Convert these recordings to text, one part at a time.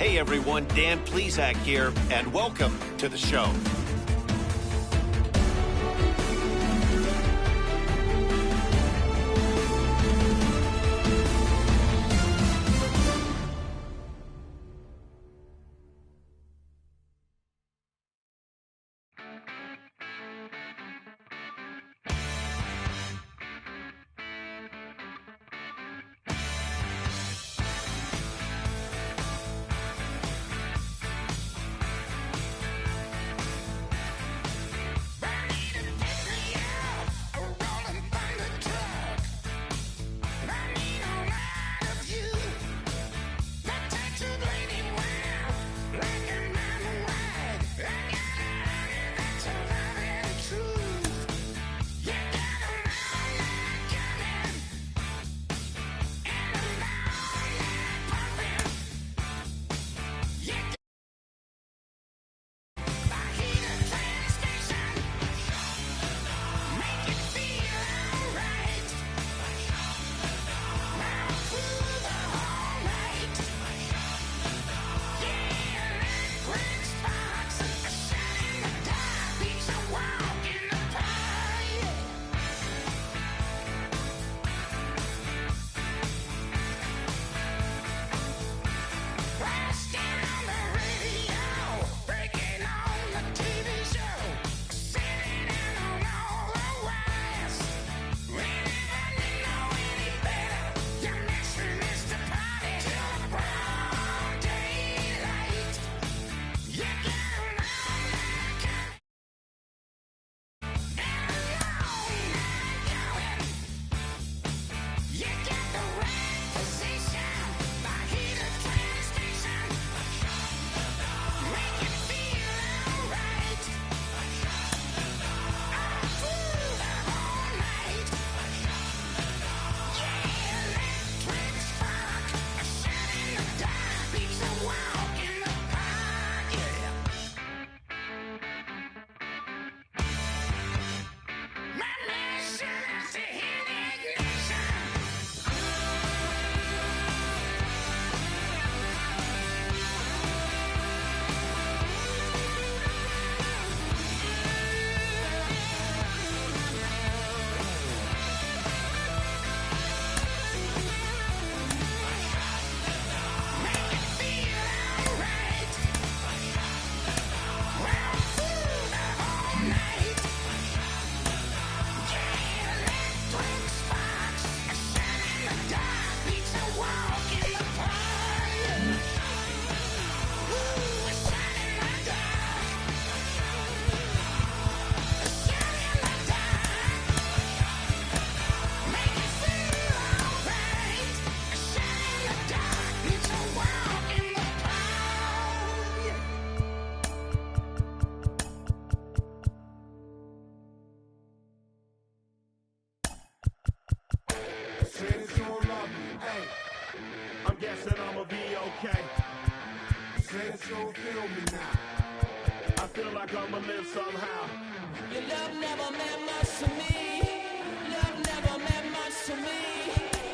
Hey everyone, Dan Plesac here, and welcome to the show. I'm guessing I'ma be okay. Say it's gonna feel me now. I feel like I'ma live somehow. Your love never meant much to me. Love never meant much to me.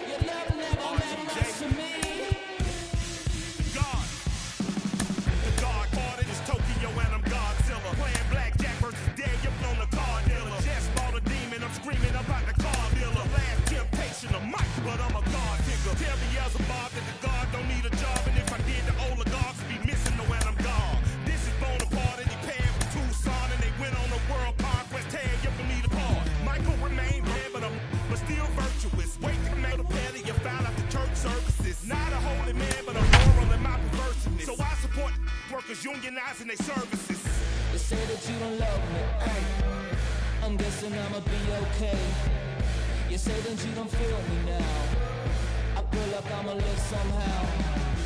Your love never meant much to me. God. The God parted is Tokyo and I'm Godzilla. Playing blackjack versus dead, you're on the card dealer. Just bought a demon, I'm screaming about the car dealer. Last temptation of Mike, but I'm a God digger. Tell me as a Bob that the God don't need a job. And if I did, the oligarchs would be missing the when I'm gone. This is Bonaparte and he paired with Tucson. And they went on a world conquest, tear you from me apart. Michael remained dead, but still virtuous. Wait to make a penny, you found out the church services. Not a holy man, but a moral in my perverseness. So I support workers unionizing their services. They say that you don't love me. Hey, I'm guessing I'ma be okay. You say that you don't feel me now. I feel like I'ma live somehow.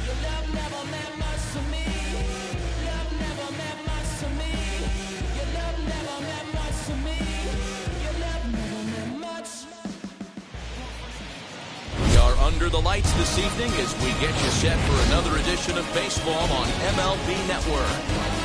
Your love never meant much to me. Love never meant much to me. Your love never meant much to me. Your love never meant much. We are under the lights this evening as we get you set for another edition of baseball on MLB Network.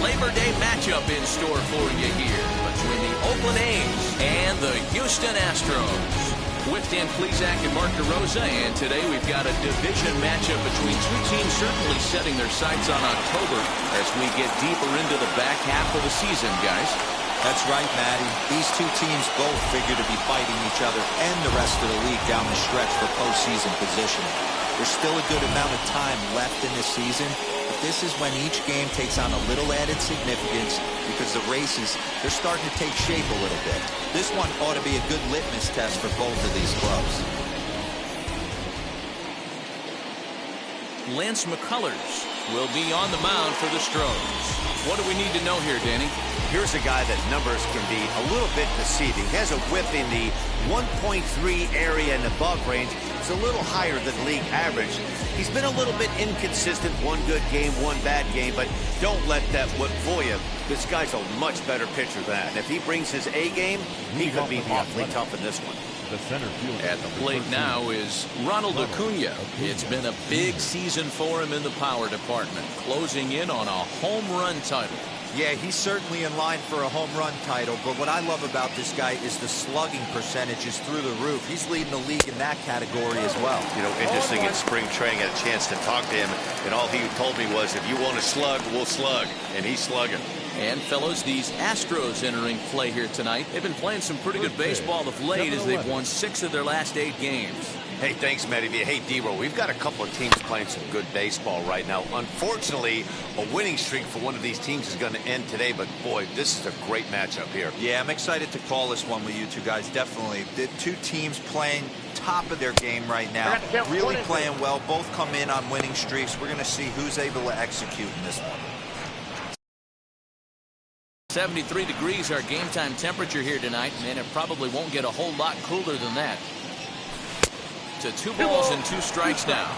Labor Day matchup in store for you here between the Oakland A's and the Houston Astros. With Dan Plesac and Mark DeRosa, and today we've got a division matchup between two teams certainly setting their sights on October as we get deeper into the back half of the season, guys. That's right, Matty. These two teams both figure to be fighting each other and the rest of the league down the stretch for postseason positioning. There's still a good amount of time left in this season, but this is when each game takes on a little added significance because the races, they're starting to take shape a little bit. This one ought to be a good litmus test for both of these clubs. Lance McCullers will be on the mound for the Stros. What do we need to know here, Danny? Here's a guy that numbers can be a little bit deceiving. He has a whip in the 1.3 area and above range. It's a little higher than league average. He's been a little bit inconsistent. One good game, one bad game, but don't let that whip fool you. This guy's a much better pitcher than that. And if he brings his A game, he could be awfully tough in this one. At the plate now is Ronald Acuna. It's been a big season for him in the power department, closing in on a home run title. Yeah, he's certainly in line for a home run title, but what I love about this guy is the slugging percentage is through the roof. He's leading the league in that category as well. You know, interesting, in spring training, I had a chance to talk to him, and all he told me was, if you want to slug, we'll slug, and he's slugging. And, fellows, these Astros entering play here tonight. They've been playing some pretty good baseball of late as they've won 6 of their last 8 games. Hey, thanks, Matty. Hey, D-Roll, we've got a couple of teams playing some good baseball right now. Unfortunately, a winning streak for one of these teams is going to end today, but, boy, this is a great matchup here. Yeah, I'm excited to call this one with you two guys, definitely. The two teams playing top of their game right now, really playing well. Both come in on winning streaks. We're going to see who's able to execute in this one. 73 degrees our game time temperature here tonight, and it probably won't get a whole lot cooler than that. To 2 balls and 2 strikes now.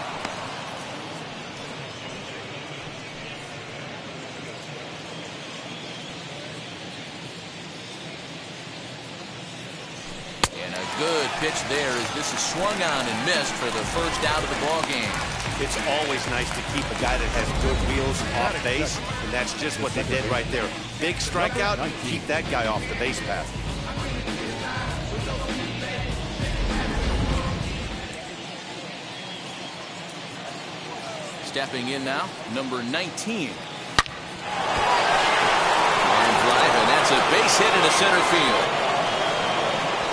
And a good pitch there as this is swung on and missed for the first out of the ball game. It's always nice to keep a guy that has good wheels off base, and that's just what they did right there. Big strikeout, keep that guy off the base path. Stepping in now, number 19. And driving, that's a base hit into center field.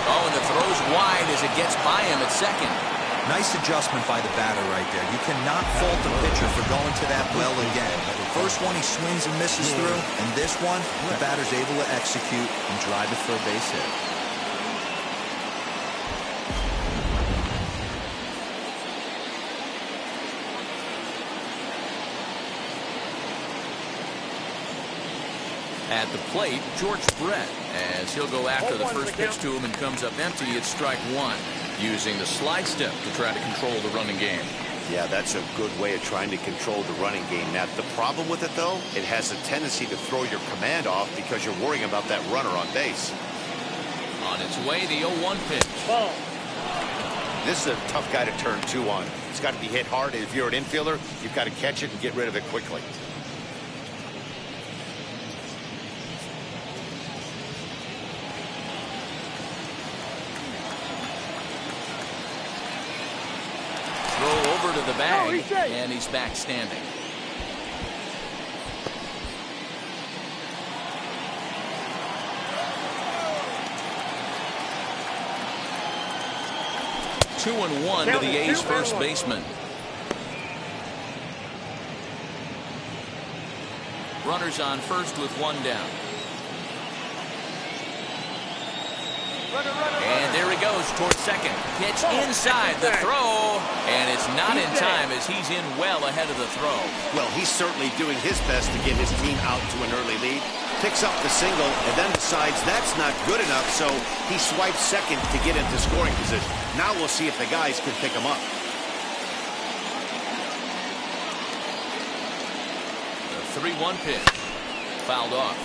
Oh, and the throw's wide as it gets by him at second. Nice adjustment by the batter right there. You cannot fault the pitcher for going to that well again. The first one he swings and misses through, and this one, the batter's able to execute and drive it for a base hit. At the plate, George Brett, as he'll go after the first pitch to him and comes up empty. It's strike 1, using the slide step to try to control the running game. Yeah, that's a good way of trying to control the running game. Now, the problem with it, though, it has a tendency to throw your command off because you're worrying about that runner on base. On its way, the 0-1 pitch. Ball. This is a tough guy to turn 2 on. It's got to be hit hard. If you're an infielder, you've got to catch it and get rid of it quickly. To the bag, and he's back standing. Two and one to the A's first baseman. Runners on first with 1 down. And there he goes towards second. Pitch inside the throw, and it's not in time as he's in well ahead of the throw. Well, he's certainly doing his best to get his team out to an early lead. Picks up the single and then decides that's not good enough, so he swipes second to get into scoring position. Now we'll see if the guys can pick him up. The 3-1 pitch. Fouled off.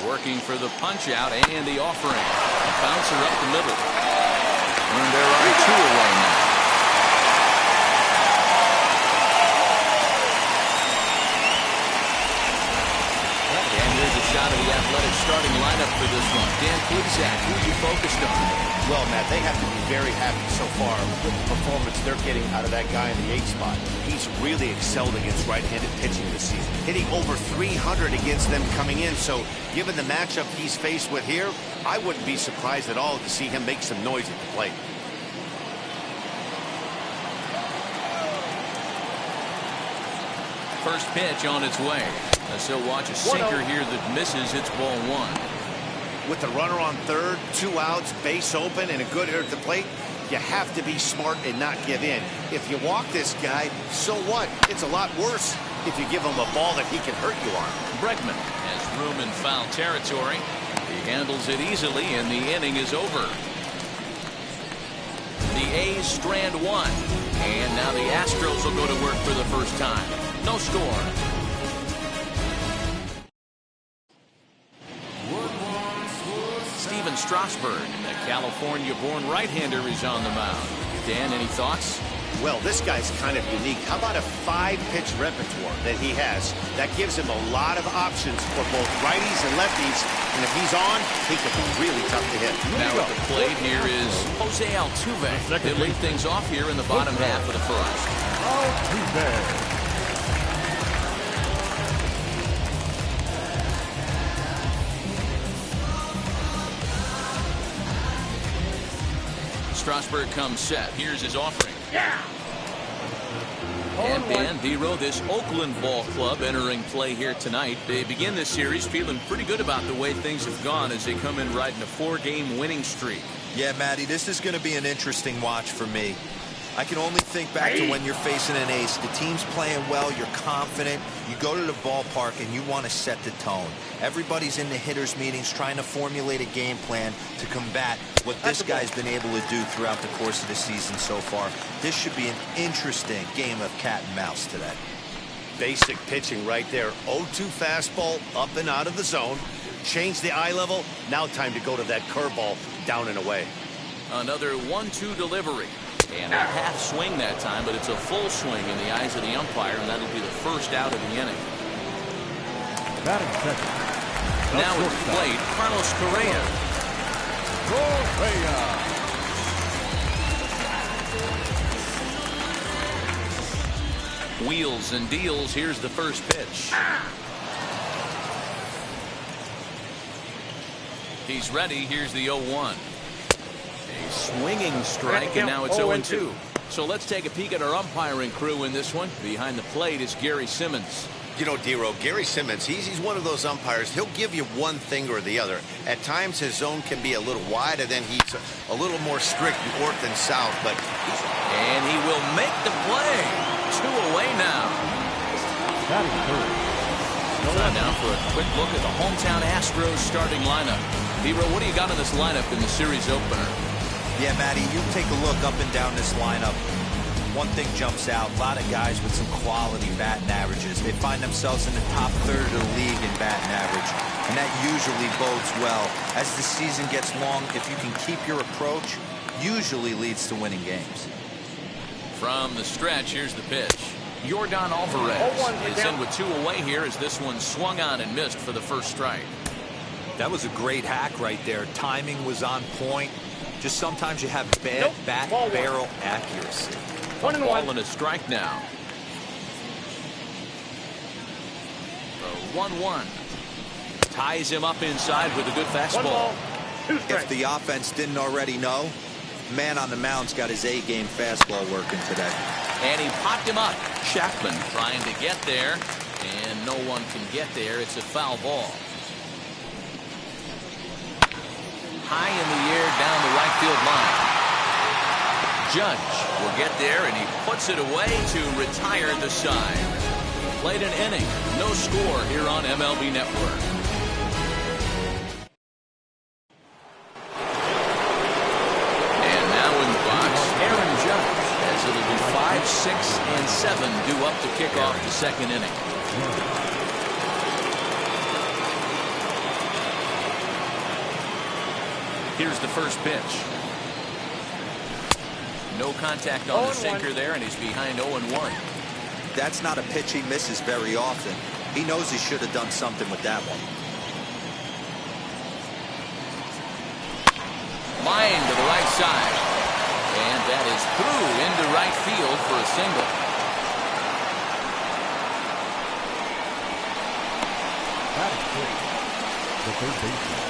Working for the punch out and the offering. A bouncer up the middle. And there are 2 away now. Here's a shot of the Athletic starting lineup for this one. Dan Klizak, who you focused on? Well, Matt, they have to be very happy so far with the performance they're getting out of that guy in the 8 spot. He's really excelled against right-handed pitching this season, hitting over 300 against them coming in. So given the matchup he's faced with here, I wouldn't be surprised at all to see him make some noise at the plate. First pitch on its way. As he'll watch a sinker here that misses. It's ball 1. With the runner on third, 2 outs, base open, and a good hitter at the plate, you have to be smart and not give in. If you walk this guy, so what? It's a lot worse if you give him a ball that he can hurt you on. Bregman has room in foul territory. He handles it easily, and the inning is over. The A's strand 1. And now the Astros will go to work for the first time. No score. Steven Strasburg, a California-born right-hander, is on the mound. Dan, any thoughts? Well, this guy's kind of unique. How about a 5-pitch repertoire that he has? That gives him a lot of options for both righties and lefties. And if he's on, he can be really tough to hit. Now at the plate here is Jose Altuve. They lead things off here in the bottom half of the first. Altuve. Strasburg comes set. Here's his offering. And Dan Vero, this Oakland ball club entering play here tonight. They begin this series feeling pretty good about the way things have gone as they come in riding a 4-game winning streak. Yeah, Matty, this is going to be an interesting watch for me. I can only think back to when you're facing an ace. The team's playing well, you're confident, you go to the ballpark and you want to set the tone. Everybody's in the hitters meetings trying to formulate a game plan to combat what this guy's been able to do throughout the course of the season so far. This should be an interesting game of cat and mouse today. Basic pitching right there. 0-2 fastball up and out of the zone. Change the eye level. Now time to go to that curveball down and away. Another 1-2 delivery. And a half swing that time, but it's a full swing in the eyes of the umpire, and that'll be the first out of the inning. Batting second. Now at the plate, Carlos Correa. Wheels and deals. Here's the first pitch. He's ready. Here's the 0-1. A swinging strike, and now it's 0-2. So let's take a peek at our umpiring crew in this one. Behind the plate is Gary Simmons. You know, Dero, Gary Simmons, he's one of those umpires. He'll give you one thing or the other. At times, his zone can be a little wide, and then he's a little more strict north and south. But and he will make the play. 2 away now. Time now for a quick look at the hometown Astros starting lineup. Dero, what do you got in this lineup in the series opener? Yeah, Matty, you take a look up and down this lineup. One thing jumps out, a lot of guys with some quality batting averages. They find themselves in the top third of the league in batting average, and that usually bodes well. As the season gets long, if you can keep your approach, usually leads to winning games. From the stretch, here's the pitch. Yordan Alvarez is in with 2 away here as this one swung on and missed for the first strike. That was a great hack right there. Timing was on point. Just sometimes you have bad bat barrel accuracy. Ball and a strike now. The 1-1 ties him up inside with a good fastball. If the offense didn't already know, man on the mound's got his A-game fastball working today. And he popped him up. Chapman trying to get there, and no one can get there. It's a foul ball. High in the air down the right field line. Judge will get there, and he puts it away to retire the side. Played an inning. No score here on MLB Network. And now in the box, Aaron Judge, as it'll be 5, 6, and 7 due up to kick off the second inning. Here's the first pitch. No contact on the sinker there, and he's behind 0-1. That's not a pitch he misses very often. He knows he should have done something with that one. Line to the right side. And that is through into right field for a single. The third baseman.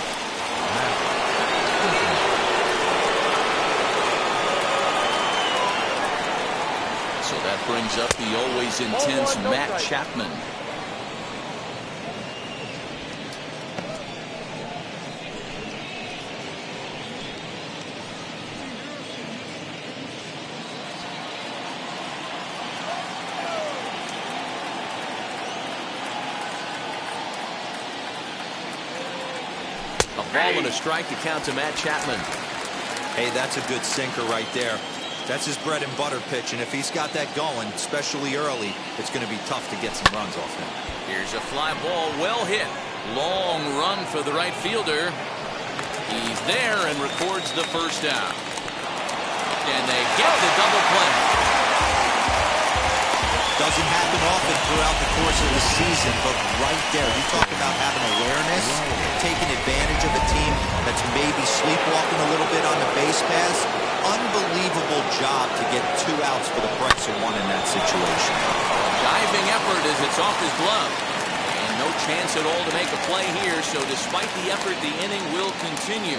So that brings up the always intense Matt Chapman. A ball and a strike to count to Matt Chapman. Hey, that's a good sinker right there. That's his bread and butter pitch, and if he's got that going, especially early, it's going to be tough to get some runs off him. Here's a fly ball, well hit. Long run for the right fielder. He's there and records the first out. And they get the double play. Doesn't happen often throughout the course of the season, but right there, you talk about having awareness, taking advantage of a team that's maybe sleepwalking a little bit on the base pass. Unbelievable job to get 2 outs for the price of 1 in that situation. Diving effort as it's off his glove. And no chance at all to make a play here, so despite the effort, the inning will continue.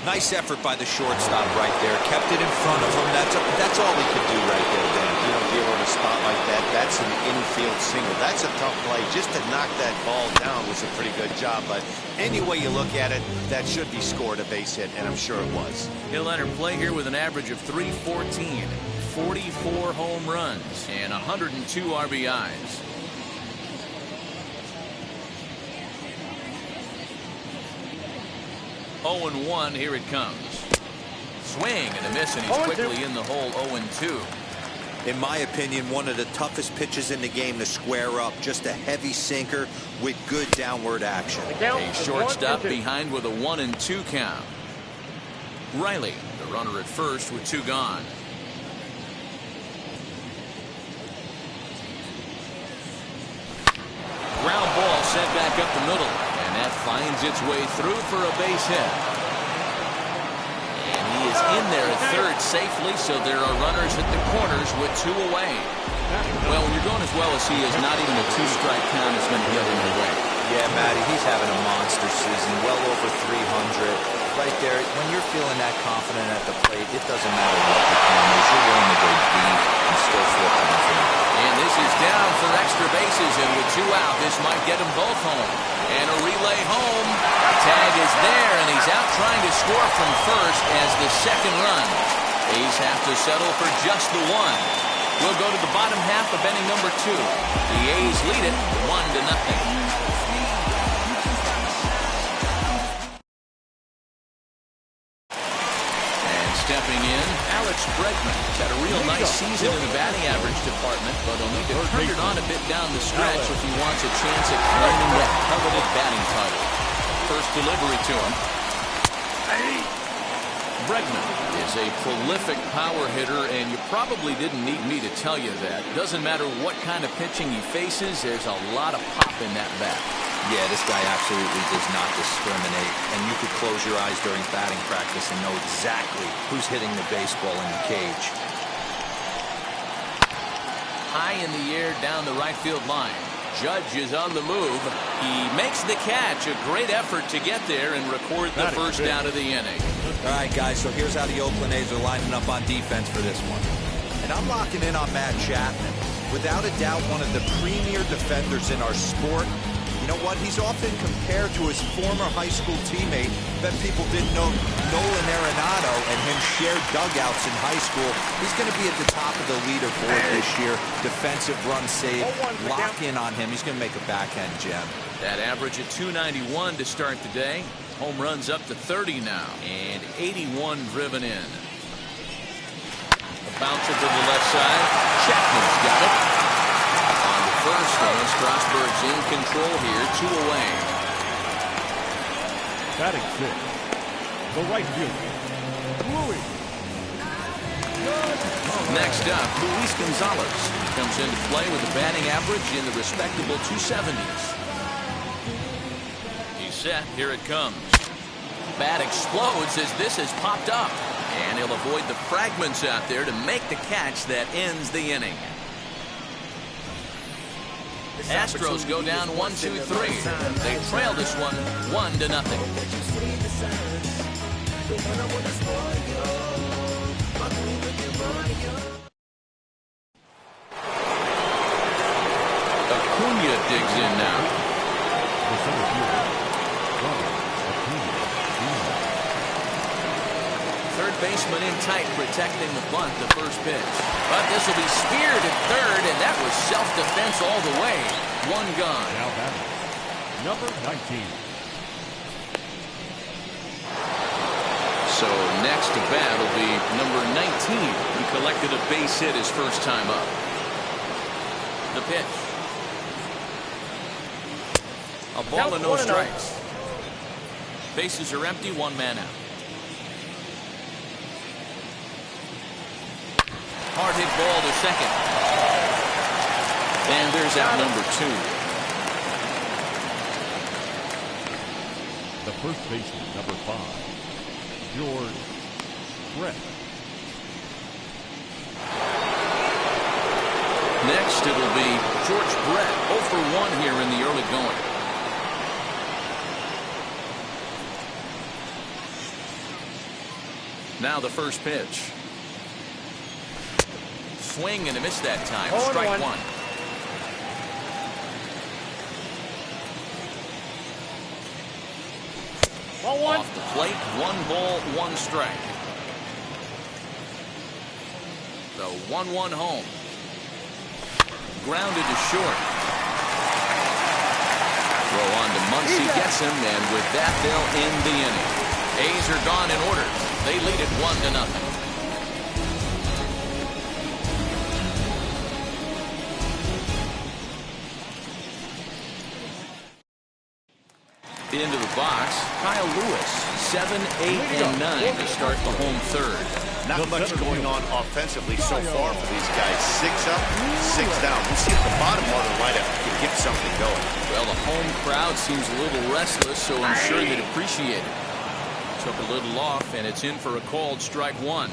Nice effort by the shortstop right there. Kept it in front of him. That's all he could do right there, Dan. You know, deal on a spot like that, that's an infield single. That's a tough play. Just to knock that ball down was a pretty good job. But any way you look at it, that should be scored a base hit, and I'm sure it was. He'll enter play here with an average of .314, 44 home runs, and 102 RBIs. Oh and 1, here it comes. Swing and a miss, and he's quickly in the hole. 0-2. In my opinion, one of the toughest pitches in the game to square up. Just a heavy sinker with good downward action. A shortstop behind with a 1-2 count. Riley, the runner at first with 2 gone. Ground ball sent back up the middle, and that finds its way through for a base hit. And he is in there at third safely, so there are runners at the corners with 2 away. Well, when you're going as well as he is, not even a 2-strike count is going to get him away. Yeah, Matty, he's having a monster season, well over 300. Right there, when you're feeling that confident at the plate, it doesn't matter what the count is. You're willing to go deep and still feel confident. And this is down for extra bases, and with 2 out, this might get them both home. And a relay home. Tag is there, and he's out trying to score from first as the second run. A's have to settle for just the 1. We'll go to the bottom half of inning number 2. The A's lead it 1-0. Stepping in, Alex Bregman had a real nice season in the batting average department, but he'll need to turn it on a bit down the stretch if he wants a chance at claiming that coveted batting title. First delivery to him. Bregman is a prolific power hitter, and you probably didn't need me to tell you that. Doesn't matter what kind of pitching he faces, there's a lot of pop in that bat. Yeah, this guy absolutely does not discriminate, and you could close your eyes during batting practice and know exactly who's hitting the baseball in the cage. High in the air down the right field line. Judge is on the move. He makes the catch. A great effort to get there and record the first out of the inning. All right, guys, so here's how the Oakland A's are lining up on defense for this one. And I'm locking in on Matt Chapman. Without a doubt, one of the premier defenders in our sport. You know what? He's often compared to his former high school teammate. Bet people didn't know Nolan Arenado and him shared dugouts in high school. He's going to be at the top of the leaderboard this year. Defensive run save. Lock in on him. He's going to make a backhand gem. That average at .291 to start the day. Home runs up to 30 now. And 81 driven in. A bouncer to the left side. Chapman's got it. First, and Strasburg's in control here, 2 away. Batting 5th, the right fielder, Louis. Next up, Luis Gonzalez comes into play with a batting average in the respectable 270s. He's set, here it comes. bat explodes as this has popped up. And he'll avoid the fragments out there to make the catch that ends the inning. Astros go down 1-2-3. They trail this one 1-0. Acuna digs in now. Third baseman in tight, protecting the bunt, the first pitch. But this will be speared at third, and that was self-defense all the way. One gone. Now batting, number 19. So next to bat will be number 19. He collected a base hit his first time up. The pitch. A ball and no strikes. Bases are empty, one man out. Hard hit ball to second. And there's out number 2. The first baseman, number 5, George Brett. Next it'll be George Brett, 0 for 1 here in the early going. Now the first pitch. Swing and a miss that time. Strike one. Off the plate, 1 ball, 1 strike. The 1-1 home. Grounded to short. Throw on to Muncy, gets him, and with that they'll end the inning. A's are gone in order. They lead it 1-0. Into the box, Kyle Lewis, 7, 8, and 9 to start the home third. Not much going on offensively so far for these guys. 6 up, 6 down. We'll see if the bottom part of the lineup can get something going. Well, the home crowd seems a little restless, so I'm sure they'd appreciate it. Took a little off, and it's in for a called strike 1.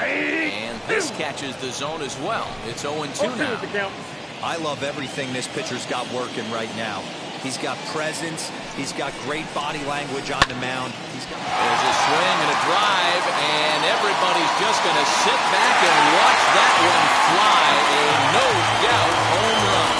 And this catches the zone as well. It's 0-2 now. I love everything this pitcher's got working right now. He's got presence. He's got great body language on the mound. There's a swing and a drive, and everybody's just going to sit back and watch that one fly. A no-doubt home run.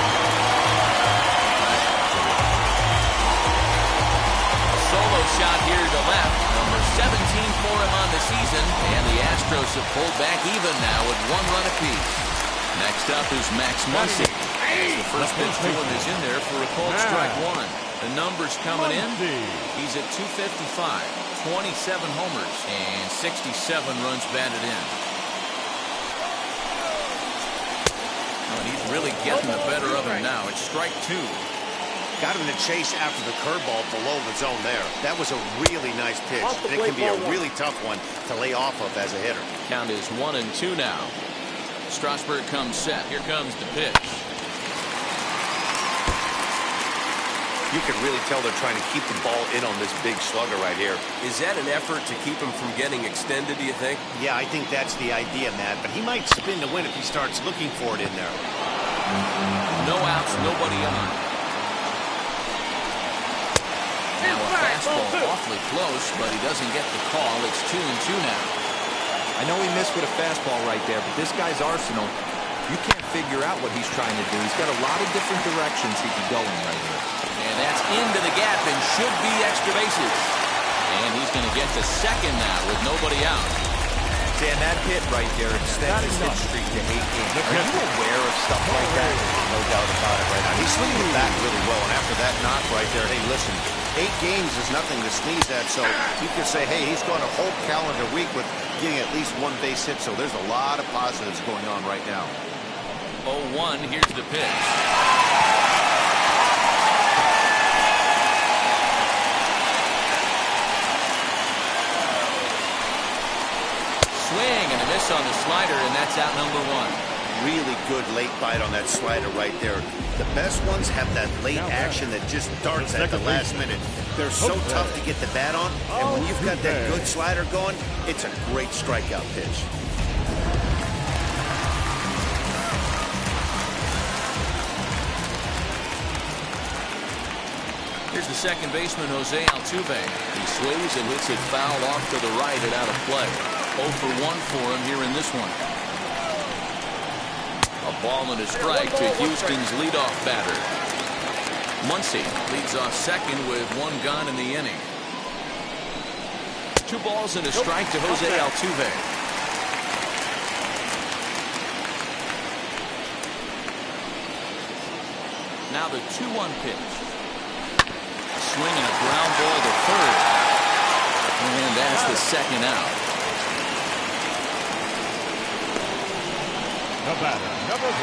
A solo shot here to left. Number 17 for him on the season, and the Astros have pulled back even now with 1 run apiece. Next up is Max Muncy. The first pitch to him is in there for a called strike 1. The numbers coming in. He's at 255, 27 homers, and 67 runs batted in. Oh, and he's really getting the better of him now. It's strike 2. Got him to chase after the curveball below the zone there. That was a really nice pitch, and it can be a really tough one to lay off of as a hitter. Count is 1-2 now. Strasburg comes set. Here comes the pitch. You can really tell they're trying to keep the ball in on this big slugger right here. Is that an effort to keep him from getting extended, do you think? Yeah, I think that's the idea, Matt. But he might spin to win if he starts looking for it in there. No outs, nobody on. Now a fastball awfully close, but he doesn't get the call. It's 2-2 now. I know he missed with a fastball right there, but this guy's arsenal, you can't figure out what he's trying to do. He's got a lot of different directions he could go in right here. And that's into the gap and should be extra bases. And he's going to get to second now with nobody out. Dan, that hit right there extends his hit streak to 8 games. Are you aware of stuff like that? No doubt about it right now. He's swinging it back really well, and after that knock right there, hey, listen, 8 games is nothing to sneeze at, so you can say, hey, he's going a whole calendar week with getting at least 1 base hit, so there's a lot of positives going on right now. 0-1, here's the pitch. Swing and a miss on the slider, and that's out number 1. Really good late bite on that slider right there. The best ones have that late action that just darts at the last minute. They're so tough to get the bat on, and when you've got that good slider going, it's a great strikeout pitch. Here's the second baseman, Jose Altuve. He swings and hits it foul off to the right and out of play. 0 for 1 for him here in this one. A ball and a strike to Houston's leadoff batter. Muncy leads off second with 1 gone in the inning. 2 balls and a strike to Jose Altuve. Now the 2-1 pitch. A swing and a ground ball to third. And that's the second out. The batter, number 1.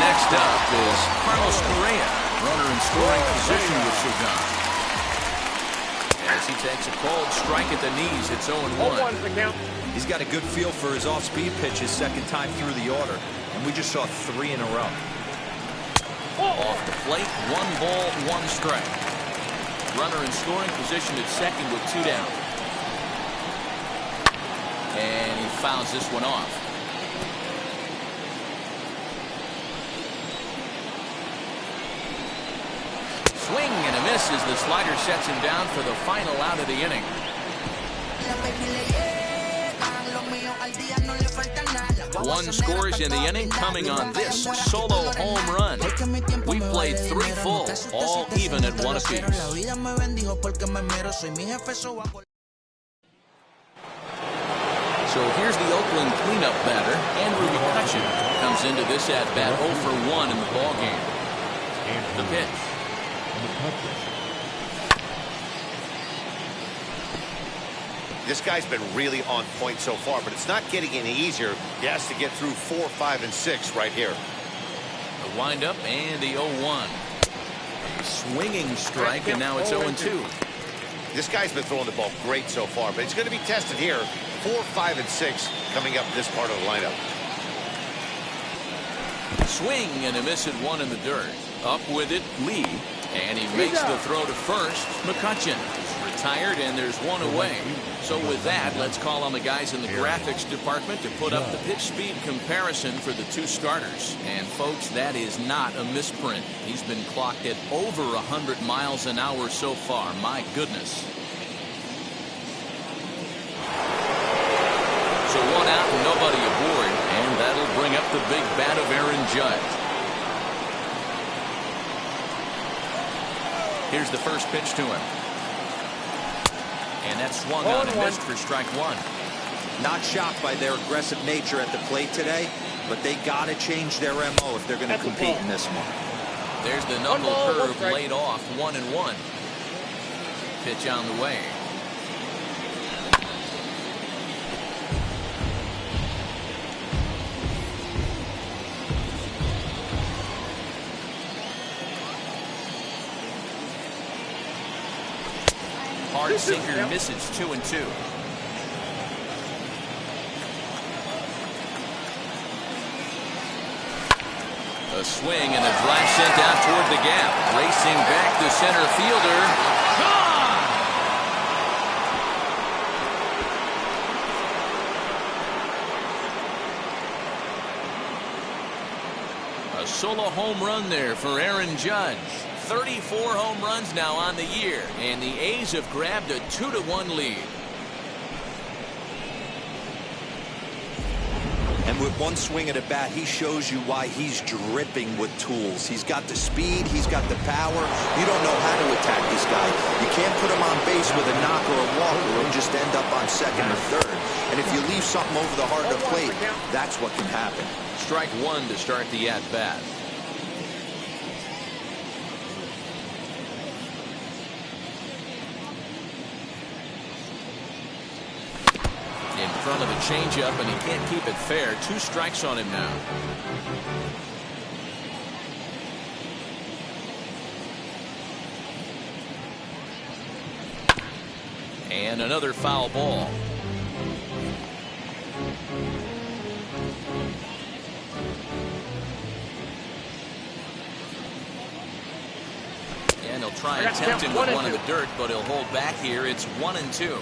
Next up is Carlos Correa, runner in scoring position with Sugan. As he takes a cold strike at the knees, it's 0-1. He's got a good feel for his off-speed pitches second time through the order, and we just saw 3 in a row. Off the plate, 1 ball, 1 strike. Runner in scoring position at second with 2 down. And he fouls this one off. Swing and a miss as the slider sets him down for the final out of the inning. One scores in the inning coming on this solo home run. We played 3 full, all even at 1 apiece. So here's the Oakland cleanup batter, Andrew McCutchen. Comes into this at-bat 0 for 1 in the ballgame. The pitch. This guy's been really on point so far, but it's not getting any easier. He has to get through 4, 5, and 6 right here. The windup and the 0-1. A swinging strike, and now it's 0-2. This guy's been throwing the ball great so far, but it's going to be tested here. 4, 5, and 6 coming up this part of the lineup. Swing and a miss at 1 in the dirt. Up with it, Lee. And he makes the throw to first. McCutchen is retired, and there's 1 away. So with that, let's call on the guys in the graphics department to put up the pitch speed comparison for the 2 starters. And folks, that is not a misprint. He's been clocked at over 100 miles an hour so far. My goodness. So 1 out and nobody aboard, and that'll bring up the big bat of Aaron Judge. Here's the first pitch to him. And that swung on and missed for strike 1. Not shocked by their aggressive nature at the plate today, but they got to change their MO if they're going to compete in this one. There's the knuckle curve laid off, 1-1. Pitch on the way. Hard sinker misses 2-2. A swing and a drive sent out toward the gap. Racing back the center fielder. Gone! A solo home run there for Aaron Judge. 34 home runs now on the year, and the A's have grabbed a 2-1 lead. And with 1 swing at a bat, he shows you why he's dripping with tools. He's got the speed, he's got the power. You don't know how to attack this guy. You can't put him on base with a knock or a walk, or he'll just end up on second or third. And if you leave something over the heart of the plate, that's what can happen. Strike 1 to start the at-bat. In front of the changeup, and he can't keep it fair. 2 strikes on him now. And another foul ball. They'll try and tempt him with one in the dirt, but he'll hold back here. It's 1-2.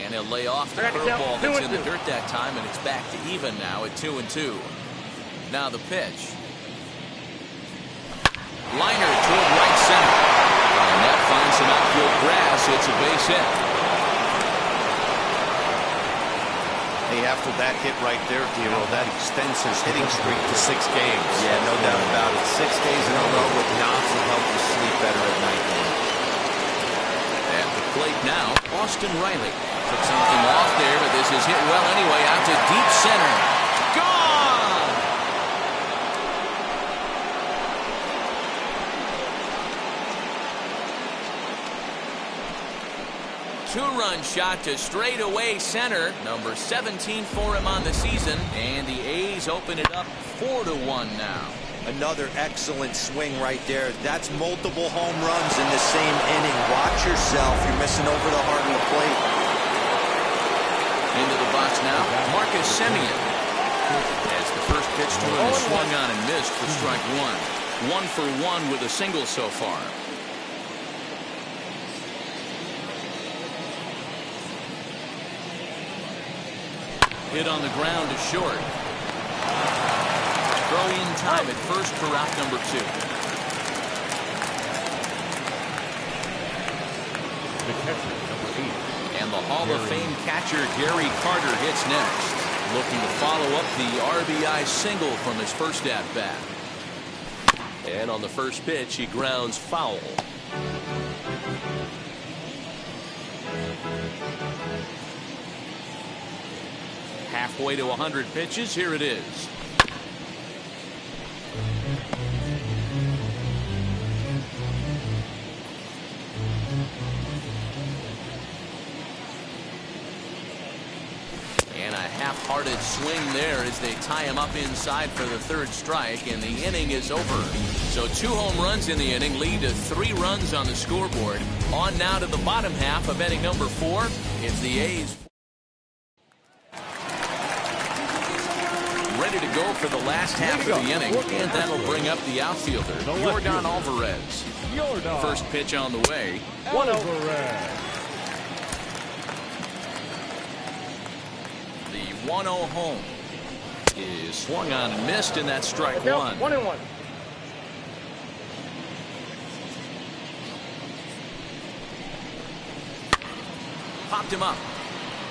And he'll lay off the curveball that's in the dirt that time, and it's back to even now at 2-2. Now the pitch. Liner toward right center. And that finds some outfield grass. It's a base hit. Hey, after that hit right there, Dero, that extends his hitting streak to 6 games. Yeah, no doubt about it. 6 days in a row with knocks will help you sleep better at night. At the plate now, Austin Riley. Took something off there, but this is hit well anyway. Out to deep center. Gone! 2-run shot to straightaway center. Number 17 for him on the season. And the A's open it up 4-1 now. Another excellent swing right there. That's multiple home runs in the same inning. Watch yourself. You're missing over the heart of the plate. Into the box now, Marcus Semien. As the first pitch to him is swung on and missed for strike 1. 1 for 1 with a single so far. Hit on the ground to short. Throw in time at first for out number 2. The catcher, number 8. And the Hall of Fame catcher Gary Carter hits next. Looking to follow up the RBI single from his first at-bat. And on the first pitch, he grounds foul. Halfway to 100 pitches. Here it is. And a half-hearted swing there as they tie him up inside for the 3rd strike, and the inning is over. So 2 home runs in the inning lead to 3 runs on the scoreboard. On now to the bottom half of inning number 4. It's the A's. Ready to go for the last half of the inning, and that'll bring up the outfielder, Yordan Alvarez. First pitch on the way. 1-0. The 1-0 home is swung on and missed, and that's strike 1. 1-1. Popped him up.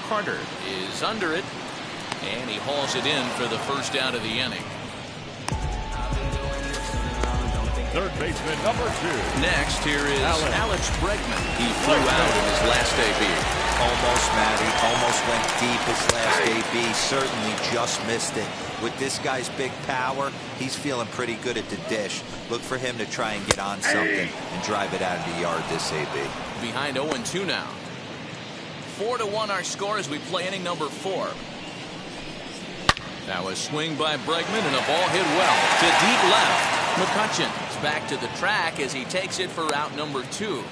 Carter is under it. And he hauls it in for the first out of the inning. Third baseman, number 2. Next, here is Alex Bregman. He flew out in his last debut. Almost, Matty. Almost went deep his last debut. Certainly just missed it. With this guy's big power, he's feeling pretty good at the dish. Look for him to try and get on something and drive it out of the yard this AB. Behind 0-2 now. 4-1 our score as we play inning number 4. Now a swing by Bregman and a ball hit well to deep left. McCutcheon is back to the track as he takes it for out number 2.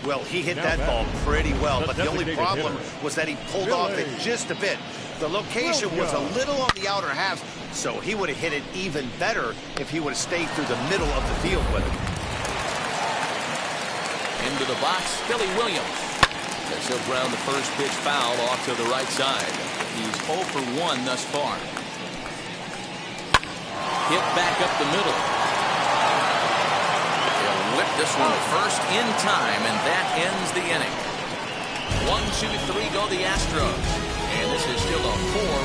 Well, he hit that ball pretty well, but the only problem was that he pulled off it just a bit. The location was a little on the outer half, so he would have hit it even better if he would have stayed through the middle of the field with it. Into the box, Billy Williams. As he'll ground the first pitch foul off to the right side. He's 0 for 1 thus far. Hit back up the middle. He'll whip this one first in time, and that ends the inning. 1, 2, 3 go the Astros. And this is still a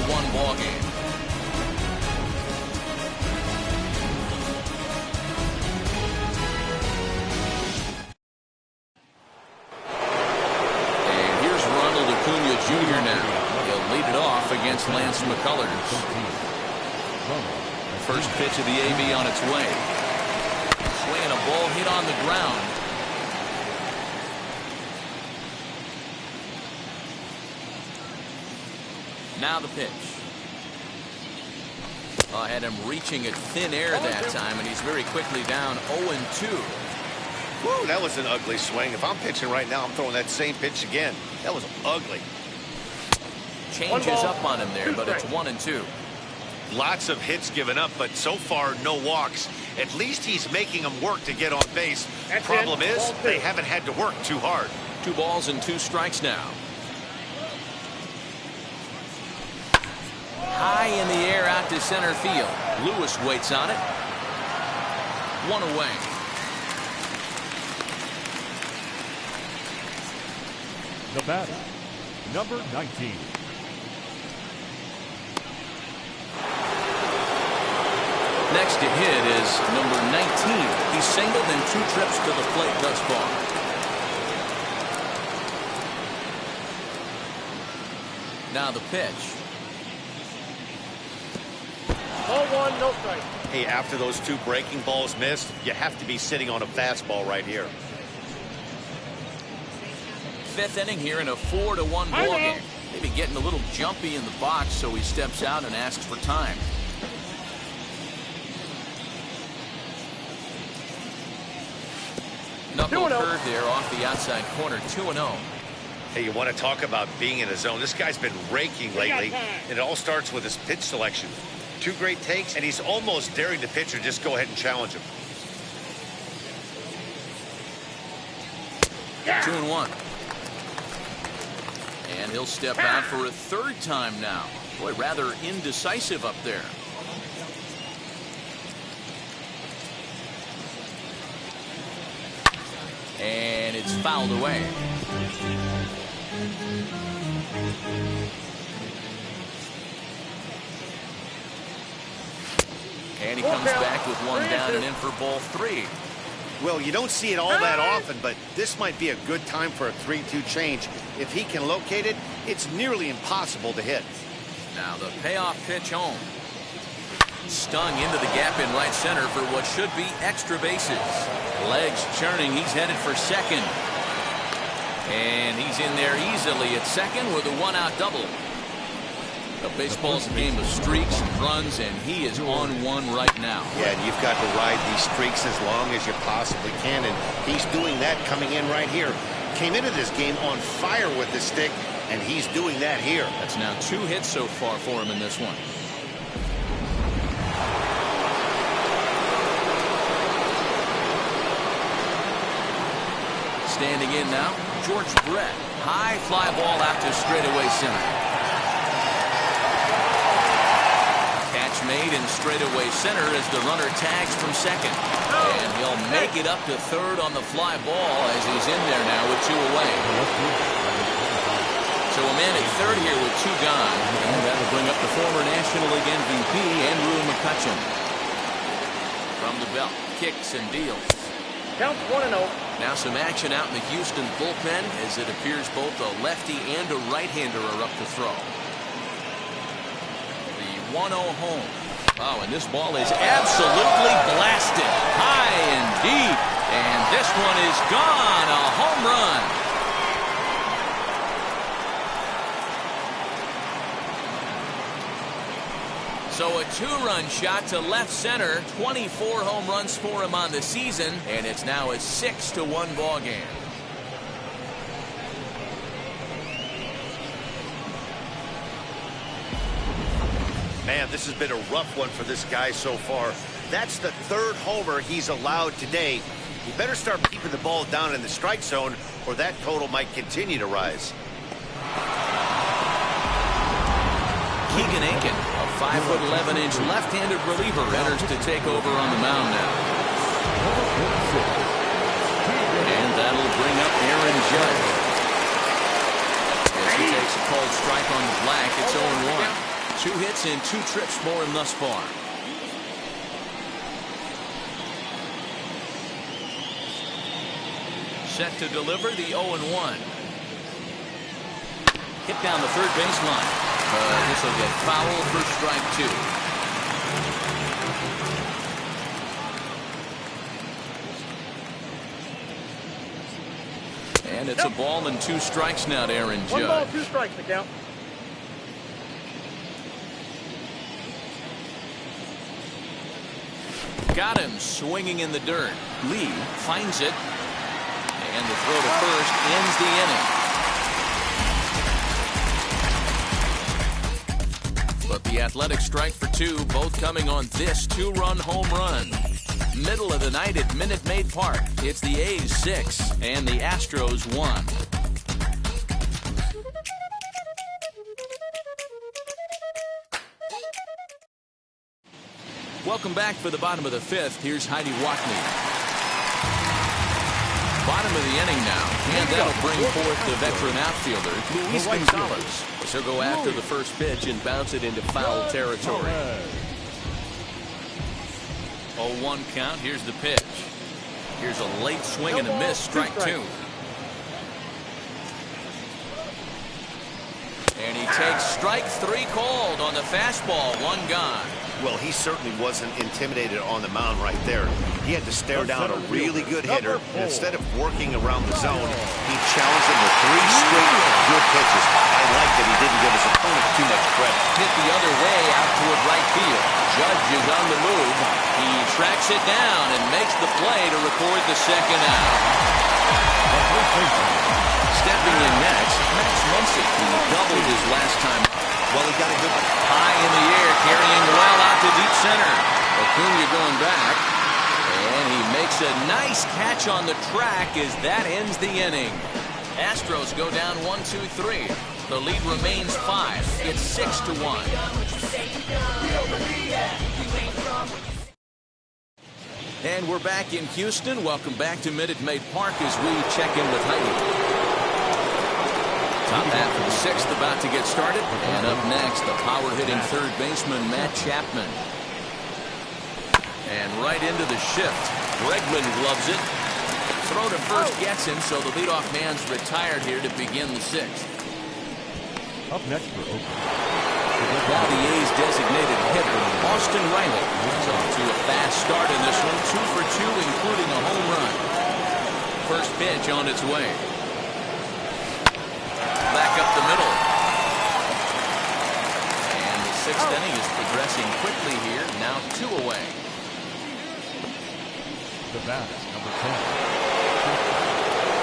4-1 ball game. Jr. now. He'll lead it off against Lance McCullers. First pitch of the AB on its way. Swinging a ball hit on the ground. Now the pitch. I had him reaching at thin air that time, and he's very quickly down 0-2. Woo, that was an ugly swing. If I'm pitching right now, I'm throwing that same pitch again. That was ugly. Changes up on him there, but it's 1-2. Lots of hits given up, but so far no walks. At least he's making them work to get on base. Problem is, they haven't had to work too hard. 2 balls and 2 strikes now. High in the air out to center field. Lewis waits on it. 1 away. The batter, number 19. Next to hit is number 19. He's singled in 2 trips to the plate thus far. Now the pitch. Ball 1, no strike. Hey, after those 2 breaking balls missed, you have to be sitting on a fastball right here. 5th inning here in a 4-1 ball game. Maybe getting a little jumpy in the box, so he steps out and asks for time. Knuckle curve there off the outside corner. 2-0. Hey, you want to talk about being in a zone? This guy's been raking lately, and it all starts with his pitch selection. 2 great takes, and he's almost daring the pitcher just go ahead and challenge him. 2-1. And he'll step out for a 3rd time now. Boy, rather indecisive up there. And it's fouled away. And he comes back with 1 down and in for ball 3. Well, you don't see it all that often, but this might be a good time for a 3-2 change. If he can locate it, it's nearly impossible to hit. Now the payoff pitch home. Stung into the gap in right center for what should be extra bases. Legs churning. He's headed for 2nd. And he's in there easily at 2nd with a 1-out double. Baseball's a game of streaks and runs, and he is on 1 right now. Yeah, and you've got to ride these streaks as long as you possibly can, and he's doing that coming in right here. Came into this game on fire with the stick, and he's doing that here. That's now 2 hits so far for him in this one. Standing in now, George Brett. High fly ball out to straightaway center. Made in straightaway center as the runner tags from 2nd. And he'll make it up to 3rd on the fly ball as he's in there now with 2 away. So a man at 3rd here with 2 gone. And that'll bring up the former National League MVP, Andrew McCutchen. From the belt, kicks and deals. Counts 1-0. Now some action out in the Houston bullpen as it appears both a lefty and a right-hander are up to throw. 1-0 home. Oh, and this ball is absolutely blasted. High and deep. And this one is gone. A home run. So a 2-run shot to left center. 24 home runs for him on the season. And it's now a 6-1 ball game. Man, this has been a rough one for this guy so far. That's the 3rd homer he's allowed today. He better start keeping the ball down in the strike zone, or that total might continue to rise. Keegan Aiken, a 5'11" left-handed reliever, enters to take over on the mound now. And that'll bring up Aaron Judge. As he takes a cold strike on the black, it's 0-1. 2 hits and 2 trips for him thus far. Set to deliver the 0-1. Hit down the 3rd baseline. This will get fouled for strike 2. And it's a ball and 2 strikes now to Aaron Judge. 1 ball, 2 strikes to count. Got him swinging in the dirt. Lee finds it. And the throw to first ends the inning. But the Athletics strike for two, both coming on this two-run home run. Middle of the night at Minute Maid Park. It's the A's 6 and the Astros 1. Welcome back for the bottom of the fifth. Here's Heidi Watney. Bottom of the inning now, and that'll bring forth the veteran outfielder, Luis Gonzalez. So go after the first pitch and bounce it into foul territory. 0-1 count. Here's the pitch. Here's a late swing and a miss. Strike two. And he takes strike three called on the fastball. One gone. Well, he certainly wasn't intimidated on the mound right there. He had to stare down a really good hitter, and instead of working around the zone, he challenged him with 3 straight good pitches. I like that he didn't give his opponent too much credit. Hit the other way out toward right field. Judge is on the move. He tracks it down and makes the play to record the second out. Stepping in next, Max Muncy, who doubled his last time. Well, he got a good High in the air, carrying well out to deep center. Acuna going back, and he makes a nice catch on the track as that ends the inning. Astros go down 1-2-3. The lead remains 5. It's 6-1. And we're back in Houston. Welcome back to Minute Maid Park as we check in with Heidi. Top half of the sixth about to get started. And up next, the power-hitting third baseman, Matt Chapman. And right into the shift. Bregman gloves it. Throw to first gets him, so the leadoff man's retired here to begin the sixth. Up next for Oakland. Now the A's designated hitter, Austin Riley. He's off to a fast start in this one. 2 for 2, including a home run. First pitch on its way. Back up the middle. And the sixth inning is progressing quickly here. Now 2 away. The bat, number 10.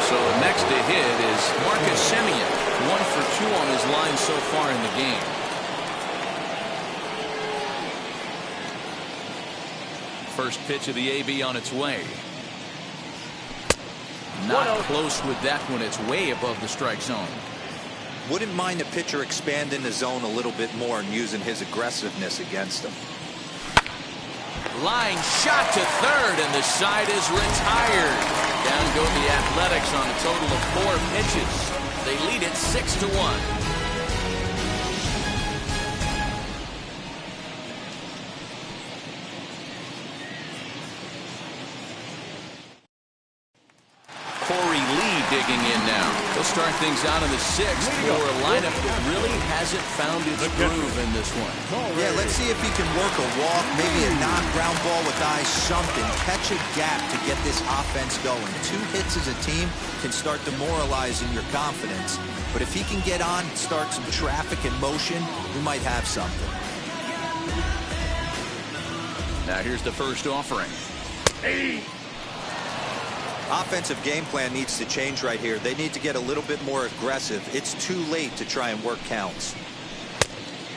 So next to hit is Marcus Semien. 1 for 2 on his line so far in the game. First pitch of the AB on its way. Not close with that one. It's way above the strike zone. Wouldn't mind a pitcher expanding the zone a little bit more and using his aggressiveness against him. Line shot to third, and the side is retired. Down go the Athletics on a total of 4 pitches. They lead it 6-1. Digging in now. They'll start things out in the sixth for a lineup that really hasn't found its groove in this one. Yeah, let's see if he can work a walk, maybe a knock-ground ball with eyes, something. Catch a gap to get this offense going. 2 hits as a team can start demoralizing your confidence. But if he can get on, start some traffic in motion, we might have something. Now here's the first offering. Offensive game plan needs to change right here. They need to get a little bit more aggressive. It's too late to try and work counts.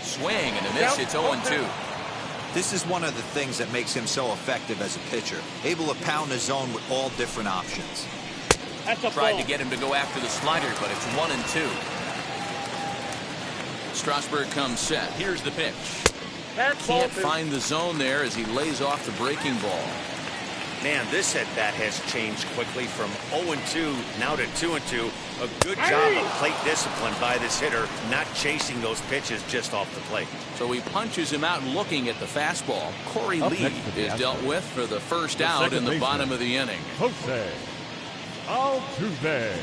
Swing and a miss. It's 0-2. This is one of the things that makes him so effective as a pitcher. Able to pound the zone with all different options. Tried to get him to go after the slider, but it's 1-2. Strasburg comes set. Here's the pitch. Can't find the zone there as he lays off the breaking ball. Man, this at-bat has changed quickly from 0-2 now to 2-2. A good job of plate discipline by this hitter, not chasing those pitches just off the plate. So he punches him out looking at the fastball. Corey Lee is dealt with for the first out in the bottom of the inning. Jose Altuve.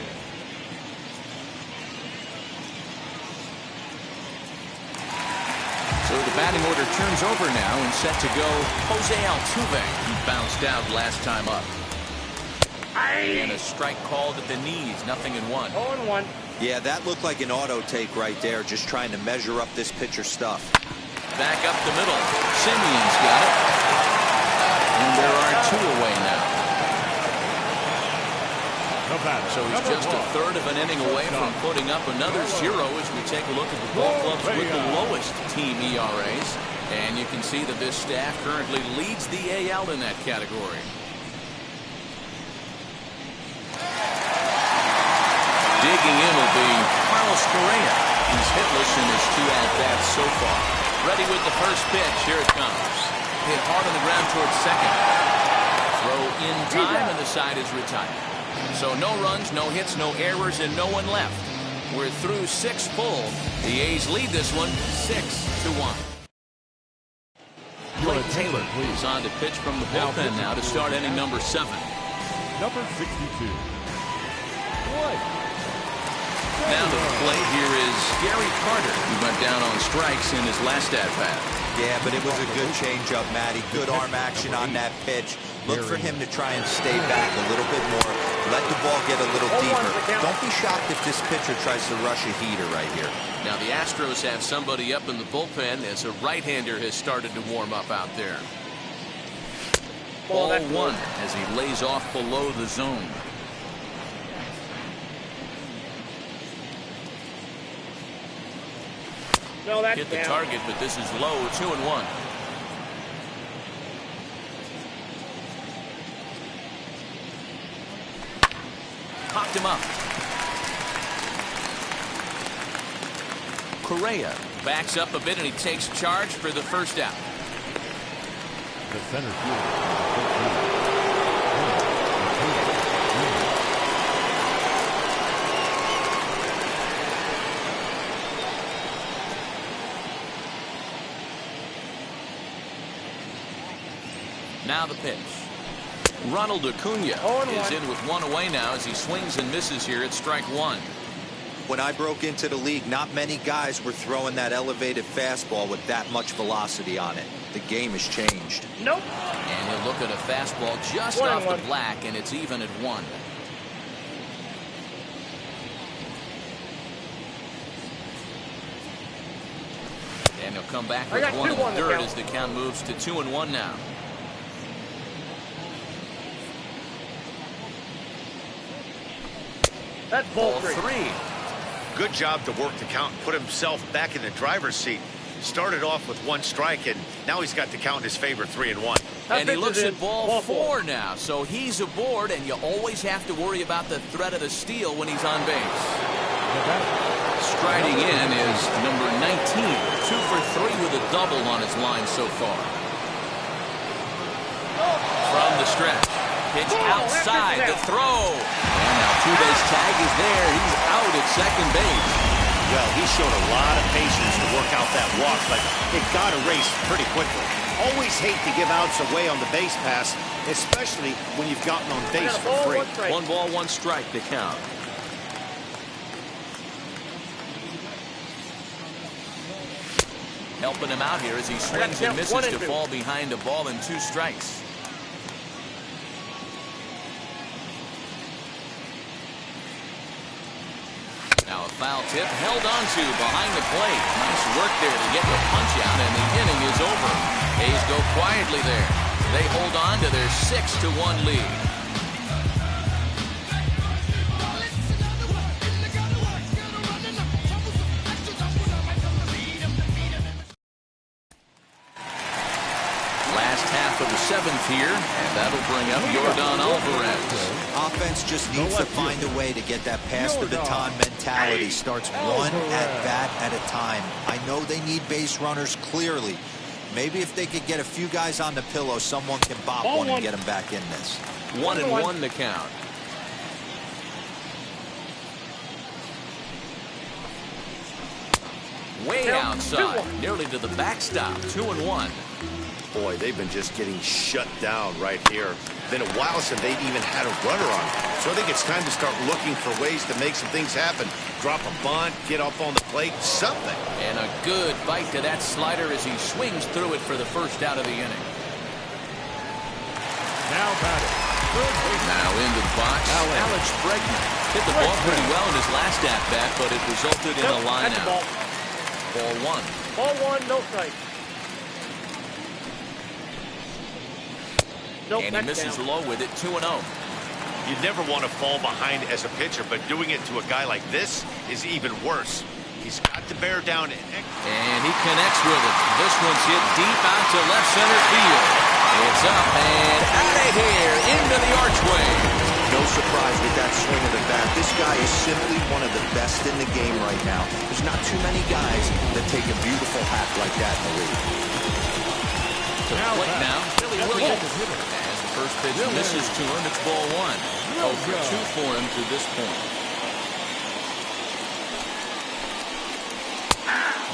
So the batting order turns over now and set to go Jose Altuve. He bounced out last time up. And a strike called at the knees. 0-1. 0-1. Yeah, that looked like an auto take right there, just trying to measure up this pitcher stuff. Back up the middle. Simeon's got it. And there are 2 away now. So he's just a third of an inning away from putting up another 0 as we take a look at the ball clubs with the lowest team ERAs. And you can see that this staff currently leads the AL in that category. Digging in will be Carlos Correa. He's hitless in his 2 at-bats so far. Ready with the first pitch. Here it comes. Hit hard on the ground towards second. Throw in time, and the side is retired. So no runs, no hits, no errors, and no one left. We're through 6 full. The A's lead this one 6-1. Blake Taylor is on to pitch from the bullpen now to start inning number 7. Number 62. Now to the plate here is Gary Carter, who went down on strikes in his last at-bat. Yeah, but it was a good changeup, Matty. Good arm action on that pitch. Look for him to try and stay back a little bit more. Let the ball get a little deeper. Don't be shocked if this pitcher tries to rush a heater right here. Now the Astros have somebody up in the bullpen as a right-hander has started to warm up out there. Ball 1 as he lays off below the zone. No, that's Hit the down. target, but this is low. 2-1. Popped him up. Correa backs up a bit and he takes charge for the first out. The center fielder. Now the pitch. Ronald Acuna is in with 1 away now as he swings and misses here at strike 1. When I broke into the league, not many guys were throwing that elevated fastball with that much velocity on it. The game has changed. Nope. And he'll look at a fastball just off the black, and it's even at 1. And he'll come back with 1 in the third as the count moves to 2-1 now. That's ball 3. Good job to work the count and put himself back in the driver's seat. Started off with 1 strike, and now he's got the count in his favor, 3-1. And he looks at ball 4 now, so he's aboard, and you always have to worry about the threat of the steal when he's on base. Striding in is number 19, 2 for 3 with a double on his line so far. From the stretch, pitch outside, the throw. And now two-base tag is there. He's out at second base. Well, he showed a lot of patience to work out that walk, but it got erased pretty quickly. Always hate to give outs away on the base pass, especially when you've gotten on base for free. 1 ball, 1 strike to count. Helping him out here as he swings and misses to fall behind a ball and 2 strikes. Now a foul tip held onto behind the plate. Nice work there to get the punch out, and the inning is over. A's go quietly there. They hold on to their 6-1 lead. Of the 7th here, and that'll bring up Yordan Alvarez. Offense just needs to find a way to get that pass the baton mentality. Starts 1 at-bat at a time. I know they need base runners clearly. Maybe if they could get a few guys on the pillow, someone can bop one and get them back in this. 1-1 to count. Way outside, nearly to the backstop. 2-1. Boy, they've been just getting shut down right here. Been a while since they've even had a runner on. So I think it's time to start looking for ways to make some things happen. Drop a bunt, get up on the plate, something. And a good bite to that slider as he swings through it for the first out of the inning. Now batting. Now into the box, Alex Bregman hit the ball pretty well in his last at-bat, but it resulted in a line out. Ball 1. Ball 1, no strike. Nope, and he misses low with it, 2-0. You never want to fall behind as a pitcher, but doing it to a guy like this is even worse. He's got to bear down. And he connects with it. This one's hit deep out to left center field. It's up and out of here into the archway. No surprise with that swing of the bat. This guy is simply one of the best in the game right now. There's not too many guys that take a beautiful hack like that in the league. To the plate now, Billy Williams. As the first pitch misses to him, it's ball one. 0 for 2 for him to this point.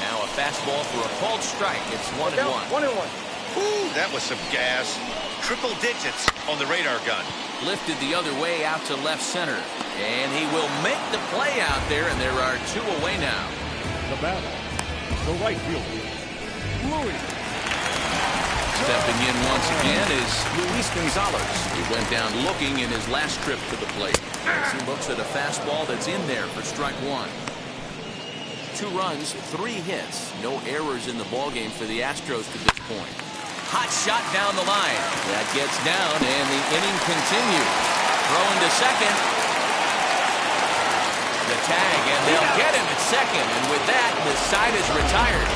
Now a fastball for a called strike. It's 1-1. 1-1. Ooh, that was some gas. Triple digits on the radar gun. Lifted the other way out to left center. And he will make the play out there, and there are 2 away now. The batter, the right fielder, Louis. Stepping in once again is Luis Gonzalez. He went down looking in his last trip to the plate. As he looks at a fastball that's in there for strike 1. 2 runs, 3 hits. No errors in the ballgame for the Astros to this point. Hot shot down the line. That gets down, and the inning continues. Throwing to second. The tag, and they'll get him at second. And with that, the side is retired.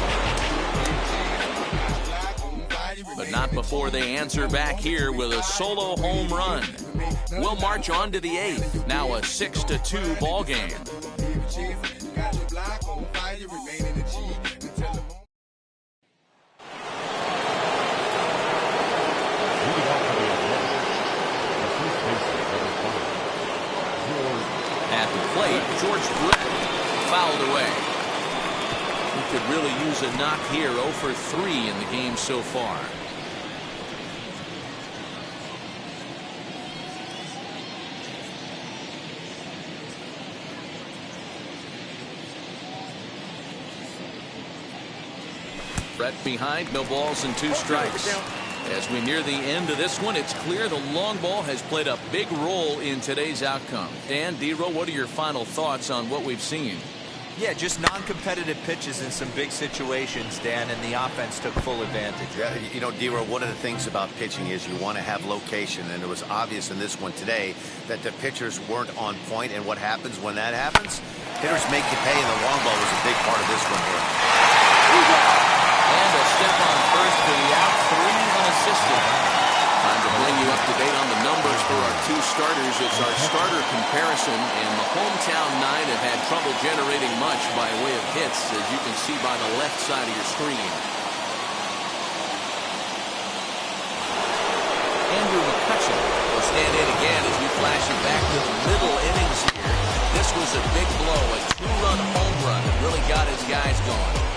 But not before they answer back here with a solo home run. We'll march on to the 8th. Now a 6-2 ball game. At the plate, George Brett fouled away. He could really use a knock here. 0 for 3 in the game so far. Brett behind, no balls and 2 strikes. As we near the end of this one, it's clear the long ball has played a big role in today's outcome. Dan, D-Row, what are your final thoughts on what we've seen? Yeah, just non-competitive pitches in some big situations, Dan, and the offense took full advantage. Yeah, you know, D-Row, one of the things about pitching is you want to have location, and it was obvious in this one today that the pitchers weren't on point, and what happens when that happens? Hitters make you pay, and the long ball was a big part of this one here. And a step on first for the out, 3 unassisted. Time to bring you up to date on the numbers for our 2 starters. It's our starter comparison, and the hometown 9 have had trouble generating much by way of hits, as you can see by the left side of your screen. Andrew McCutcheon will stand in again as we flash it back to the middle innings here. This was a big blow, a 2-run home run that really got his guys going.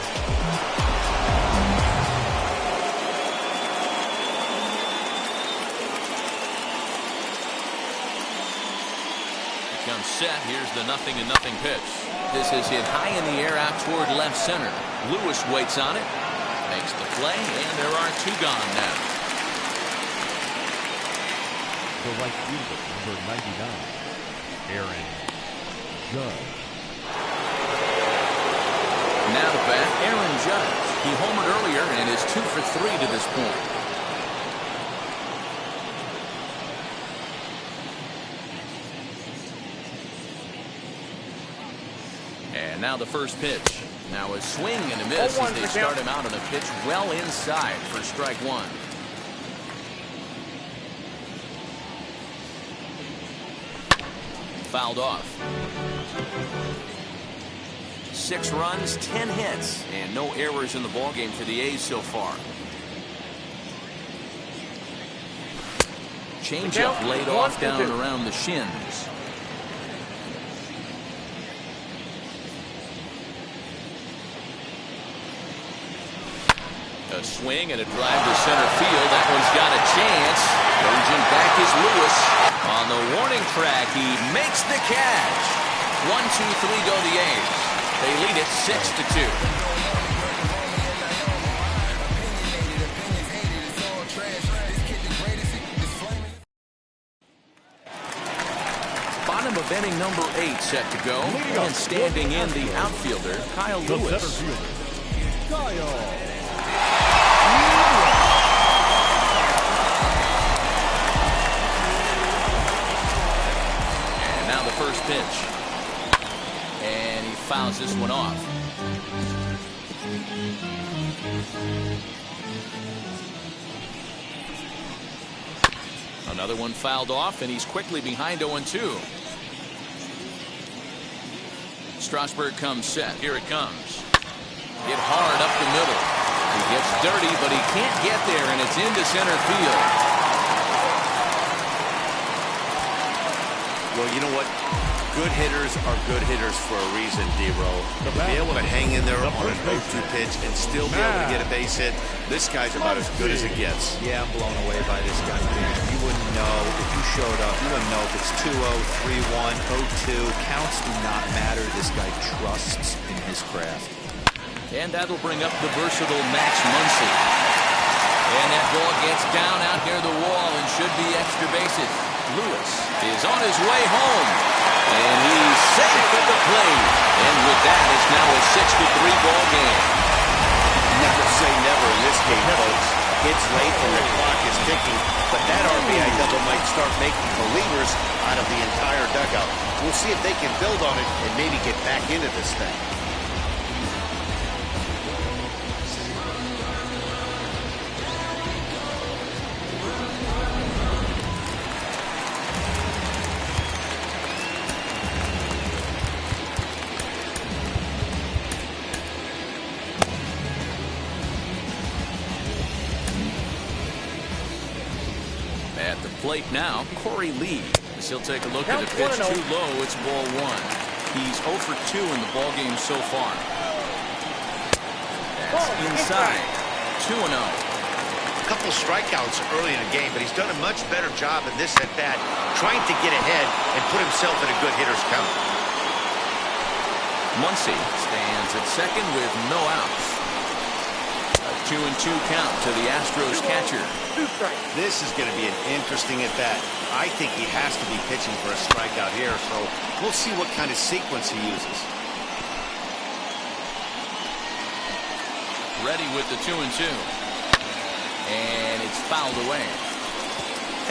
Comes set. Here's the 0-0 pitch. This is hit high in the air out toward left center. Lewis waits on it, makes the play, and there are 2 gone now. The right fielder, number 99, Aaron Judge. Now to bat, Aaron Judge. He homered earlier and is 2 for 3 to this point. And now the first pitch. Now a swing and a miss as they start him out on a pitch well inside for strike 1. Fouled off. 6 runs, 10 hits, and no errors in the ballgame for the A's so far. Changeup laid off down around the shins. A swing and a drive to center field. That one's got a chance. Urging back is Lewis. On the warning track, he makes the catch. 1-2-3 go the A's. They lead it 6-2. Bottom of inning number 8 set to go. And standing in the outfielder, Kyle Lewis. The center fielder, Kyle. this one off. Another one fouled off, and he's quickly behind 0-2. Strasburg comes set. Here it comes. Hit hard up the middle. He gets dirty, but he can't get there, and it's into center field. Well, you know what? Good hitters are good hitters for a reason, D-Row. To be able to hang in there on an 0-2 pitch and still be able to get a base hit, this guy's about as good as it gets. Yeah, I'm blown away by this guy. You wouldn't know if you showed up. You wouldn't know if it's 2-0, 3-1, 0-2. Counts do not matter. This guy trusts in his craft. And that'll bring up the versatile Max Muncy. And that ball gets down out near the wall and should be extra bases. Lewis is on his way home. And he's safe at the plate. And with that, it's now a 6-3 ball game. Never say never in this game, folks. It's late and the clock is ticking, but that RBI double might start making believers out of the entire dugout. We'll see if they can build on it and maybe get back into this thing. Plate now, Corey Lee. As he'll take a look at a pitch too low. It's ball 1. He's 0 for 2 in the ball game so far. That's inside. 2-0. A couple strikeouts early in the game, but he's done a much better job in this at bat, trying to get ahead and put himself in a good hitter's count. Muncy stands at second with no outs. A 2-2 count to the Astros catcher. This is going to be an interesting at bat. I think he has to be pitching for a strikeout here, so we'll see what kind of sequence he uses. Ready with the 2-2. And it's fouled away.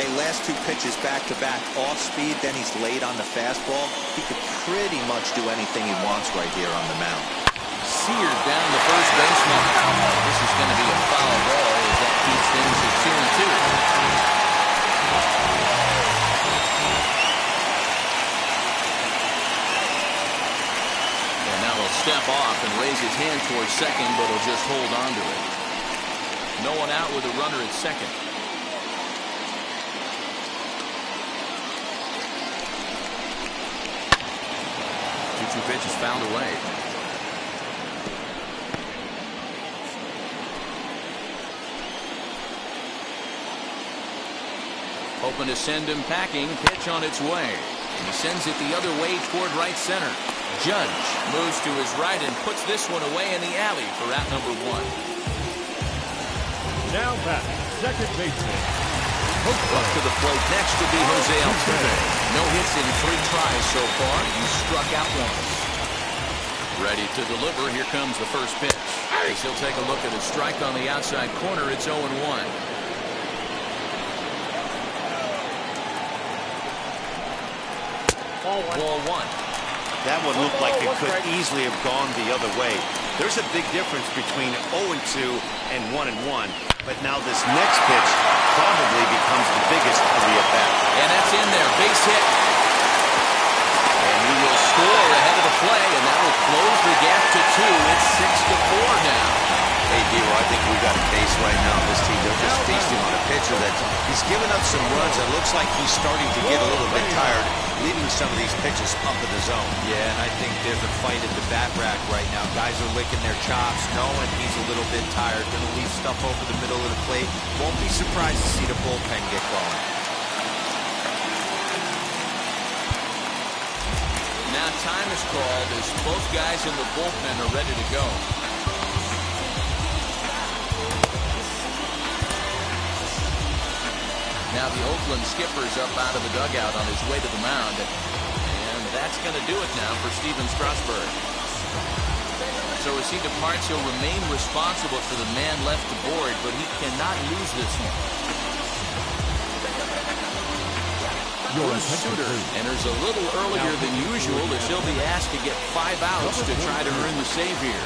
Hey, last 2 pitches back-to-back, off speed, then he's late on the fastball. He could pretty much do anything he wants right here on the mound. Seared down the first baseline. This is going to be a foul ball as that keeps things at 2-2. And now he'll step off and raise his hand towards second, but he'll just hold on to it. No one out with a runner at second. 2-2 pitch is fouled away. Hoping to send him packing. Pitch on its way. And he sends it the other way toward right center. Judge moves to his right and puts this one away in the alley for out number 1. Now back, second baseman. Up to the plate next to be Jose Altuve. No hits in 3 tries so far. He struck out once. Ready to deliver. Here comes the first pitch. As he'll take a look at a strike on the outside corner. It's 0-1. Ball 1. That one looked like it could easily have gone the other way. There's a big difference between 0-2 and 1-1. But now this next pitch probably becomes the biggest of the at-bat. And that's in there. Base hit. And he will score ahead of the play, and that will close the gap to 2. It's 6-4 now. Hey, D-Row, I think we got a case right now. This team, they're just feasting on a pitcher that he's given up some runs. It looks like he's starting to get a little bit tired, leaving some of these pitches up in the zone. Yeah, and I think there's a fight at the bat rack right now. Guys are licking their chops, knowing he's a little bit tired. Going to leave stuff over the middle of the plate. Won't be surprised to see the bullpen get going. Now time is called as both guys in the bullpen are ready to go. Now the Oakland skipper's up out of the dugout on his way to the mound. And that's going to do it now for Steven Strasburg. So as he departs, he'll remain responsible for the man left to board, but he cannot lose this one. Bruce Sutter enters a little earlier than usual as he'll be asked to get 5 outs to try to earn the save here.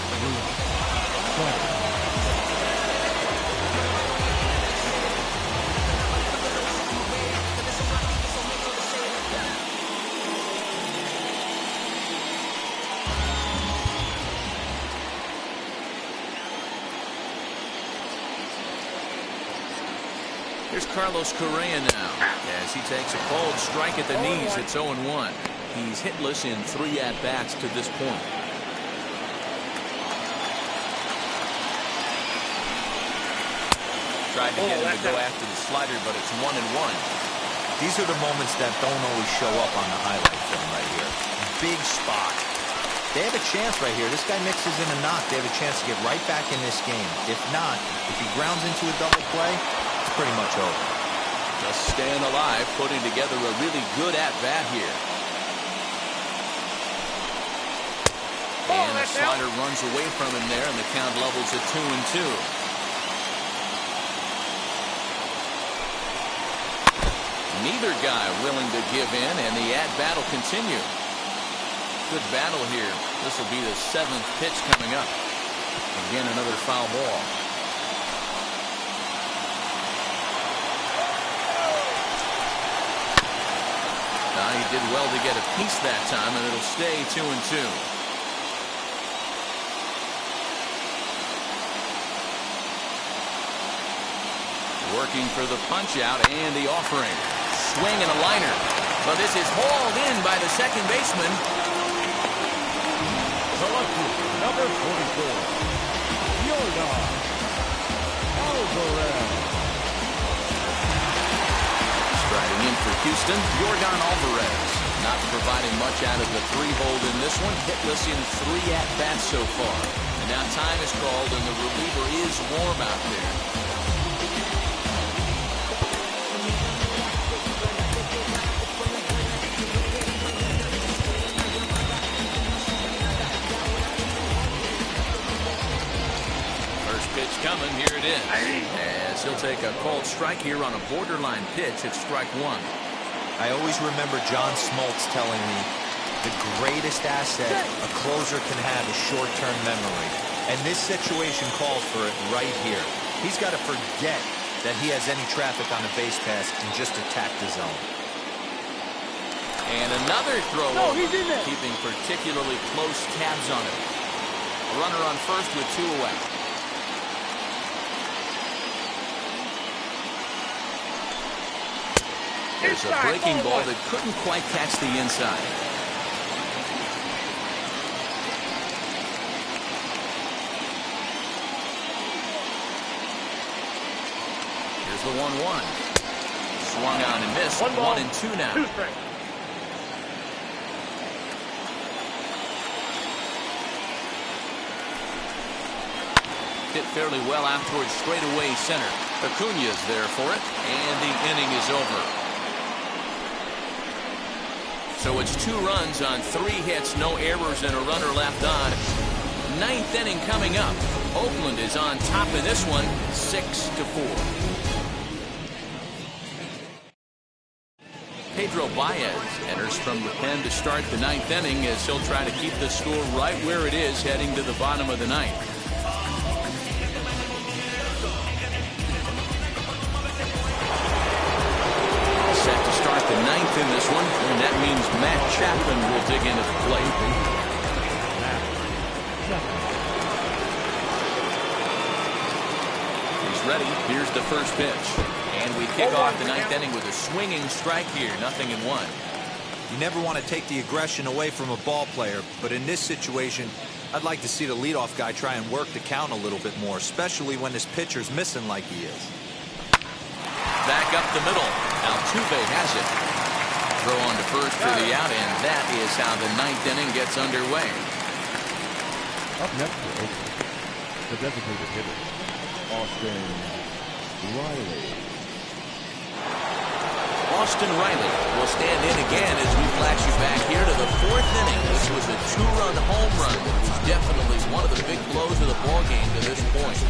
Here's Carlos Correa now as he takes a cold strike at the knees. It's 0-1. He's hitless in 3 at-bats to this point. Tried to get him to go after the slider, but it's 1-1. These are the moments that don't always show up on the highlight film right here. Big spot. They have a chance right here. This guy mixes in a knock. They have a chance to get right back in this game. If not, if he grounds into a double play, pretty much over. Just staying alive, putting together a really good at-bat here. And the slider runs away from him there, and the count levels at 2-2. Neither guy willing to give in, and the at-bat will continue. Good battle here. This will be the 7th pitch coming up. Again, another foul ball. He did well to get a piece that time, and it'll stay 2-2. Working for the punch out and the offering. Swing and a liner. But this is hauled in by the second baseman. Selected number 44, Jordan Alvarez. Striding in for Houston, Jordan Alvarez. Not providing much out of the 3-hole in this one. Hitless in 3 at-bats so far. And now time is called, and the reliever is warm out there. Pitch coming, here it is. As he'll take a cold strike here on a borderline pitch at strike 1. I always remember John Smoltz telling me the greatest asset a closer can have is short-term memory. And this situation calls for it right here. He's got to forget that he has any traffic on a base pass and just attack the zone. And another throw over, keeping particularly close tabs on it. A runner on first with 2 away. There's a breaking ball that couldn't quite catch the inside. Here's the 1-1. Swung on and missed. 1-2 now. 2 strikes. Hit fairly well out towards straightaway center. Acuna's there for it, and the inning is over. So it's 2 runs on 3 hits, no errors, and a runner left on. 9th inning coming up. Oakland is on top in this one, 6-4. Pedro Baez enters from the pen to start the 9th inning as he'll try to keep the score right where it is heading to the bottom of the 9th. Set to start the 9th in this one, and that means Matt Chapman will dig in at the plate. He's ready. Here's the first pitch. And we kick off the 9th inning with a swinging strike here, 0-1. You never want to take the aggression away from a ball player, but in this situation, I'd like to see the leadoff guy try and work the count a little bit more, especially when this pitcher's missing like he is. Back up the middle. Altuve has it. Throw on to first for the out, and that is how the 9th inning gets underway. Up next for Oakland, the designated hitter, Austin Riley. Austin Riley will stand in again as we flash you back here to the 4th inning. This was a 2-run home run. It was definitely one of the big blows of the ball game to this point.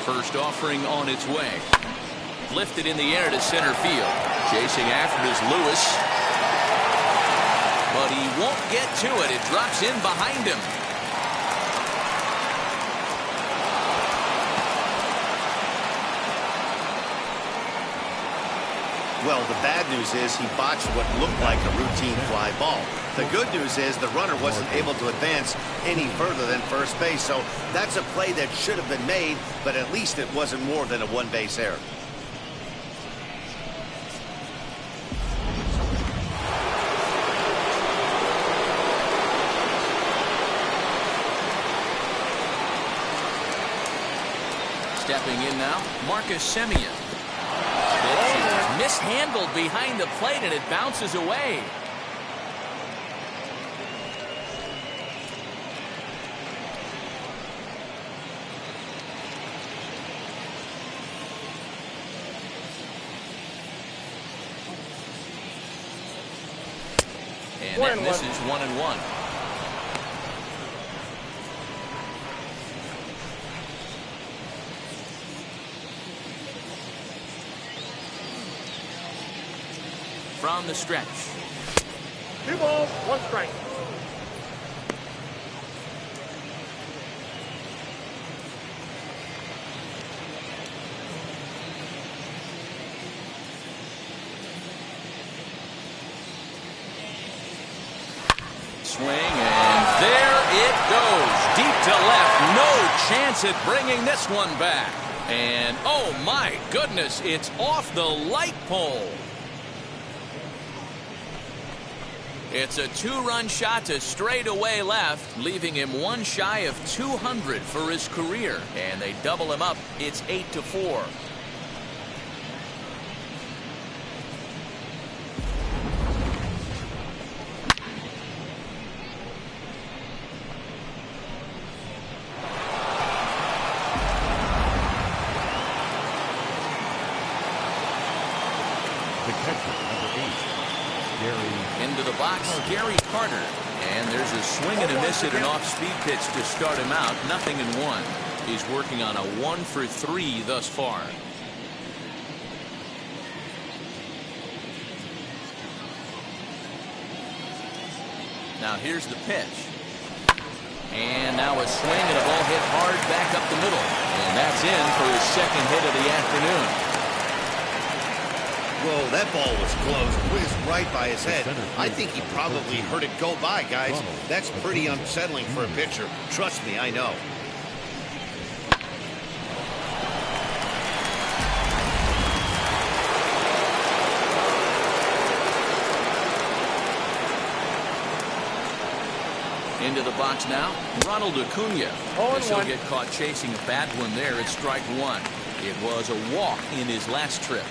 First offering on its way. Lifted in the air to center field. Chasing after it is Lewis. But he won't get to it. It drops in behind him. Well, the bad news is he botched what looked like a routine fly ball. The good news is the runner wasn't able to advance any further than first base. So that's a play that should have been made, but at least it wasn't more than a one-base error. Stepping in now, Marcus Semien. Pitch is mishandled behind the plate, and it bounces away. And that misses 1-1. From the stretch. 2 balls, 1 strike. Swing, and there it goes. Deep to left. No chance at bringing this one back. And oh my goodness, it's off the light pole. It's a 2-run shot to straightaway left, leaving him one shy of 200 for his career. And they double him up. It's 8-4. The catcher, number 8, Gary. Into the box, Gary Carter. And there's a swing and a miss at an off-speed pitch to start him out. 0-1. He's working on a 1-for-3 thus far. Now here's the pitch. And now a swing and a ball hit hard back up the middle. And that's in for his second hit of the afternoon. Whoa, that ball was close. Whizzed right by his head. I think he probably heard it go by, guys. That's pretty unsettling for a pitcher. Trust me, I know. Into the box now, Ronald Acuna. Guess he'll get caught chasing a bad one there at strike 1. It was a walk in his last trip.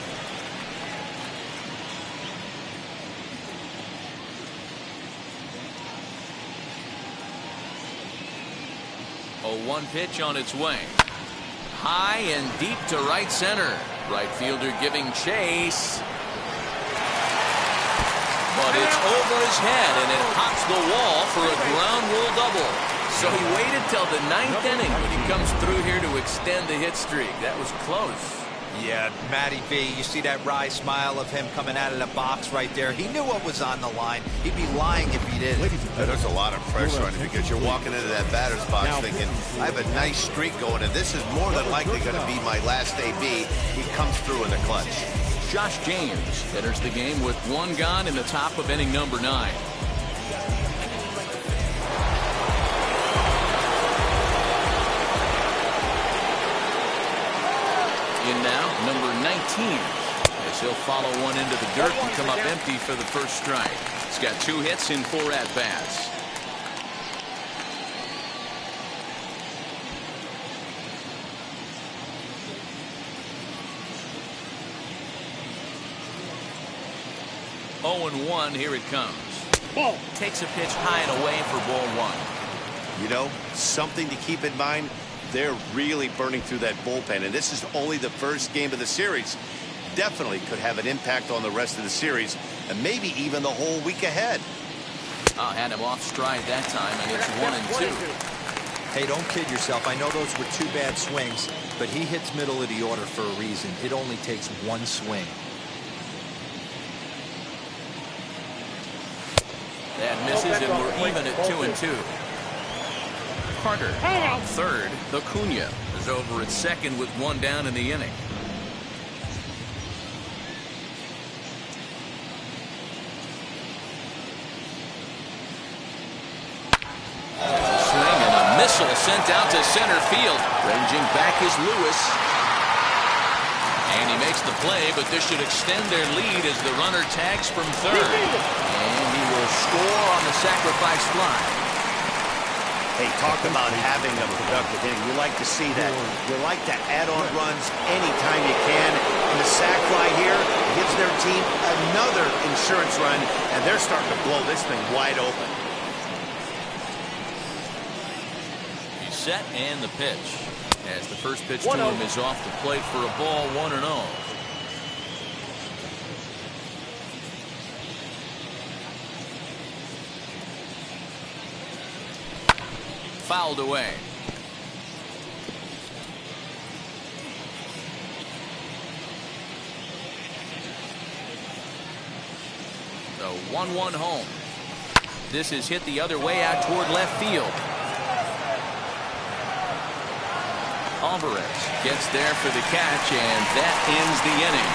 0-1 pitch on its way. High and deep to right center. Right fielder giving chase. But it's over his head, and it hops the wall for a ground rule double. So he waited till the 9th inning when he comes through here to extend the hit streak. That was close. Yeah, Matty V, you see that wry smile of him coming out of the box right there. He knew what was on the line. He'd be lying if he didn't. There's a lot of pressure on him because you're walking into that batter's box thinking, I have a nice streak going, and this is more than likely going to be my last AB. He comes through in the clutch. Josh James enters the game with 1 gone in the top of inning number 9. In now, number 19, as he'll follow one into the dirt and come up empty for the first strike. He's got 2 hits in 4 at-bats. Oh, and 1, here it comes. Ball. Takes a pitch high and away for ball 1. You know, something to keep in mind. They're really burning through that bullpen, and this is only the first game of the series. Definitely could have an impact on the rest of the series, and maybe even the whole week ahead. Oh, had him off stride that time, and it's 1 and 2. Hey, don't kid yourself. I know those were 2 bad swings, but he hits middle of the order for a reason. It only takes one swing. That misses, and we're even at 2-2. Carter on third. Acuna is over at second with one down in the inning. Missile sent out to center field. Ranging back is Lewis. And he makes the play, but this should extend their lead as the runner tags from third. And he will score on the sacrifice fly. Hey, talk about having a productive inning. You like to see that. You like to add on runs anytime you can. And the sac fly here gives their team another insurance run, and they're starting to blow this thing wide open. Set and the pitch as the first pitch to him is off the plate for a ball, 1-0. Fouled away. The 1-1 home. This is hit the other way out toward left field. Alvarez gets there for the catch, and that ends the inning.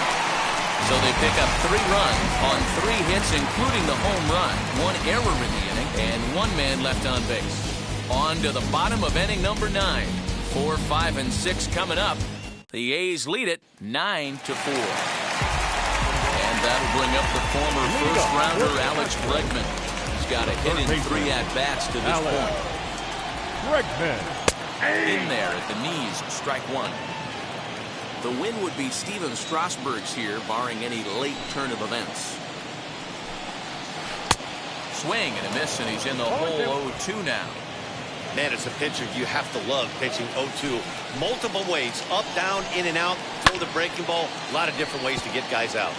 So they pick up 3 runs on 3 hits, including the home run, 1 error in the inning, and 1 man left on base. On to the bottom of inning number 9. 4, 5, and 6 coming up. The A's lead it 9-4. And that'll bring up the former first-rounder Alex Bregman. He's got a hit in 3 at-bats to this point. Bregman. In there at the knees, strike 1. The win would be Steven Strasburg's here, barring any late turn of events. Swing and a miss, and he's in the hole 0-2 now. Man, as a pitcher, you have to love pitching 0-2. Multiple ways, up, down, in and out, throw the breaking ball. A lot of different ways to get guys out.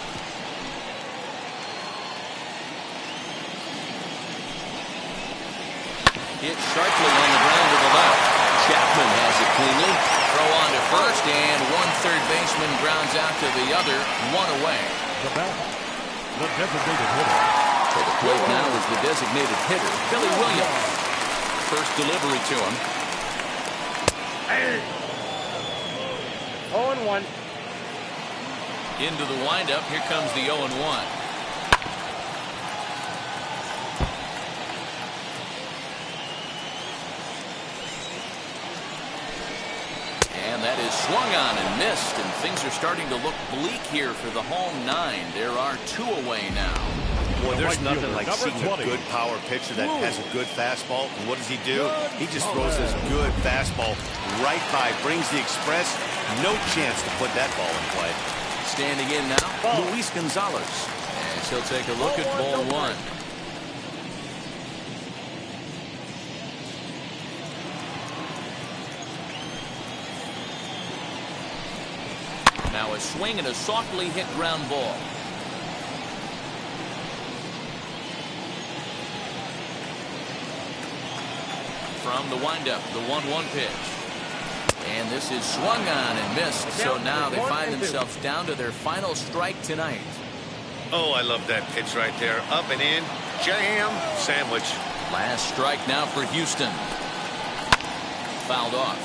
Hit sharply on the ground to the left. Chapman has it cleanly. Throw on to first, and 1 third baseman grounds out to the other, 1 away. The designated hitter. To the plate now is the designated hitter, Billy Williams. First delivery to him. 0-1. Into the windup. Here comes the 0-1. And that is swung on and missed, and things are starting to look bleak here for the home 9. There are 2 away now. Boy, there's nothing like seeing a good power pitcher that has a good fastball. And what does he do? He just throws this good fastball right by, brings the express. No chance to put that ball in play. Standing in now, Luis Gonzalez. And he'll take a look at ball 1. Now a swing and a softly hit ground ball. From the windup, the 1-1 pitch. And this is swung on and missed. So now they find themselves down to their final strike tonight. Oh, I love that pitch right there. Up and in. Jam sandwich. Last strike now for Houston. Fouled off.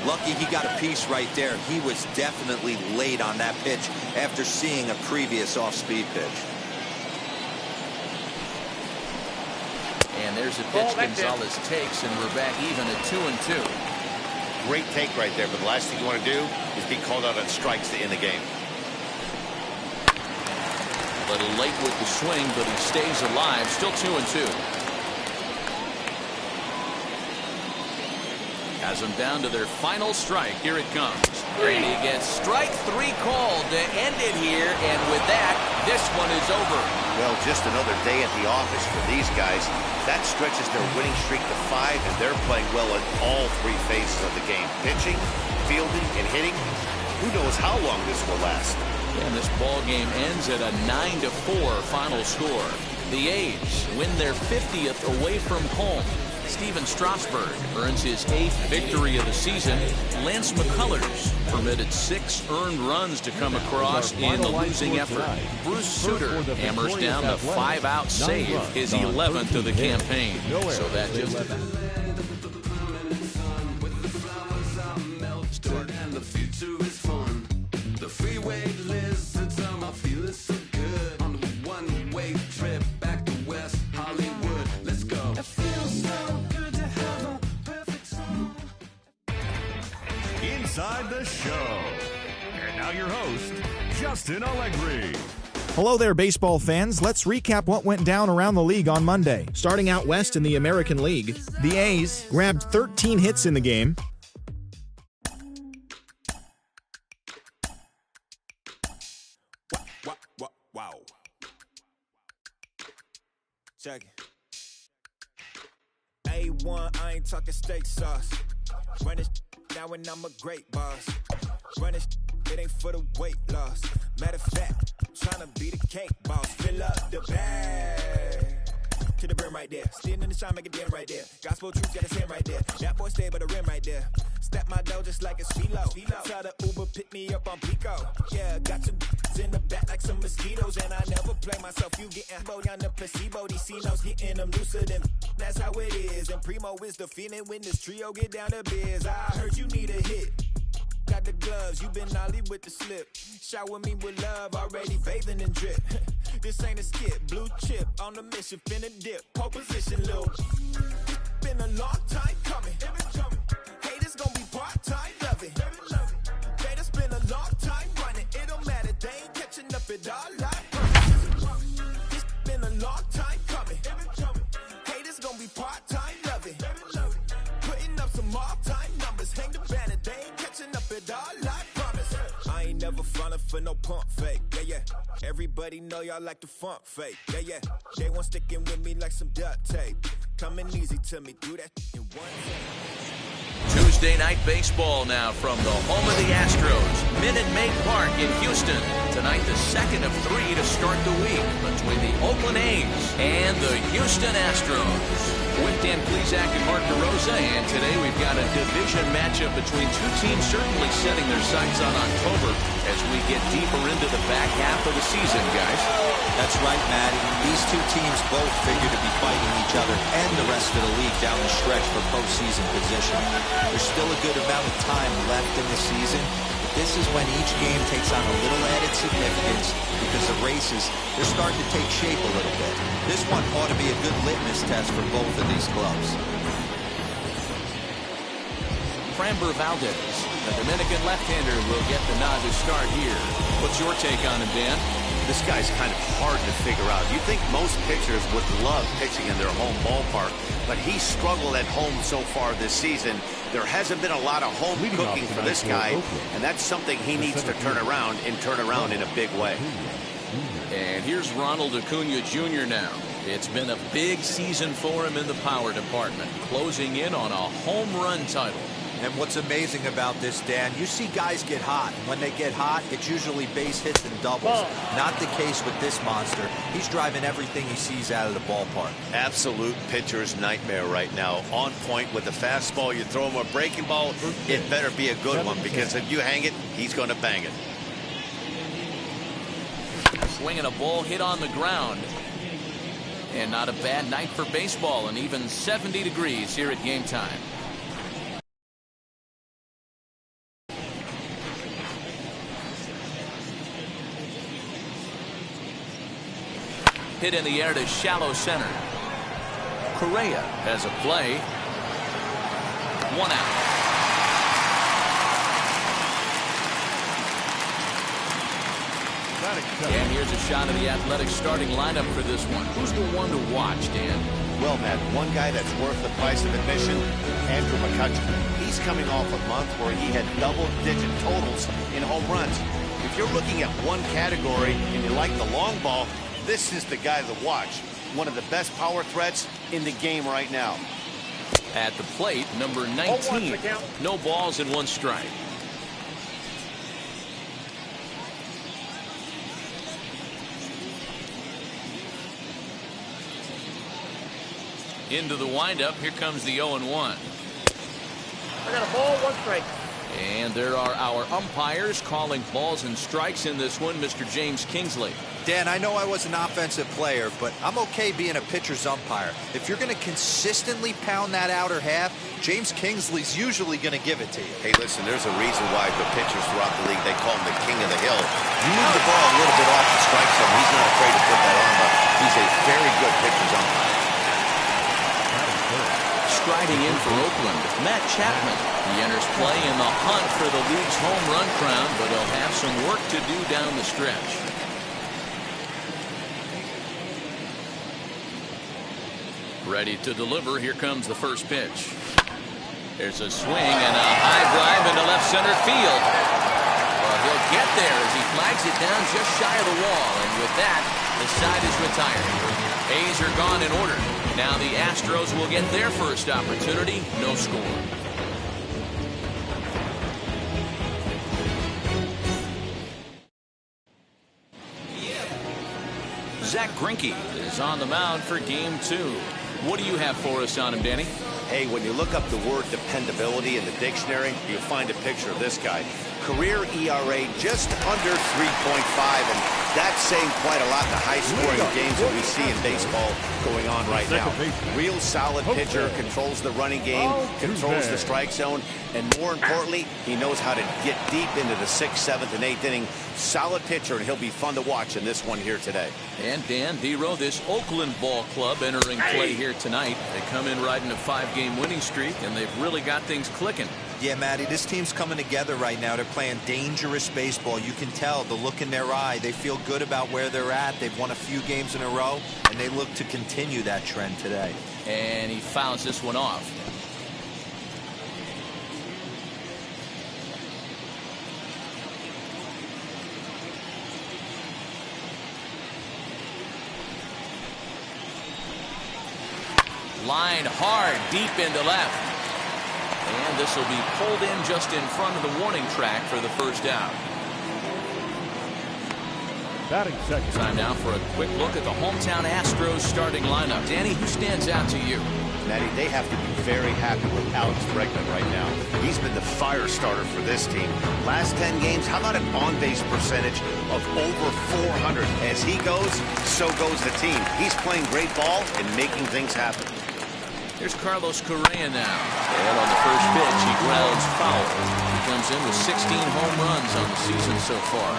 Lucky he got a piece right there. He was definitely late on that pitch after seeing a previous off-speed pitch. And there's a pitch Gonzalez takes, and we're back even at 2-2. Great take right there, but the last thing you want to do is be called out on strikes to end the game. A little late with the swing, but he stays alive. Still 2-2. Has them down to their final strike. Here it comes. And he gets strike 3 called to end it here. And with that, this one is over. Well, just another day at the office for these guys. That stretches their winning streak to 5, and they're playing well in all 3 phases of the game. Pitching, fielding, and hitting. Who knows how long this will last. And this ball game ends at a 9-4 final score. The A's win their 50th away from home. Steven Strasburg earns his 8th victory of the season. Lance McCullers permitted 6 earned runs to come across in the losing effort. Bruce Sutter hammers down the 5-out save, his 11th of the campaign. So that just about... And the future is fun. The freeway lives to time I feel it so good. On the one-way trip back to West Hollywood. Let's go. It feels so good to have a perfect song. Inside the show. And now your host, Justin Allegri. Hello there, baseball fans. Let's recap what went down around the league on Monday. Starting out west in the American League, the A's grabbed 13 hits in the game. Wow. Check it. A1, I ain't talking steak sauce. Run this now and I'm a great boss. Run this, it ain't for the weight loss. Matter of fact, tryna be the cake boss. Fill up the bag to the brim right there. Standing in the shine, make it dim right there. Gospel truth got his hand right there. That boy stay by the rim right there. Step my dough just like it's philo. Tell the Uber pick me up on Pico. Yeah, got some in the back like some mosquitoes, and I never play myself. You getting bold on the placebo. These C-notes getting them looser than. That's how it is. And Primo is the feeling when this trio get down to biz. I heard you need a hit. Got the gloves, you been ollie with the slip. Shower me with love, already bathing in drip. This ain't a skip, blue chip on the mission, finna dip. Pole position, little. Been a long time coming. Haters gonna be part-time, love it. Haters been a long time running. It don't matter, they ain't catching up at all. Like it's been a long time coming. Haters gonna be part-time, love it. Putting up some all-time numbers. Hang the banner, they ain't catching up at all. I promise. I ain't never falling for no pump fake. Yeah. Everybody know y'all like the funk fake. Yeah. They want sticking with me like some duct tape. Coming easy to me, do that in one day. Tuesday night baseball now from the home of the Astros, Minute Maid Park in Houston. Tonight, the second of 3 to start the week between the Oakland A's and the Houston Astros. With Dan Plesac and Mark DeRosa, and today we've got a division matchup between 2 teams certainly setting their sights on October as we get deeper into the back half of the season, guys. That's right, Matty. These 2 teams both figure to be fighting each other and the rest of the league down the stretch for postseason position. There's still a good amount of time left in the season, but this is when each game takes on a little added significance because the races, they're starting to take shape a little bit. This one ought to be a good litmus test for both of these clubs. Framber Valdez, the Dominican left-hander, will get the nod to start here. What's your take on him, Dan? This guy's kind of hard to figure out. You think most pitchers would love pitching in their home ballpark, but he struggled at home so far this season. There hasn't been a lot of home cooking for this guy, and that's something he needs to turn around in a big way. And here's Ronald Acuna Jr. now. It's been a big season for him in the power department, closing in on a home run title. And what's amazing about this, Dan, you see guys get hot. And when they get hot, it's usually base hits and doubles. Not the case with this monster. He's driving everything he sees out of the ballpark. Absolute pitcher's nightmare right now. On point with the fastball. You throw him a breaking ball, it better be a good one, because if you hang it, he's going to bang it. Swinging a ball hit on the ground. And not a bad night for baseball, and even 70 degrees here at game time. Hit in the air to shallow center. Correa has a play. 1 out. And here's a shot of the Athletics starting lineup for this one. Who's the one to watch, Dan? Well, Matt, one guy that's worth the price of admission, Andrew McCutcheon. He's coming off a month where he had double-digit totals in home runs. If you're looking at one category and you like the long ball, this is the guy to watch. One of the best power threats in the game right now. At the plate, number 19. No balls and 1 strike. Into the windup. Here comes the 0-1. I got a ball, 1 strike. And there are our umpires calling balls and strikes in this one, Mr. James Kingsley. Dan, I know I was an offensive player, but I'm okay being a pitcher's umpire. If you're going to consistently pound that outer half, James Kingsley's usually going to give it to you. Hey, listen, there's a reason why the pitchers throughout the league, they call him the king of the hill. You move the ball a little bit off the strike zone, he's not afraid to put that on, but he's a very good pitcher's umpire. Striding in for Oakland, Matt Chapman. He enters play in the hunt for the league's home run crown, but he'll have some work to do down the stretch. Ready to deliver. Here comes the first pitch. There's a swing and a high drive into left center field. Well, he'll get there as he flags it down just shy of the wall, and with that, the side is retired. A's are gone in order. Now the Astros will get their first opportunity. No score. Zach Greinke is on the mound for game 2. What do you have for us on him, Danny? Hey, when you look up the word dependability in the dictionary, you'll find a picture of this guy. Career ERA just under 3.5, and that's saying quite a lot in the high-scoring games that we see in baseball going on right now. Real solid pitcher, controls the running game, controls the strike zone, and more importantly, he knows how to get deep into the 6th, 7th, and 8th inning. Solid pitcher, and he'll be fun to watch in this one here today. And Dan Dero, this Oakland ball club entering play here tonight. They come in riding a 5-game winning streak, and they've really got things clicking. Yeah, Matty, this team's coming together right now. They're playing dangerous baseball. You can tell the look in their eye. They feel good about where they're at. They've won a few games in a row, and they look to continue that trend today. And he fouls this one off. Line hard, deep into left. And this will be pulled in just in front of the warning track for the first out. Batting second. Time now for a quick look at the hometown Astros starting lineup. Danny, who stands out to you? Matty, they have to be very happy with Alex Bregman right now. He's been the fire starter for this team. Last 10 games, how about an on-base percentage of over 400? As he goes, so goes the team. He's playing great ball and making things happen. Here's Carlos Correa now. And on the first pitch, he grounds foul. He comes in with 16 home runs on the season so far.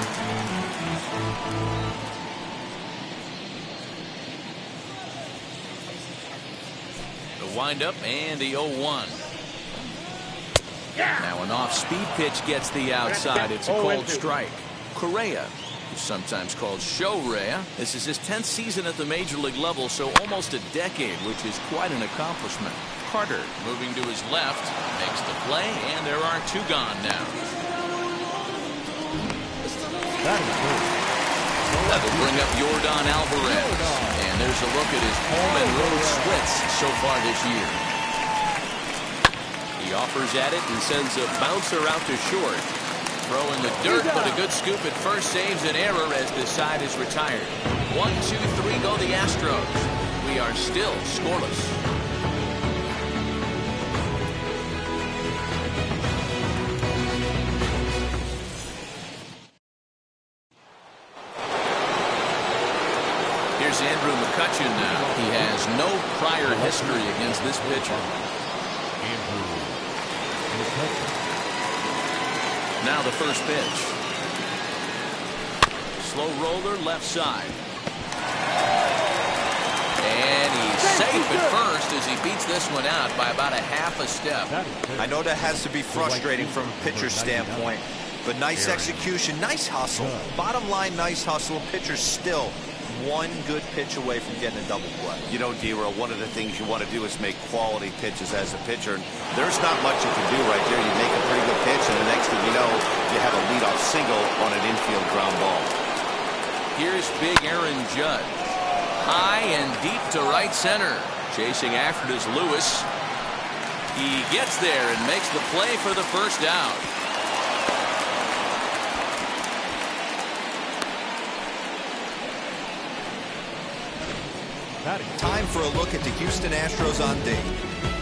The windup and the 0-1. Now an off-speed pitch gets the outside. It's a cold strike. Correa, who's sometimes called Show-Rea. This is his 10th season at the major league level, so almost a decade, which is quite an accomplishment. Carter moving to his left, makes the play, and there are 2 gone now. That'll bring up Yordan Alvarez. And there's a look at his home and road splits so far this year. He offers at it and sends a bouncer out to short. Throw in the dirt, but a good scoop at first saves an error as the side is retired. 1, 2, 3 go the Astros. We are still scoreless. Here's Andrew McCutchen now. He has no prior history against this pitcher. Now the first pitch. Slow roller left side. And he's safe at first as he beats this one out by about a half a step. I know that has to be frustrating from a pitcher's standpoint, but nice execution, nice hustle. Bottom line, nice hustle. Pitcher's still one good pitch away from getting a double play. You know, Dero, one of the things you want to do is make quality pitches as a pitcher. And there's not much you can do right there. You make a pretty good pitch, and the next thing you know, you have a leadoff single on an infield ground ball. Here's big Aaron Judge. High and deep to right center. Chasing after it is Lewis. He gets there and makes the play for the first out. Time for a look at the Houston Astros on D.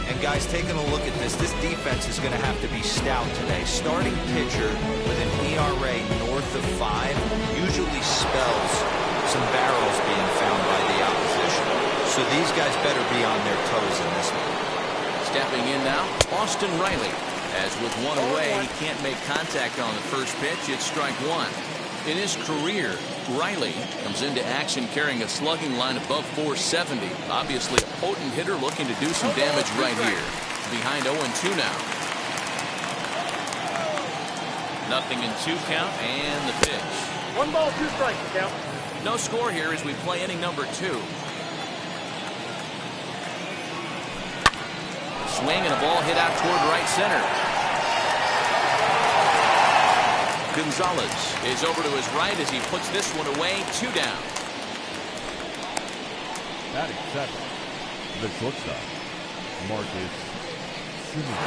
And guys, taking a look at this defense is going to have to be stout today. Starting pitcher with an ERA north of 5 usually spells some barrels being found by the opposition. So these guys better be on their toes in this one. Stepping in now, Austin Riley. As with one away, he can't make contact on the first pitch. It's strike one. In his career, Riley comes into action carrying a slugging line above 470. Obviously a potent hitter looking to do some damage right here. Behind 0-2 now. 0-2 count and the pitch. 1 ball, 2 strikes, count. No score here as we play inning number 2. Swing and a ball hit out toward right center. Gonzalez is over to his right as he puts this one away. 2 down. Batting second, the shortstop, Marcus Semien.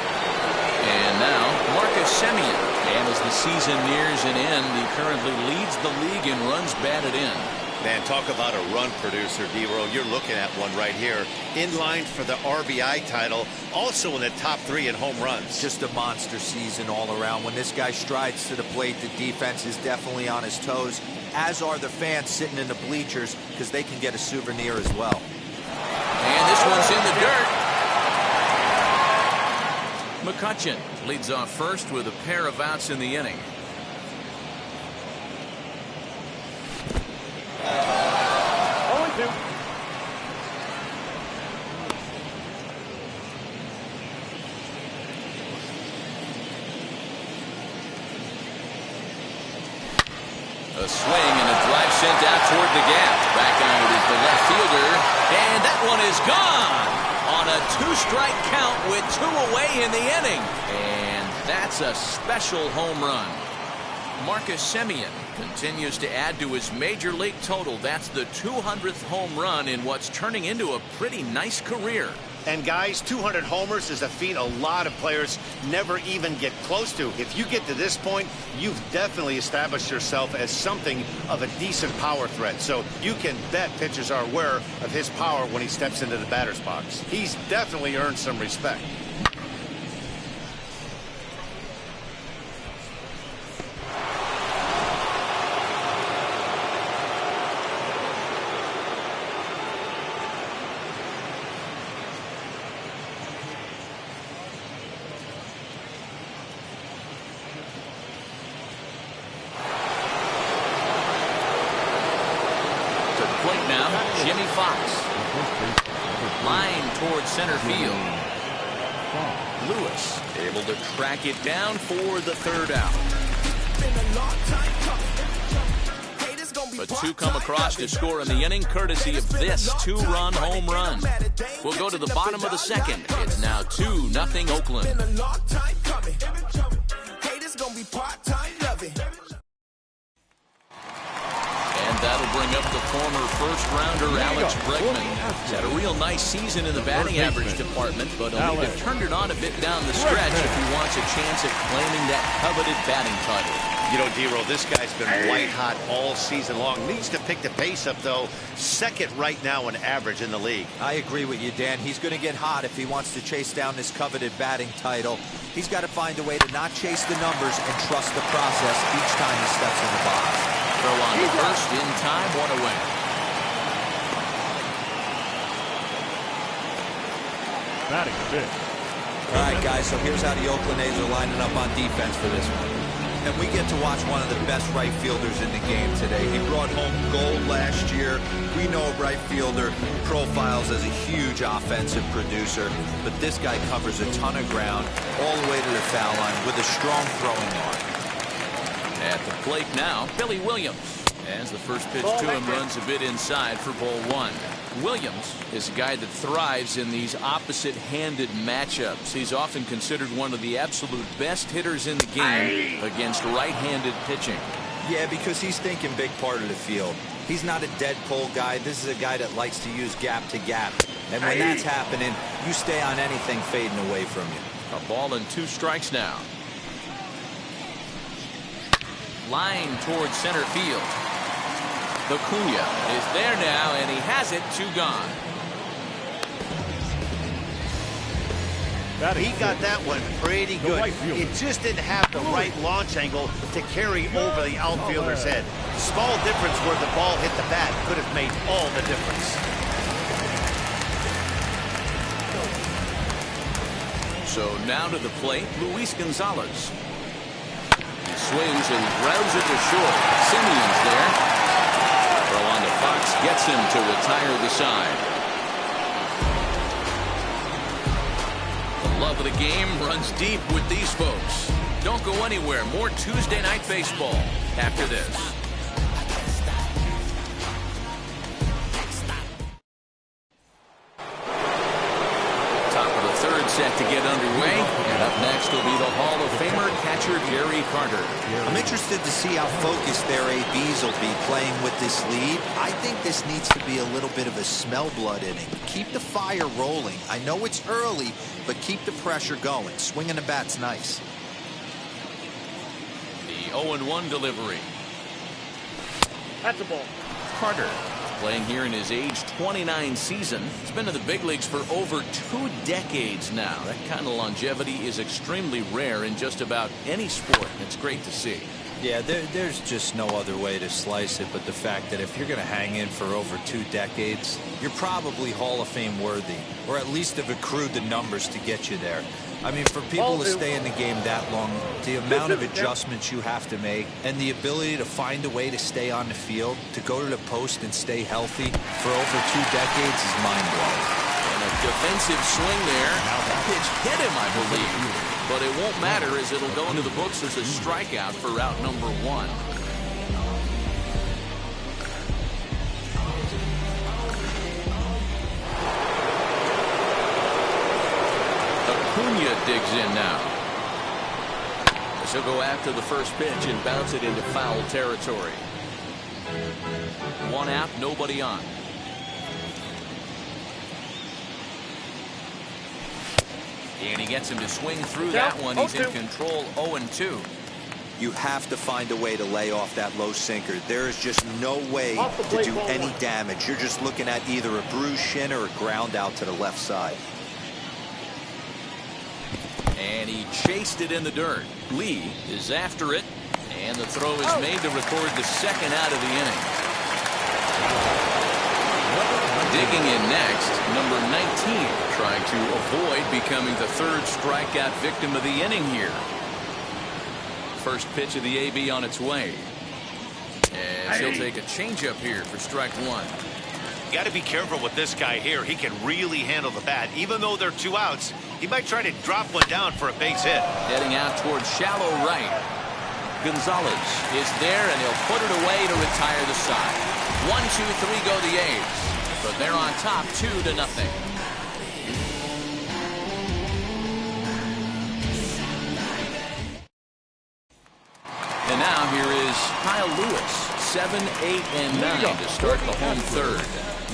And now Marcus Semien. And as the season nears an end, he currently leads the league in runs batted in. Man, talk about a run producer, D-Row. You're looking at one right here. In line for the RBI title. Also in the top 3 in home runs. Just a monster season all around. When this guy strides to the plate, the defense is definitely on his toes, as are the fans sitting in the bleachers, because they can get a souvenir as well. And this one's in the dirt. McCutchen leads off first with a pair of outs in the inning. A swing and a drive sent out toward the gap. Back on it is the left fielder. And that one is gone on a 2-strike count with 2 away in the inning. And that's a special home run. Marcus Semien continues to add to his major league total. That's the 200th home run in what's turning into a pretty nice career. And guys, 200 homers is a feat a lot of players never even get close to. If you get to this point, you've definitely established yourself as something of a decent power threat. So you can bet pitchers are aware of his power when he steps into the batter's box. He's definitely earned some respect. Jimmy Fox. Line towards center field. Lewis able to track it down for the 3rd out. But 2 come across to score in the inning, courtesy of this 2-run home run. We'll go to the bottom of the 2nd. It's now 2-0 Oakland. That'll bring up the former first-rounder Alex Bregman. He's had a real nice season in the batting average department, but he'll need to turn it on a bit down the stretch if he wants a chance at claiming that coveted batting title. You know, D-Row, this guy's been white-hot all season long. Needs to pick the pace up, though. 2nd right now in average in the league. I agree with you, Dan. He's going to get hot if he wants to chase down this coveted batting title. He's got to find a way to not chase the numbers and trust the process each time he steps in the box. Throw on the first in time, 1 away. Batting 5th. All right, guys, so here's how the Oakland A's are lining up on defense for this one. And we get to watch one of the best right fielders in the game today. He brought home gold last year. We know a right fielder profiles as a huge offensive producer, but this guy covers a ton of ground all the way to the foul line with a strong throwing arm. At the plate now, Billy Williams. As the first pitch to him runs a bit inside for ball 1. Williams is a guy that thrives in these opposite-handed matchups. He's often considered one of the absolute best hitters in the game against right-handed pitching. Yeah, because he's thinking big part of the field. He's not a dead pull guy. This is a guy that likes to use gap to gap. And when that's happening, you stay on anything fading away from you. A ball and 2 strikes now. Line towards center field. Acuna is there now, and he has it 2 gone. He got that one pretty good. It just didn't have the right launch angle to carry over the outfielder's head. Small difference where the ball hit the bat could have made all the difference. So now to the plate, Luis Gonzalez. He swings and grounds it to short. Simeon's there. Throw on to Fox gets him to retire the side. The love of the game runs deep with these folks. Don't go anywhere. More Tuesday Night Baseball after this. Top of the third set to get underway. And up next will be the Hall of Famer catcher Jerry Carter. I'm interested to see how focused their ABs will be playing with this lead. I think this needs to be a little bit of a smell blood inning. Keep the fire rolling. I know it's early, but keep the pressure going. Swinging the bat's nice. The 0-1 delivery. That's a ball. Carter, playing here in his age 29 season. He's been in the big leagues for over 2 decades now. That kind of longevity is extremely rare in just about any sport. It's great to see. Yeah, there's just no other way to slice it but the fact that if you're going to hang in for over 2 decades, you're probably Hall of Fame worthy, or at least have accrued the numbers to get you there. I mean, for people to stay in the game that long, the amount of adjustments you have to make and the ability to find a way to stay on the field, to go to the post and stay healthy for over 2 decades is mind-blowing. And a defensive swing there. That pitch hit him, I believe. But it won't matter as it'll go into the books as a strikeout for out number 1. Acuna digs in now. He'll go after the first pitch and bounce it into foul territory. 1 out, nobody on. And he gets him to swing through that one. He's in control 0-2. You have to find a way to lay off that low sinker. There is just no way to do any damage. You're just looking at either a bruised shin or a ground out to the left side. And he chased it in the dirt. Lee is after it. And the throw is made to record the second out of the inning. Digging in next, number 19, trying to avoid becoming the 3rd strikeout victim of the inning here. First pitch of the AB on its way. And he'll take a changeup here for strike 1. Got to be careful with this guy here. He can really handle the bat. Even though they're 2 outs, he might try to drop one down for a base hit. Heading out towards shallow right. Gonzalez is there, and he'll put it away to retire the side. 1-2-3 go the A's. But they're on top 2-0. And now here is Kyle Lewis, 7, 8, and 9 to start the home third.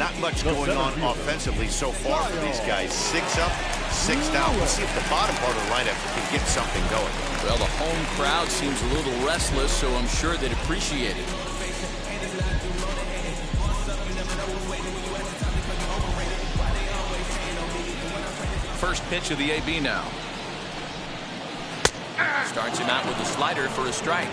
Not much going on offensively so far for these guys. 6 up, 6 down. We'll see if the bottom part of the lineup can get something going. Well, the home crowd seems a little restless, so I'm sure they'd appreciate it. First pitch of the AB now. Starts him out with a slider for a strike.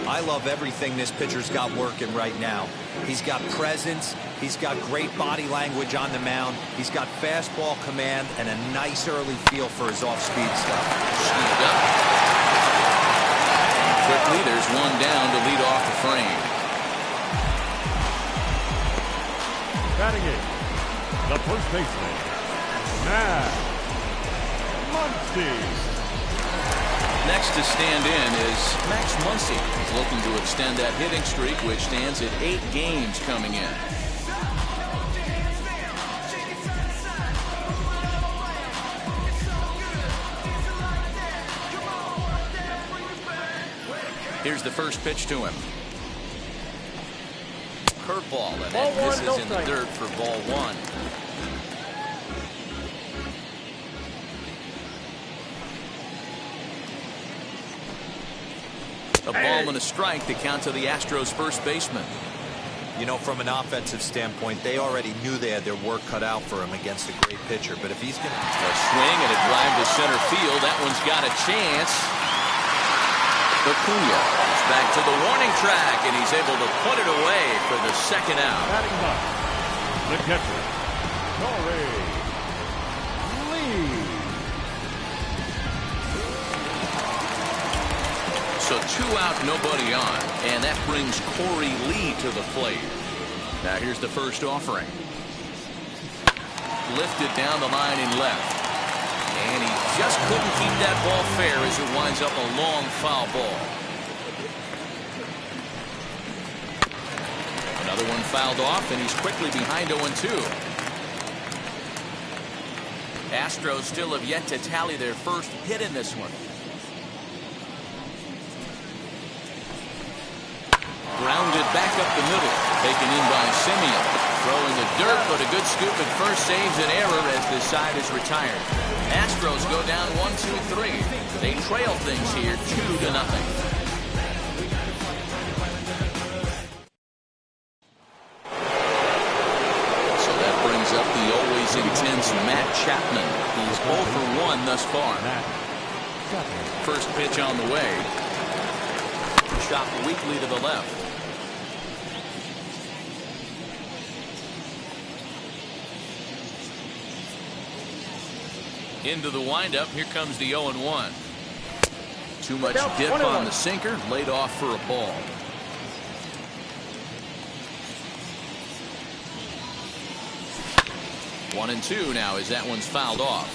I love everything this pitcher's got working right now. He's got presence. He's got great body language on the mound. He's got fastball command and a nice early feel for his off-speed stuff. Scooped up. Quickly, there's one down to lead off the frame. Batting in, the first baseman, Matt Muncy. Next to stand in is Max Muncy. He's looking to extend that hitting streak, which stands at 8 games coming in. Here's the first pitch to him. Curveball, and that misses in the dirt for ball 1. A ball and a strike to count to the Astros first baseman. You know, from an offensive standpoint, they already knew they had their work cut out for him against a great pitcher. But if he's going to... A swing and a drive to center field. That one's got a chance. Acuna is back to the warning track, and he's able to put it away for the second out. Batting box, the catcher, Corey Lee. So 2 out, nobody on, and that brings Corey Lee to the plate. Now here's the first offering. Lifted down the line in left. And he just couldn't keep that ball fair as it winds up a long foul ball. Another one fouled off, and he's quickly behind 0-2. Astros still have yet to tally their first hit in this one. Grounded back up the middle, taken in by Simeon. Throwing the dirt, but a good scoop at first saves an error as this side is retired. Astros go down 1-2-3. They trail things here 2-0. So that brings up the always intense Matt Chapman. He's 0 for 1 thus far. First pitch on the way. Shot weakly to the left. Into the windup. Here comes the 0-1. Too much dip on the sinker. Laid off for a ball. One and two now as that one's fouled off.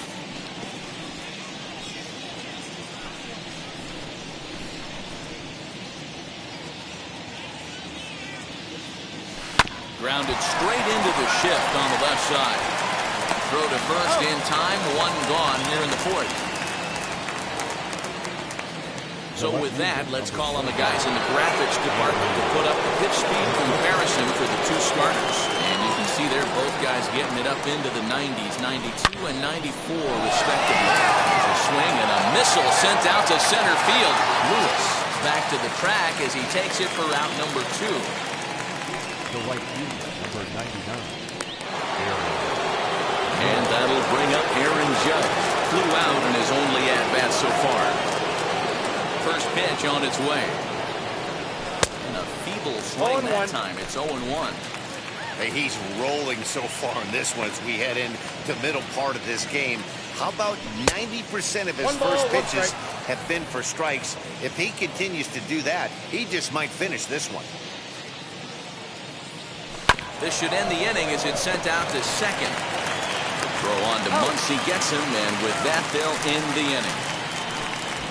Grounded straight into the shift on the left side. Throw to first in time, 1 gone here in the 4th. So with that, let's call on the guys in the graphics department to put up the pitch speed comparison for the 2 starters. And you can see there both guys getting it up into the 90s, 92 and 94 respectively. There's a swing and a missile sent out to center field. Lewis back to the track as he takes it for out number 2. The right fielder, number 99. And that'll bring up Aaron Judge. Flew out in his only at-bat so far. First pitch on its way. And a feeble swing that time. It's 0-1. Hey, he's rolling so far in this one as we head into the middle part of this game. How about 90% of his first pitches have been for strikes? If he continues to do that, he just might finish this one. This should end the inning as it's sent out to second. Throw on to Muncy, gets him, and with that, they'll end the inning.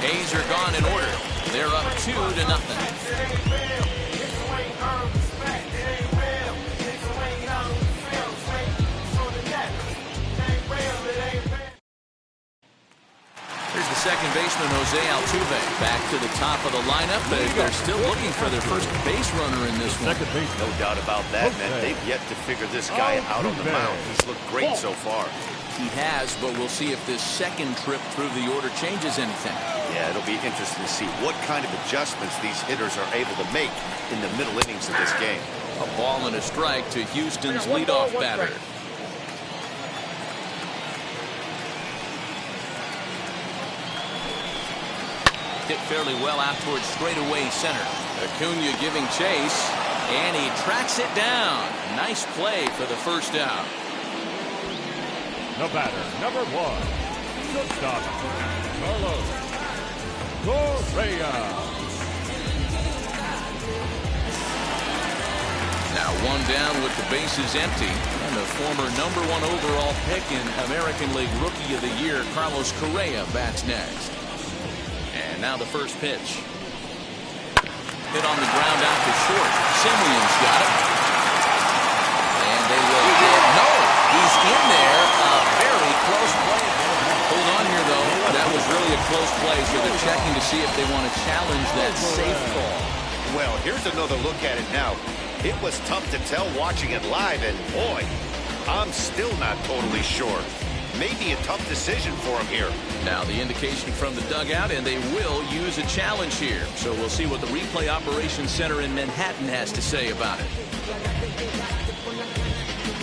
A's are gone in order. They're up 2-0. Here's the second baseman, Jose Altuve, back to the top of the lineup. They're still looking for their first base runner in this one. No doubt about that, man. They've yet to figure this guy out on the mound. He's looked great so far. He has, but we'll see if this second trip through the order changes anything. Yeah, it'll be interesting to see what kind of adjustments these hitters are able to make in the middle innings of this game. A ball and a strike to Houston's leadoff batter. Hit fairly well out towards straightaway center. Acuna giving chase, and he tracks it down. Nice play for the first out. The batter, number 1, shortstop, Carlos Correa. Now 1 down with the bases empty, and the former number 1 overall pick in American League Rookie of the Year, Carlos Correa, bats next. And now the first pitch. Hit on the ground out to short. Simeon's got it. And they will get, no, he's in there. A very close play. Hold on here, though. That was really a close play, so they're checking to see if they want to challenge that safe call. Well, here's another look at it now. It was tough to tell watching it live, and boy, I'm still not totally sure. may be a tough decision for him here. Now the indication from the dugout, and they will use a challenge here. So we'll see what the replay operations center in Manhattan has to say about it.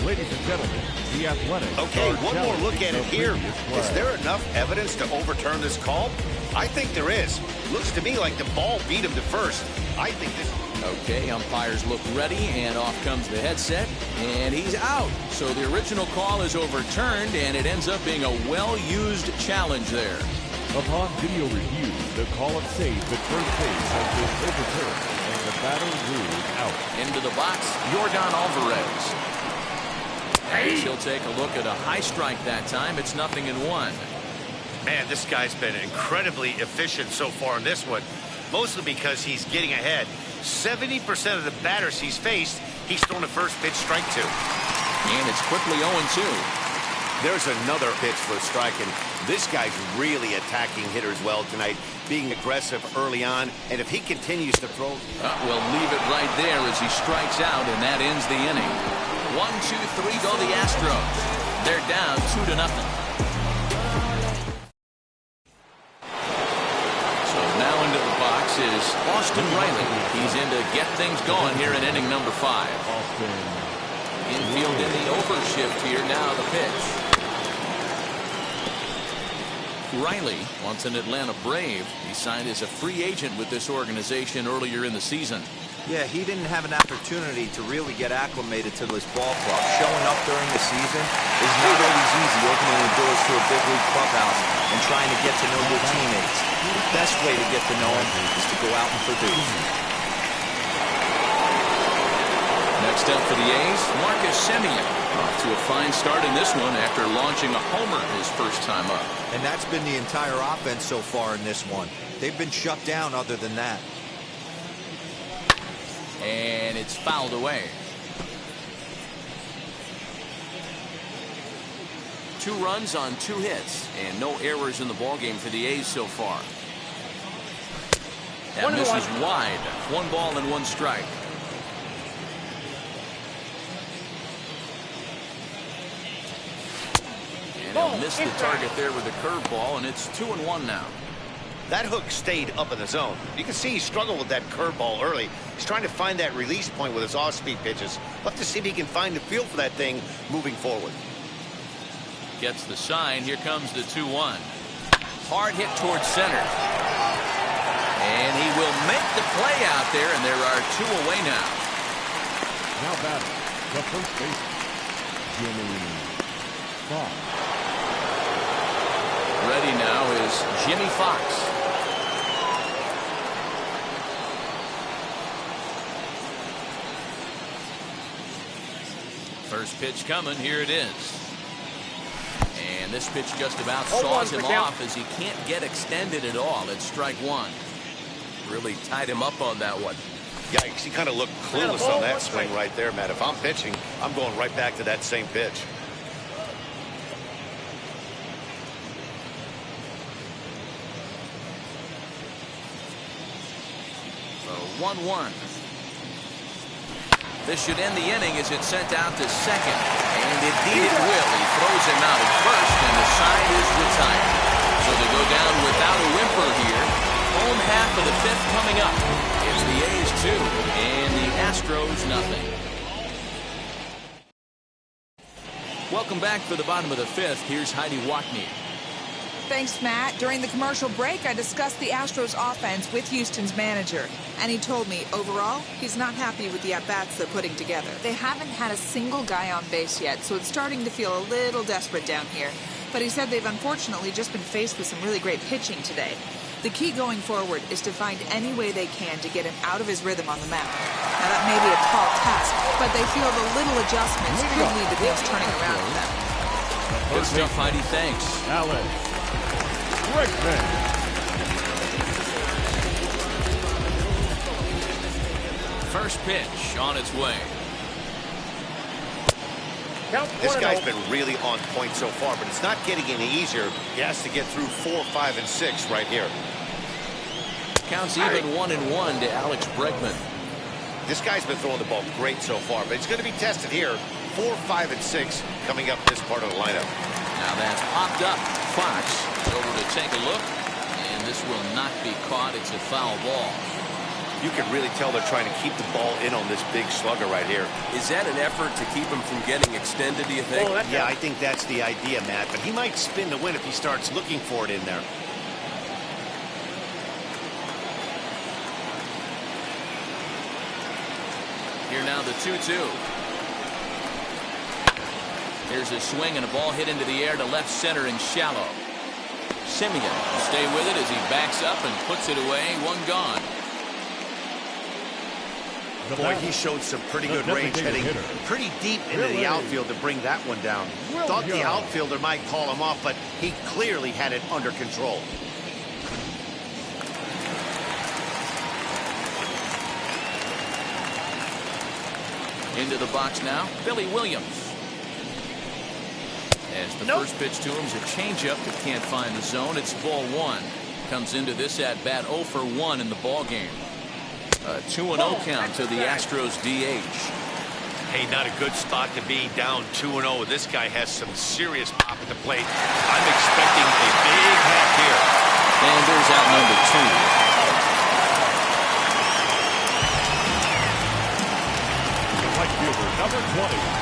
Ladies and gentlemen, the Athletics. Okay, one more look at it here. Is there enough evidence to overturn this call? I think there is. Looks to me like the ball beat him to first. I think this... Okay, umpires look ready, and off comes the headset, and he's out. So the original call is overturned, and it ends up being a well-used challenge there. Upon video review, the call of safe at first base has been overturned, and the batter ruled out. Into the box, Yordan Alvarez. He'll take a look at a high strike that time. It's 0-1. Man, this guy's been incredibly efficient so far in this one, mostly because he's getting ahead. 70% of the batters he's faced, he's thrown a first pitch strike to. And it's quickly 0-2. There's another pitch for a strike, and this guy's really attacking hitters well tonight, being aggressive early on, and if he continues to throw... We'll leave it right there as he strikes out, and that ends the inning. 1-2-3 go the Astros. They're down 2-0. Is Austin Riley. He's in to get things going here in inning number 5. Infield in the overshift here. Now the pitch. Riley, once an Atlanta Brave, he signed as a free agent with this organization earlier in the season. Yeah, he didn't have an opportunity to really get acclimated to this ball club. Showing up during the season is not always easy, opening the doors to a big league clubhouse and trying to get to know your teammates. The best way to get to know them is to go out and produce. Next up for the A's, Marcus Semien. Off to a fine start in this one after launching a homer his first time up. And that's been the entire offense so far in this one. They've been shut down other than that. And it's fouled away. 2 runs on 2 hits, and no errors in the ballgame for the A's so far. That misses wide. 1 ball and 1 strike. And he'll miss the target there with a curveball, and it's 2-1 now. That hook stayed up in the zone. You can see he struggled with that curveball early. He's trying to find that release point with his off-speed pitches. Love to see if he can find the feel for that thing moving forward. Gets the sign. Here comes the 2-1. Hard hit towards center. And he will make the play out there, and there are 2 away now. Now batting, the first baseman, Jimmy Fox. Ready now is Jimmy Fox. First pitch coming. Here it is. And this pitch just about saws him off as he can't get extended at all. It's strike 1. Really tied him up on that one. Yikes, he kind of looked clueless on that swing right there, Matt. If I'm pitching, I'm going right back to that same pitch. So 1-1. This should end the inning as it's sent out to second. And indeed it will. He throws him out at first, and the side is retired. So they go down without a whimper here. Home half of the 5th coming up. It's the A's 2 and the Astros nothing. Welcome back for the bottom of the 5th. Here's Heidi Wackney. Thanks, Matt. During the commercial break, I discussed the Astros offense with Houston's manager. And he told me, overall, he's not happy with the at-bats they're putting together. They haven't had a single guy on base yet, so it's starting to feel a little desperate down here. But he said they've unfortunately just been faced with some really great pitching today. The key going forward is to find any way they can to get him out of his rhythm on the mound. Now, that may be a tall task, but they feel the little adjustments could lead to things turning around for them. Good stuff, Heidi. Thanks. Alex Bregman. First pitch on its way. This guy's been really on point so far, but it's not getting any easier. He has to get through 4, 5, and 6 right here. Counts even 1-1 to Alex Bregman. This guy's been throwing the ball great so far, but it's going to be tested here. 4, 5, and 6 coming up this part of the lineup. Now that's popped up. Fox over to take a look, and this will not be caught. It's a foul ball. You can really tell they're trying to keep the ball in on this big slugger right here. Is that an effort to keep him from getting extended, do you think? Yeah, I think that's the idea, Matt. But he might spin the win if he starts looking for it in there. Here now the 2-2. Here's a swing and a ball hit into the air to left center and shallow. Simeon will stay with it as he backs up and puts it away. One gone. Boy, he showed some pretty good range heading pretty deep into the outfield to bring that one down. Thought the outfielder might call him off, but he clearly had it under control. Into the box now, Billy Williams. As the first pitch to him is a changeup that can't find the zone. It's ball one. Comes into this at bat 0 for 1 in the ball game. A 2-0 count to the Astros DH. Hey, not a good spot to be, down 2-0. This guy has some serious pop at the plate. I'm expecting a big hack here. And there's out number 2. Right fielder, number 20.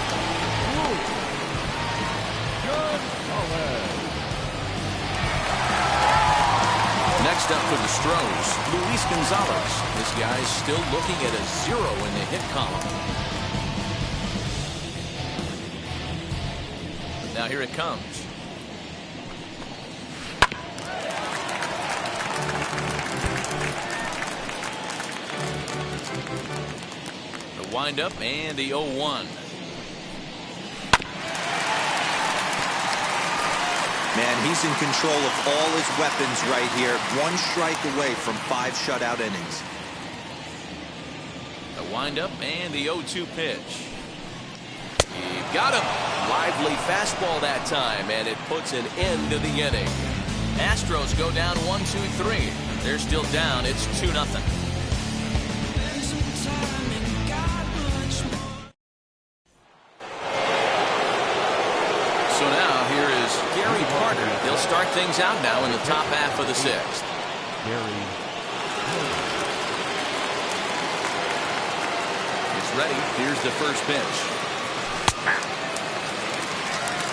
Next up for the Stros, Luis Gonzalez. This guy's still looking at a 0 in the hit column. Now here it comes. The windup and the 0-1. Man, he's in control of all his weapons right here. 1 strike away from 5 shutout innings. The windup and the 0-2 pitch. He got him. Lively fastball that time, and it puts an end to the inning. Astros go down 1-2-3. They're still down. It's 2-0. So now here is Gary Carter. They'll start things out now in the top half of the 6th. Gary. It's ready. Here's the first pitch.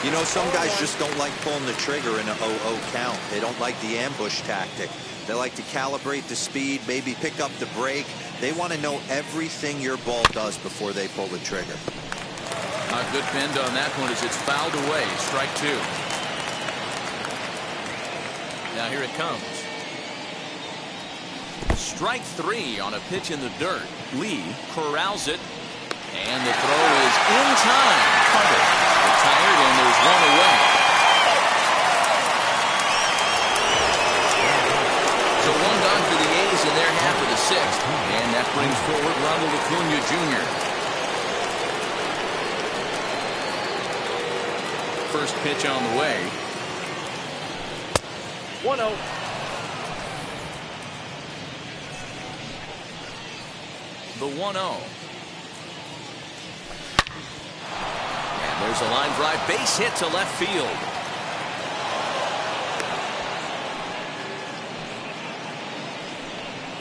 You know, some guys just don't like pulling the trigger in a 0-0 count. They don't like the ambush tactic. They like to calibrate the speed, maybe pick up the brake. They want to know everything your ball does before they pull the trigger. A good bend on that one as it's fouled away. Strike 2. Now here it comes. Strike 3 on a pitch in the dirt. Lee corrals it. And the throw is in time. Carter retired, and there's one away. So 1 gone for the A's in their half of the 6th. And that brings forward Ronald Acuna Jr. First pitch on the way. 1-0. The 1-0. And there's a line drive base hit to left field.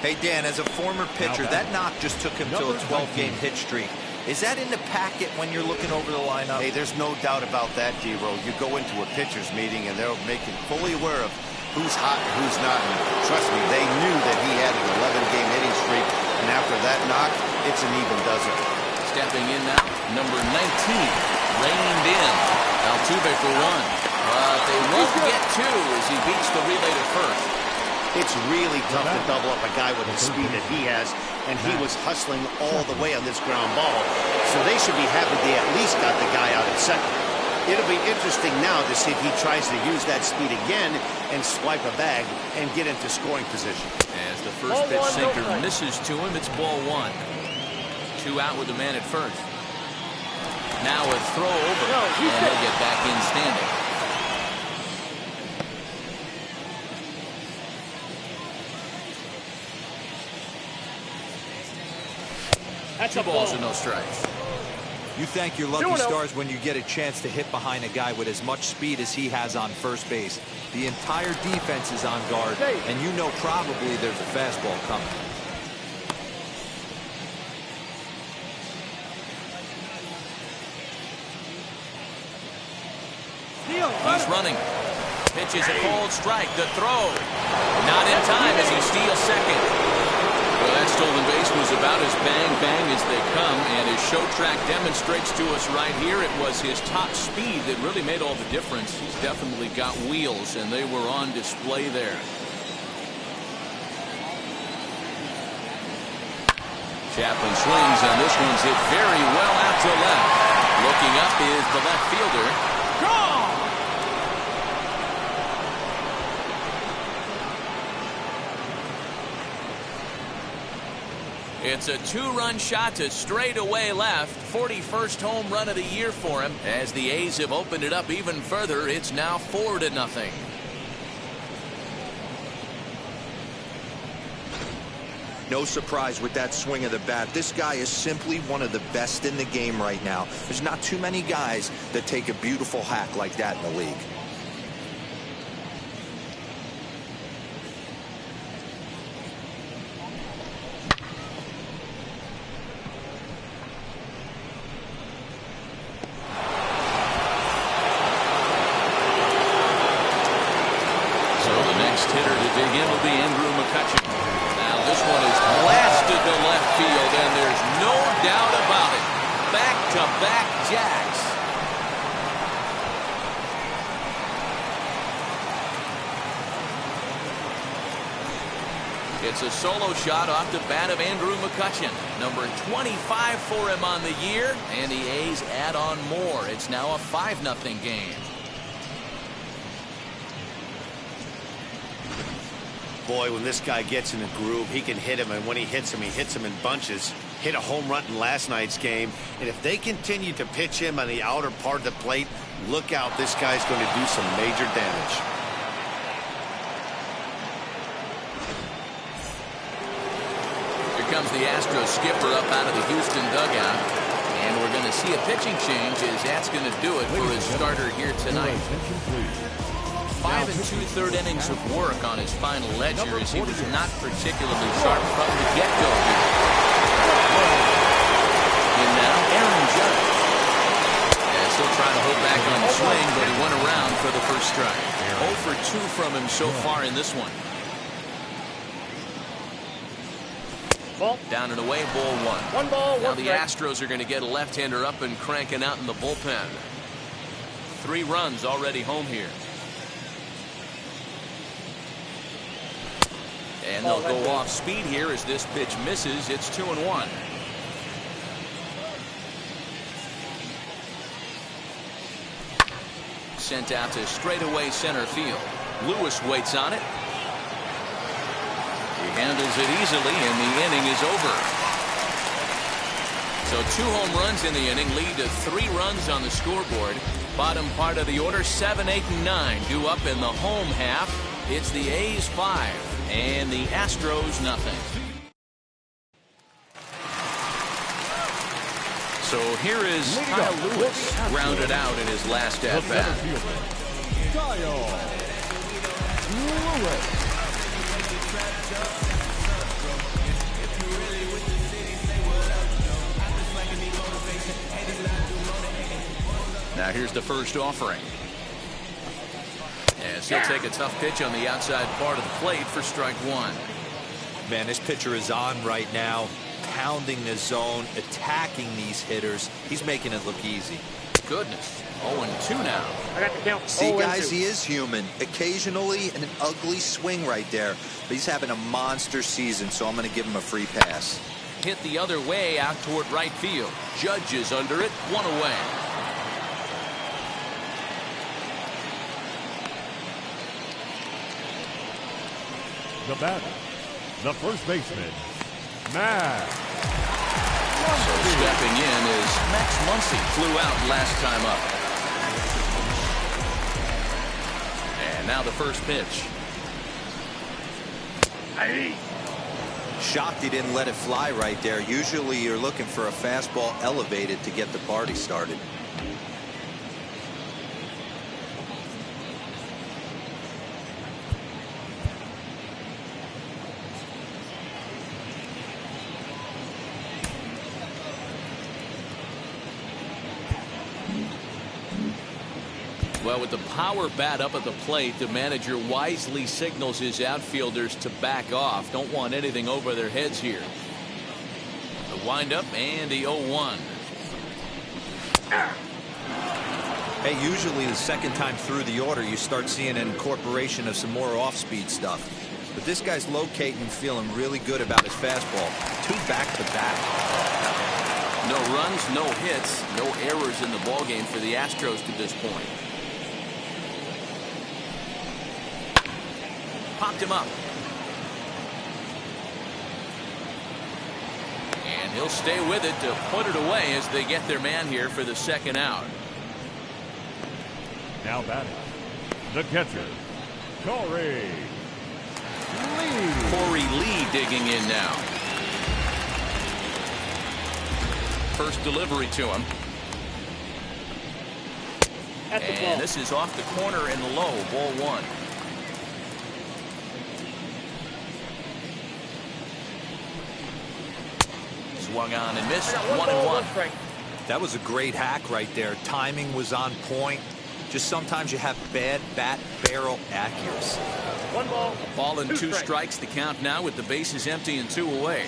Hey, Dan, as a former pitcher, that knock just took him to a 12-game hit streak. Is that in the packet when you're looking over the lineup? Hey, there's no doubt about that, D-Roll. You go into a pitcher's meeting, and they'll make it fully aware of who's hot and who's not. And trust me, they knew that he had an 11-game hitting streak, and after that knock, it's an even dozen. Stepping in now, number 19, reined in. Altuve for 1. But they won't get 2 as he beats the relay to first. It's really tough to double up a guy with the speed that he has, and he was hustling all the way on this ground ball. So they should be happy they at least got the guy out at second. It'll be interesting now to see if he tries to use that speed again and swipe a bag and get into scoring position. As the first pitch sinker misses to him, it's ball 1. 2 out with the man at first. Now a throw over, and he'll get back in standing. That's 2 balls and no strikes. You thank your lucky stars when you get a chance to hit behind a guy with as much speed as he has on first base. The entire defense is on guard, and you know probably there's a fastball coming. He's running. Pitches a cold strike. The throw. Not in time as he steals second. Well, that stolen base was about as bang-bang as they come, and his show track demonstrates to us right here it was his top speed that really made all the difference. He's definitely got wheels, and they were on display there. Chaplin swings, and this one's hit very well out to left. Looking up is the left fielder. Gone! It's a two-run shot to straightaway left. 41st home run of the year for him. As the A's have opened it up even further, it's now 4-0. No surprise with that swing of the bat. This guy is simply one of the best in the game right now. There's not too many guys that take a beautiful hack like that in the league. It's a solo shot off the bat of Andrew McCutchen. Number 25 for him on the year, and the A's add on more. It's now a 5-0 game. Boy, when this guy gets in a groove, he can hit him, and when he hits him in bunches. Hit a home run in last night's game, and if they continue to pitch him on the outer part of the plate, look out, this guy's going to do some major damage. Here comes the Astros skipper up out of the Houston dugout, and we're going to see a pitching change as that's going to do it for his starter here tonight. 5 2/3 innings of work on his final ledger as he was not particularly sharp from the get-go here. And now Aaron Judge. And still trying to hold back on the swing, but he went around for the first strike. 0 for 2 from him so far in this one. Ball. Down and away, ball 1. 1 ball, 1 now the strike. Astros are going to get a left-hander up and cranking out in the bullpen. 3 runs already home here. And they'll go off speed here as this pitch misses. It's 2-1. Sent out to straightaway center field. Lewis waits on it. He handles it easily, and the inning is over. So 2 home runs in the inning lead to 3 runs on the scoreboard. Bottom part of the order, 7, 8, and 9 due up in the home half. It's the A's 5 and the Astros nothing. So here is Kyle Lewis, grounded out in his last at-bat. Kyle Lewis. Now here's the first offering. As he'll take a tough pitch on the outside part of the plate for strike 1. Man, this pitcher is on right now, pounding the zone, attacking these hitters. He's making it look easy. Goodness. 0-2 now. I got the count. See, guys, he is human. Occasionally an ugly swing right there, but he's having a monster season, so I'm going to give him a free pass. Hit the other way out toward right field. Judge is under it, 1 away. The batter, the first baseman, Max. So stepping in is Max Muncy. Flew out last time up. And now the first pitch. Shocked he didn't let it fly right there. Usually you're looking for a fastball elevated to get the party started. Well, with the power bat up at the plate, the manager wisely signals his outfielders to back off. Don't want anything over their heads here. The windup and the 0-1. Hey, usually the second time through the order, you start seeing an incorporation of some more off-speed stuff. But this guy's locating and feeling really good about his fastball. 2 back-to-back. No runs, no hits, no errors in the ballgame for the Astros to this point. Popped him up. And he'll stay with it to put it away as they get their man here for the second out. Now batting, the catcher, Corey Lee. Corey Lee digging in now. First delivery to him. And this is off the corner and low, ball 1. Swung on and missed. 1-1. That was a great hack right there. Timing was on point. Just sometimes you have bad bat barrel accuracy. 1 ball. Ball and 2 strikes. The count now with the bases empty and 2 away.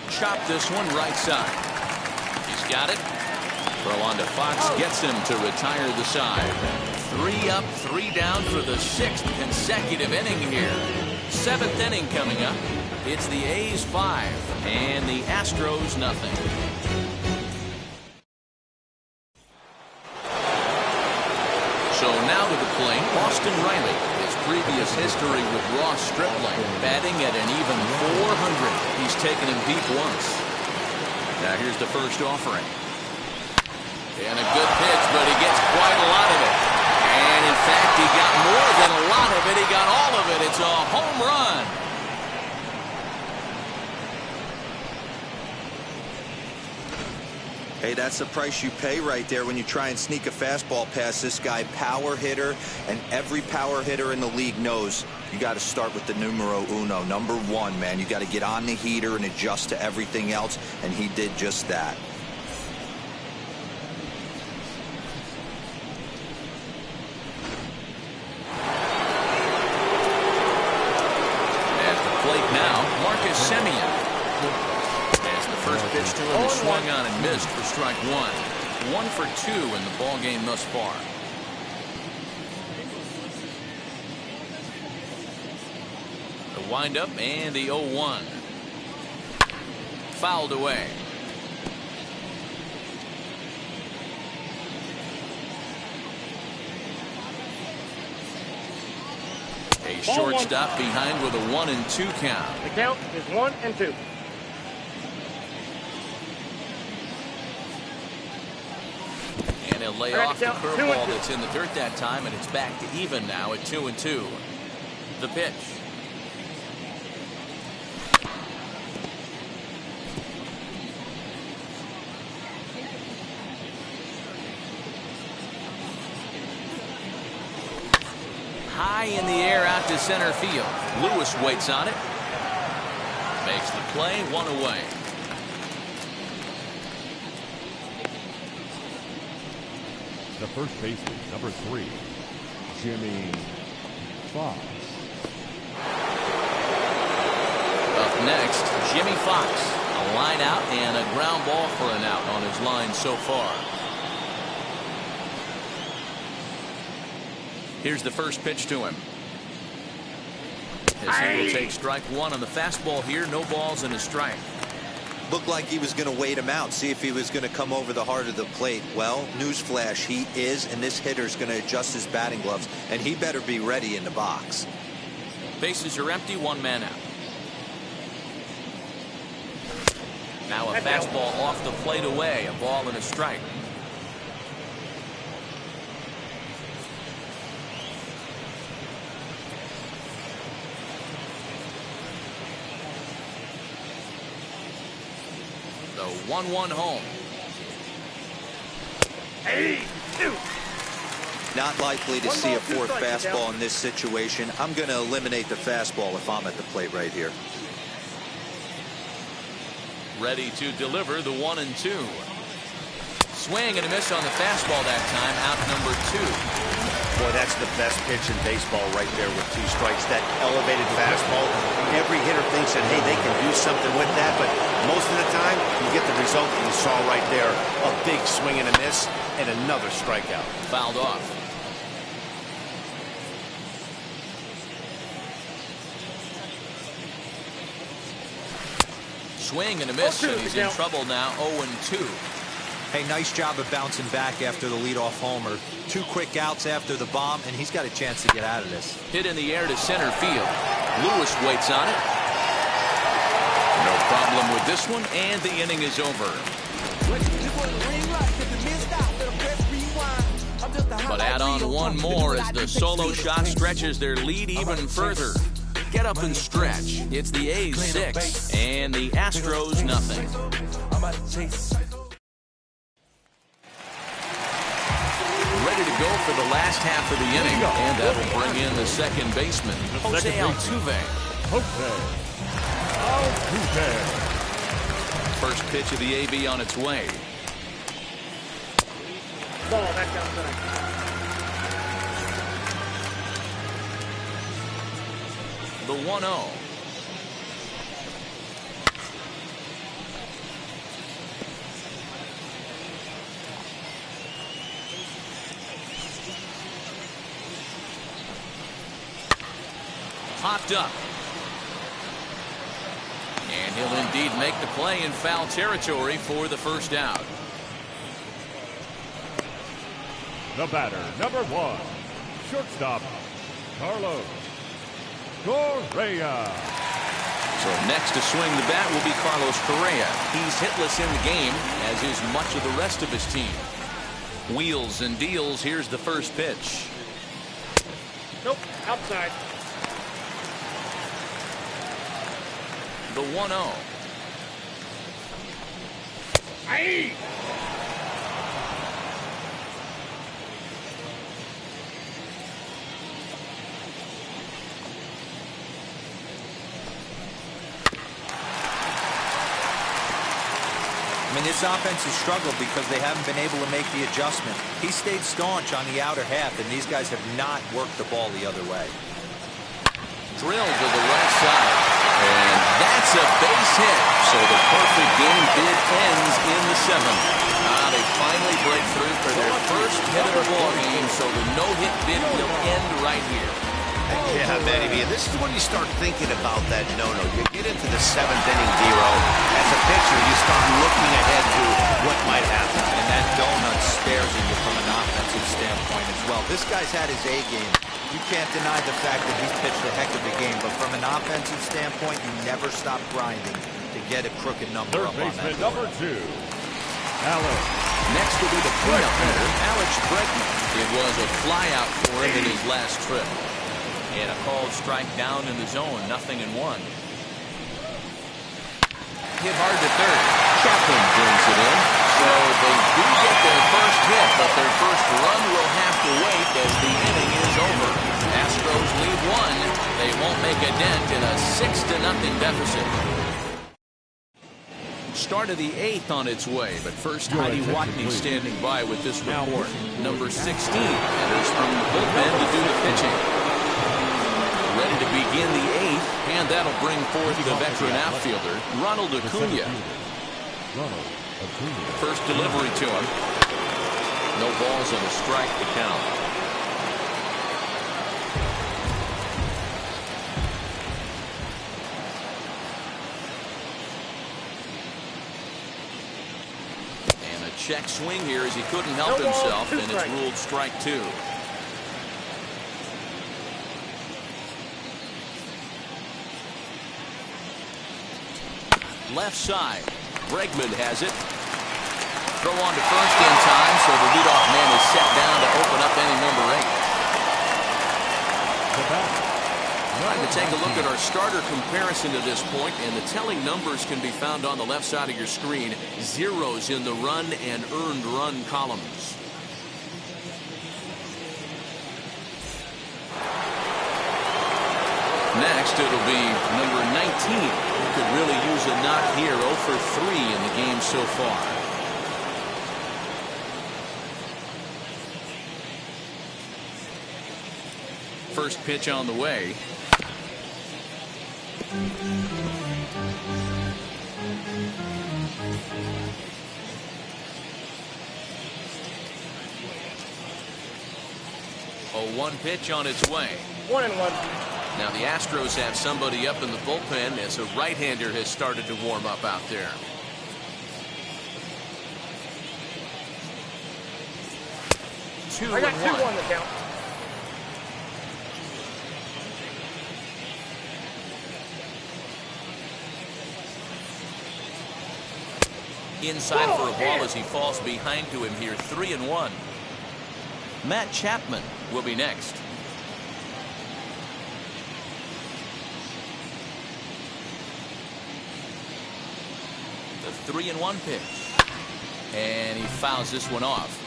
Chop this one right side. He's got it. Throw on to Fox gets him to retire the side. 3 up, 3 down for the 6th consecutive inning here. 7th inning coming up. It's the A's 5 and the Astros nothing. So now to the plate, Austin Riley. His previous history with Ross Stripling, batting at an even .400. He's taken him deep once. Now here's the first offering. And a good pitch, but he gets quite a lot of it. And in fact, he got more than a lot of it. He got all of it. It's a home run. Hey, that's the price you pay right there when you try and sneak a fastball past this guy. Power hitter, and every power hitter in the league knows you got to start with the numero uno, number 1, man. You got to get on the heater and adjust to everything else, and he did just that. At the plate now, Marcus Semien. First pitch to him, swung on and missed for strike 1. 1 for 2 in the ball game thus far. The windup and the 0-1. Fouled away. A shortstop behind with a 1-2 count. The count is 1-2. He'll lay off the curveball that's in the dirt that time, and it's back to even now at 2-2. The pitch. High in the air out to center field. Lewis waits on it. Makes the play, 1 away. The first baseman, number 3, Jimmy Fox. Up next, Jimmy Fox. A line out and a ground ball for an out on his line so far. Here's the first pitch to him. As he will take strike 1 on the fastball here. No balls and a strike. Looked like he was going to wait him out, see if he was going to come over the heart of the plate. Well, newsflash, he is, and this hitter's going to adjust his batting gloves, and he better be ready in the box. Bases are empty, 1 man out. Now a fastball off the plate away, a ball and a strike. The 1-1 home. Not likely to see a fourth fastball in this situation. I'm going to eliminate the fastball if I'm at the plate right here. Ready to deliver the 1-2. Swing and a miss on the fastball that time. Out number 2. Boy, that's the best pitch in baseball right there with 2 strikes. That elevated fastball. Every hitter thinks that, hey, they can do something with that, but most of the time, you get the result that you saw right there. A big swing and a miss, and another strikeout. Fouled off. Swing and a miss, and he's in trouble now. 0-2. Hey, nice job of bouncing back after the leadoff homer. 2 quick outs after the bomb, and he's got a chance to get out of this. Hit in the air to center field. Lewis waits on it. No problem with this one, and the inning is over. But add on one more as the solo shot stretches their lead even further. Get up and stretch. It's the A's 6 and the Astros nothing. Ready to go for the last half of the inning, and that'll bring in the second baseman, Jose Altuve. First pitch of the AB on its way. Ball, that comes in. The 1-0. Popped up. And he'll indeed make the play in foul territory for the first out. The batter, number 1, shortstop, Carlos Correa. So next to swing the bat will be Carlos Correa. He's hitless in the game, as is much of the rest of his team. Wheels and deals. Here's the first pitch. Nope, outside. The 1-0. Aye. I mean, this offense has struggled because they haven't been able to make the adjustment. He stayed staunch on the outer half, and these guys have not worked the ball the other way. Drilled to the right side. And that's a base hit. So the perfect game bid ends in the 7th. They finally break through for their first hit of the ball game, so the no-hit bid will end right here. Yeah, Manny, this is when you start thinking about that no-no. You get into the 7th inning, Dero. As a pitcher, you start looking ahead to what might happen. And that donut stares at you from an offensive standpoint as well. This guy's had his A game. You can't deny the fact that he's pitched a heck of a game, but from an offensive standpoint, you never stop grinding to get a crooked number up on that. Third baseman number 2, Alex. Next will be the cleanup hitter, Alex Bregman. It was a flyout for him in his last trip. And a called strike down in the zone, 0-1. Hit hard to third. Chapman brings it in. So they do get their first hit, but their first run will have to wait as the inning is over. Astros lead 1. They won't make a dent in a 6-0 deficit. Start of the 8th on its way, but first Heidi Watney standing by with this report. Number 16 enters from the bullpen to do the pitching. Ready to begin the 8th, and that'll bring forth the veteran outfielder, Ronald Acuna. First delivery to him. No balls and a strike to count. And a check swing here as he couldn't help himself, and it's ruled strike 2. Left side. Bregman has it. Throw on to first in time, so the leadoff man is set down to open up inning number 8. The batter, Time to take a look at our starter comparison to this point, and the telling numbers can be found on the left side of your screen. Zeros in the run and earned run columns. Next, it'll be number 19. Who could really use a knock here. 0 for 3 in the game so far. First pitch on the way. A 1 pitch on its way. 1-1. Now the Astros have somebody up in the bullpen as a right-hander has started to warm up out there. I got 2-1 to count. – Inside for a ball as he falls behind to him here. 3-1. Matt Chapman will be next. The 3-1 pitch. And he fouls this one off.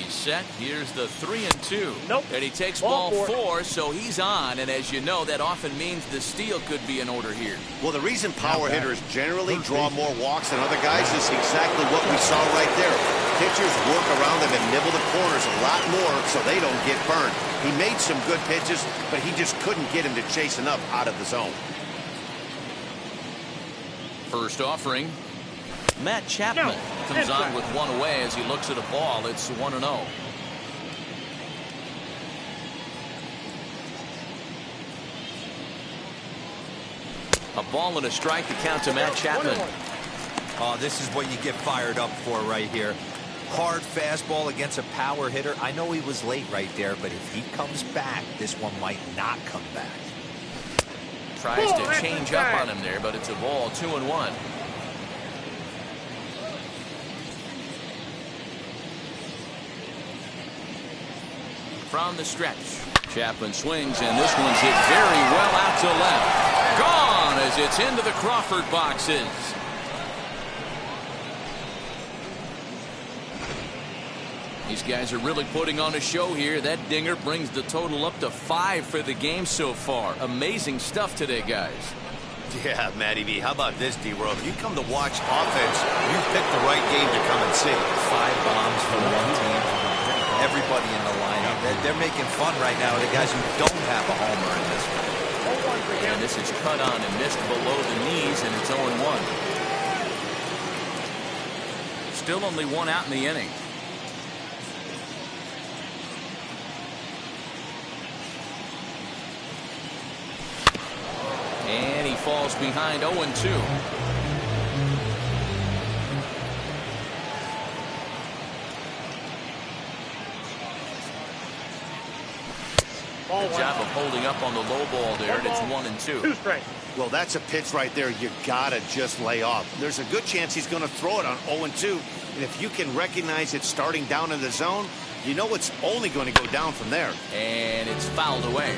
Set. Here's the 3-2. Nope. And he takes ball 4, so he's on. And as you know, that often means the steal could be in order here. Well, the reason power hitters generally draw more walks than other guys is exactly what we saw right there. Pitchers work around them and nibble the corners a lot more so they don't get burned. He made some good pitches, but he just couldn't get him to chase enough out of the zone. First offering. Matt Chapman comes on with one away as he looks at a ball. It's 1-0. A ball and a strike to count to Matt Chapman. Oh, this is what you get fired up for right here. Hard fastball against a power hitter. I know he was late right there, but if he comes back, this one might not come back. Tries to change up on him there, but it's a ball. 2-1. From the stretch, Chapman swings, and this one's hit very well out to left. Gone as it's into the Crawford boxes. These guys are really putting on a show here. That dinger brings the total up to 5 for the game so far. Amazing stuff today, guys. Yeah, Matty V. How about this, D-World? If you come to watch offense, you picked the right game to come and see. 5 bombs for one team. Everybody in the lineup. They're making fun right now of the guys who don't have a homer in this one. And this is cut on and missed below the knees, and it's 0-1. Still only 1 out in the inning. And he falls behind 0-2. Good job of holding up on the low ball there, and it's 1-2. 2 strikes. Well, that's a pitch right there you gotta just lay off. There's a good chance he's going to throw it on 0-2, and if you can recognize it starting down in the zone, you know it's only going to go down from there. And it's fouled away.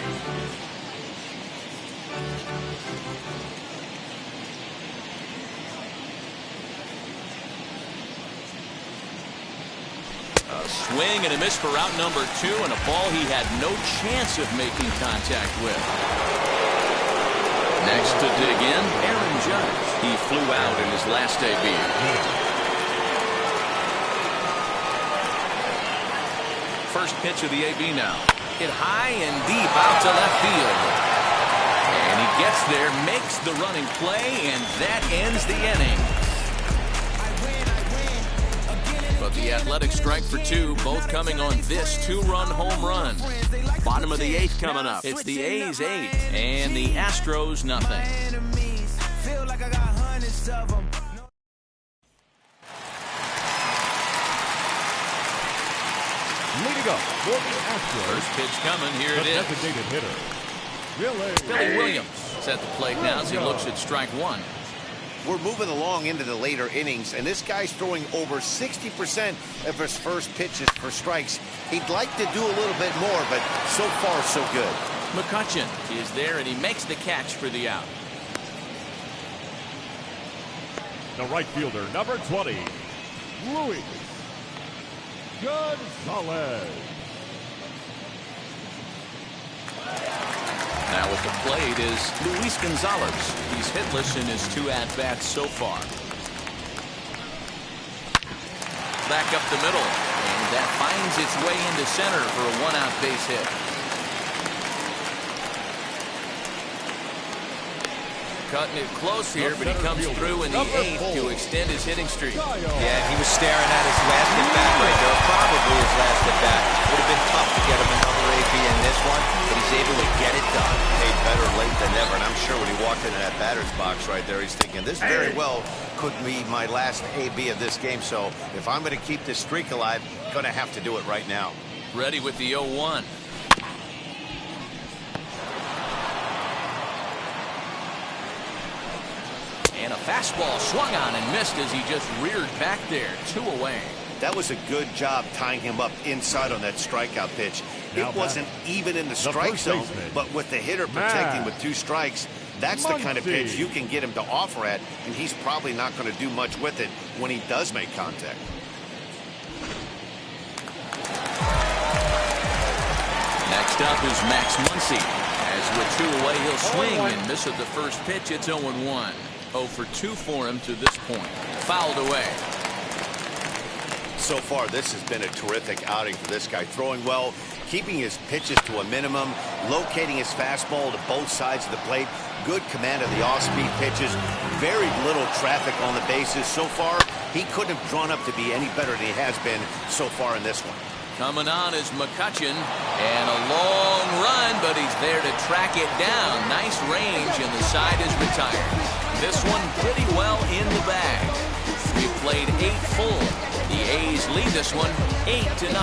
A swing and a miss for out number 2, and a ball he had no chance of making contact with. Next to dig in, Aaron Judge. He flew out in his last debut. First pitch of the AB now. Hit high and deep out to left field. And he gets there, makes the running play, and that ends the inning. But the Athletics strike for 2, both coming on this 2-run home run. Bottom of the 8th coming up. It's the A's 8 and the Astros nothing. Leading up for the Astros. First pitch coming. Here it is. Designated hitter, Billy Williams is at the plate now as he looks at strike 1. We're moving along into the later innings, and this guy's throwing over 60% of his first pitches for strikes. He'd like to do a little bit more, but so far, so good. McCutchen is there, and he makes the catch for the out. The right fielder, number 20, Luis Gonzalez. Now at the plate is Luis Gonzalez. He's hitless in his 2 at-bats so far. Back up the middle, and that finds its way into center for a 1-out base hit. Cutting it close here, but he comes through in the 8th to extend his hitting streak. Yeah, he was staring at his last at-bat right there, probably his last at-bat. Would have been tough to get him another AB in this one, but he's able to get it done. Hey, better late than never, and I'm sure when he walked into that batter's box right there, he's thinking, this very well could be my last AB of this game, so if I'm going to keep this streak alive, I'm going to have to do it right now. Ready with the 0-1. And a fastball swung on and missed as he just reared back there. 2 away. That was a good job tying him up inside on that strikeout pitch. It wasn't even in the strike zone, but with the hitter protecting with 2 strikes, that's the kind of pitch you can get him to offer at, and he's probably not going to do much with it when he does make contact. Next up is Max Muncy. As with 2 away, he'll swing and miss at the first pitch. It's 0-1. 0 for 2 for him to this point. Fouled away. So far, this has been a terrific outing for this guy. Throwing well, keeping his pitches to a minimum, locating his fastball to both sides of the plate, good command of the off-speed pitches, very little traffic on the bases. So far, he couldn't have drawn up to be any better than he has been so far in this one. Coming on is McCutchen, and a long run, but he's there to track it down. Nice range, and the side is retired. This one pretty well in the bag. We've played 8 full. The A's lead this one 8-0.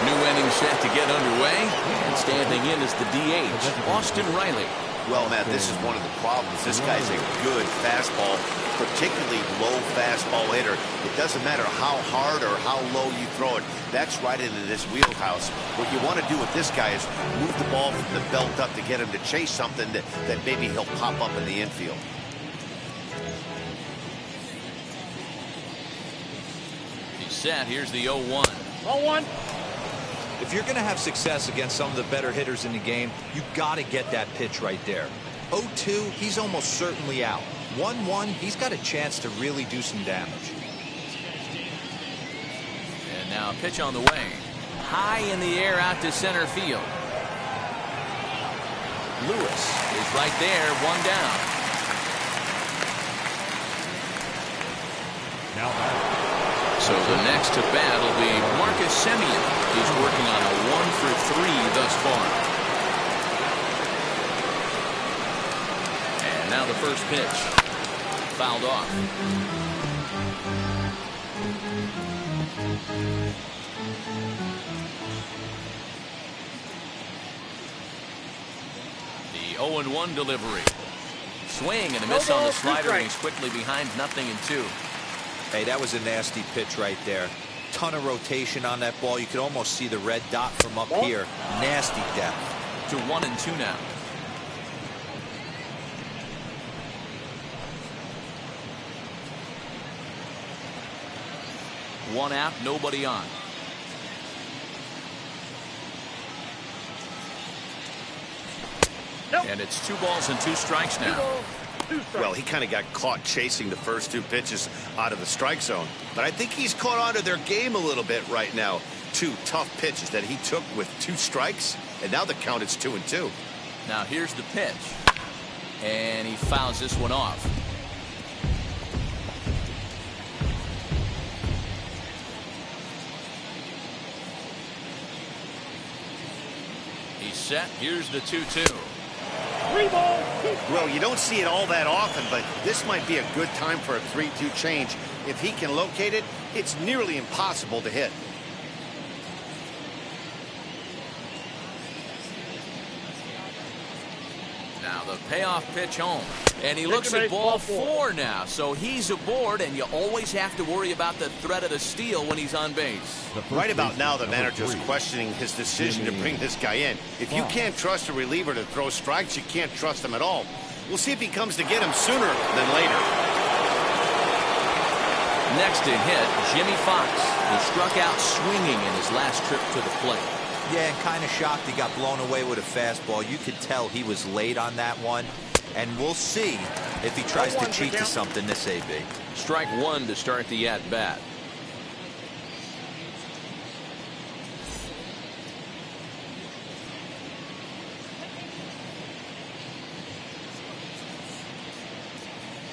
New inning set to get underway, and standing in is the DH, Austin Riley. Well, Matt, this is one of the problems. This guy's a good fastball, particularly low fastball hitter. It doesn't matter how hard or how low you throw it. That's right into this wheelhouse. What you want to do with this guy is move the ball from the belt up to get him to chase something that maybe he'll pop up in the infield. He's set. Here's the 0-1. 0-1. If you're going to have success against some of the better hitters in the game, you got to get that pitch right there. 0-2, he's almost certainly out. 1-1, he's got a chance to really do some damage. And now a pitch on the way. High in the air out to center field. Lewis is right there, 1 down. Now back. So the next to bat will be Marcus Semien. He's working on a 1 for 3 thus far. And now the first pitch. Fouled off. The 0-1 delivery. Swing and a miss on the slider, and he's quickly behind 0-2. Hey, that was a nasty pitch right there. Ton of rotation on that ball. You could almost see the red dot from up here. Nasty depth. To 1-2 now. One out, nobody on. And it's 2 balls and 2 strikes now. Well, he kind of got caught chasing the first 2 pitches out of the strike zone. But I think he's caught on to their game a little bit right now. 2 tough pitches that he took with 2 strikes, and now the count is 2-2. Now here's the pitch. And he fouls this one off. He's set. Here's the 2-2. Well, you don't see it all that often, but this might be a good time for a 3-2 change. If he can locate it, it's nearly impossible to hit. Payoff pitch home. And he looks at ball 4 now. So he's aboard, and you always have to worry about the threat of the steal when he's on base. Right about now, the manager's questioning his decision to bring this guy in. If you can't trust a reliever to throw strikes, you can't trust him at all. We'll see if he comes to get him sooner than later. Next to hit, Jimmy Fox, who struck out swinging in his last trip to the plate. Yeah, and kind of shocked he got blown away with a fastball. You could tell he was late on that one. And we'll see if he tries to cheat to something this AB. Strike 1 to start the at-bat.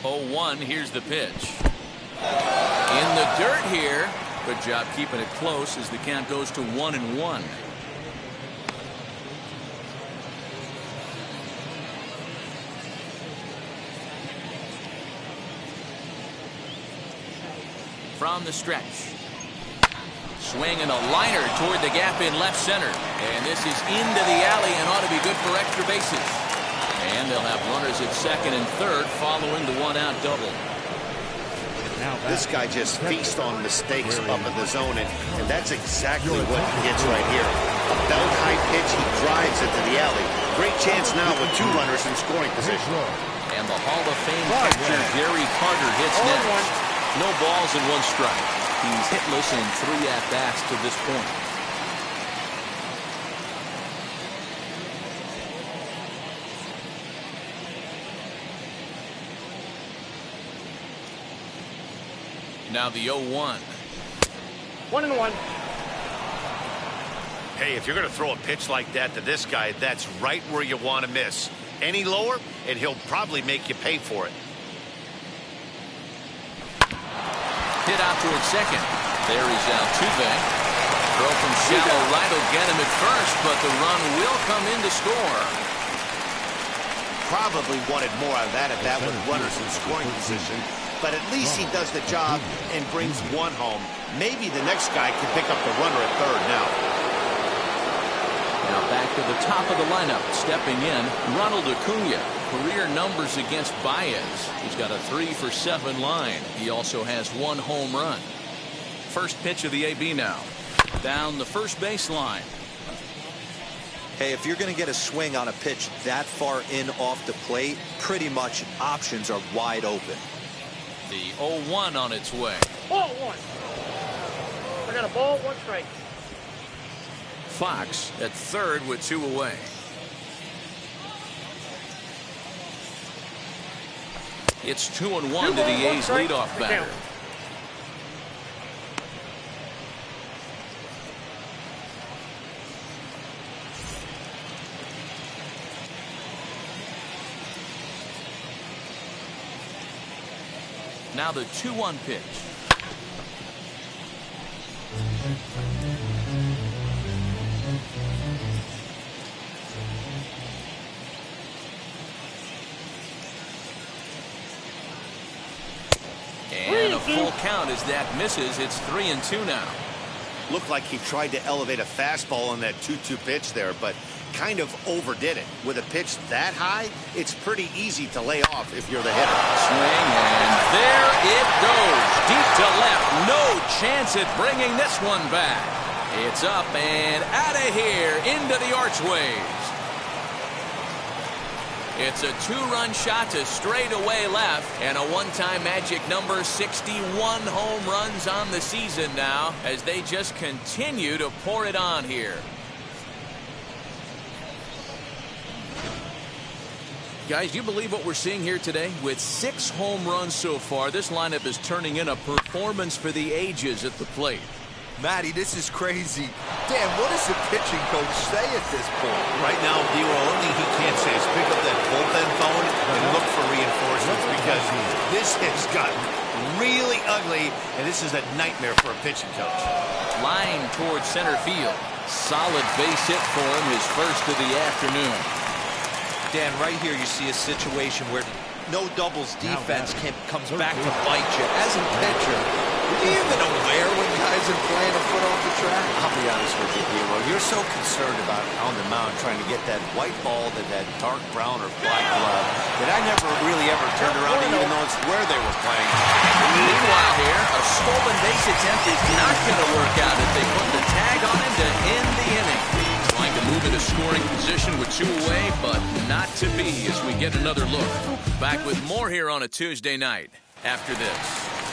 Oh, 1, here's the pitch. In the dirt here. Good job keeping it close as the count goes to 1-1. From the stretch. Swing and a liner toward the gap in left center. And this is into the alley and ought to be good for extra bases. And they'll have runners at second and third following the one-out double. This guy just feasts on mistakes up in the zone, and that's exactly what he gets right here. A belt-high pitch, he drives it to the alley. Great chance now with 2 runners in scoring position. And the Hall of Fame catcher Gary Carter hits next. No balls and 1 strike. He's hitless in 3 at-bats to this point. Now the 0-1. 1-1. Hey, if you're going to throw a pitch like that to this guy, that's right where you want to miss. Any lower, and he'll probably make you pay for it. Hit out toward second. There is Altuve. Throw from shallow right will get him at first, but the run will come in to score. Probably wanted more out of that with runners in scoring position, but at least he does the job and brings 1 home. Maybe the next guy can pick up the runner at third now. Now back to the top of the lineup, stepping in, Ronald Acuna. Career numbers against Baez. He's got a 3-for-7 line. He also has 1 home run. First pitch of the AB now. Down the first baseline. Hey, if you're going to get a swing on a pitch that far in off the plate, pretty much options are wide open. The 0-1 on its way. Ball 1. I got a ball, 1 strike. Fox at third with 2 away. It's 2-1 to the A's leadoff batter. Now the 2-1 pitch. And a full count as that misses. It's 3-2 now. Looked like he tried to elevate a fastball on that 2-2 pitch there, but kind of overdid it. With a pitch that high, it's pretty easy to lay off if you're the hitter. Swing, and there it goes. Deep to left. No chance at bringing this one back. It's up and out of here into the archways. It's a 2-run shot to straightaway left, and a one-time magic number, 61 home runs on the season now as they just continue to pour it on here. Guys, do you believe what we're seeing here today? With 6 home runs so far, this lineup is turning in a performance for the ages at the plate. Matty, this is crazy. Dan, what does the pitching coach say at this point? Right now, the only thing he can't say is pick up that bullpen phone and look for reinforcements, because this has gotten really ugly, and this is a nightmare for a pitching coach. Line towards center field. Solid base hit for him, his first of the afternoon. Dan, right here you see a situation where no doubles defense comes back to bite you. As a pitcher, Are you even aware when guys are playing a foot off the track? I'll be honest with you, Hero. You're so concerned about on the mound trying to get that white ball to that dark brown or black glove that I never really ever turned around to even notice where they were playing. Meanwhile here, a stolen base attempt is not going to work out as they put the tag on him to end the inning. Trying to move into scoring position with 2 away, but not to be as we get another look. Back with more here on a Tuesday night. After this,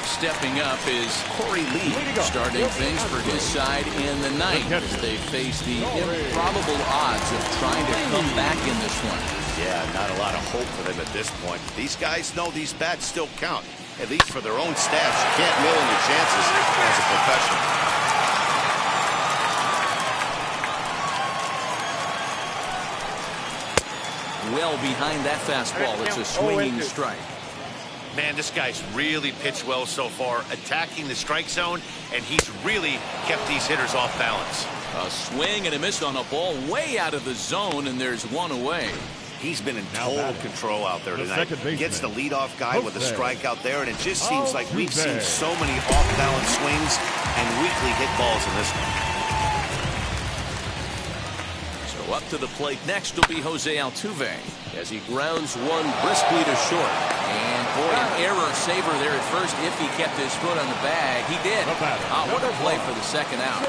stepping up is Corey Lee, starting things for his side in the ninth as they face the improbable odds of trying to come back in this one. Yeah, not a lot of hope for them at this point. These guys know these bats still count, at least for their own stats. You can't ruin your chances as a professional. Well behind that fastball, it's a swinging strike. Man, this guy's really pitched well so far, attacking the strike zone, and he's really kept these hitters off balance. A swing and a miss on a ball way out of the zone, and there's 1 away. He's been in total control out there tonight. Gets the leadoff guy with a strikeout there, and it just seems like we've seen so many off-balance swings and weakly hit balls in this one. So up to the plate next will be Jose Altuve as he grounds one briskly to short. And boy, an error saver there at first if he kept his foot on the bag. He did. What a play for the second out.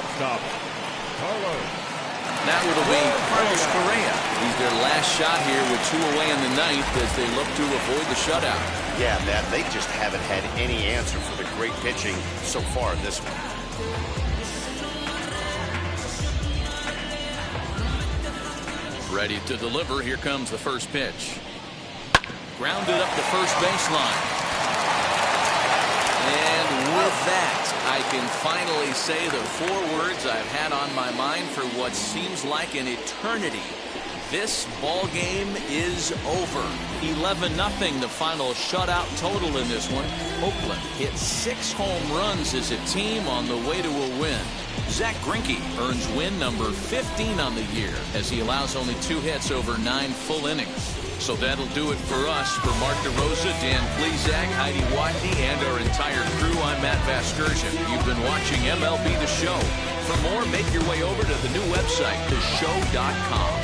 That will be Carlos Correa. He's their last shot here with 2 away in the ninth as they look to avoid the shutout. Yeah, Matt, they just haven't had any answer for the great pitching so far in this one. Ready to deliver. Here comes the first pitch. Grounded up the first baseline. And with that, I can finally say the 4 words I've had on my mind for what seems like an eternity. This ball game is over. 11-0 the final shutout total in this one. Oakland hit 6 home runs as a team on the way to a win. Zach Greinke earns win number 15 on the year as he allows only 2 hits over 9 full innings. So that'll do it for us. For Mark DeRosa, Dan Plesac, Heidi Watney, and our entire crew, I'm Matt Vasgersian. You've been watching MLB The Show. For more, make your way over to the new website, theshow.com.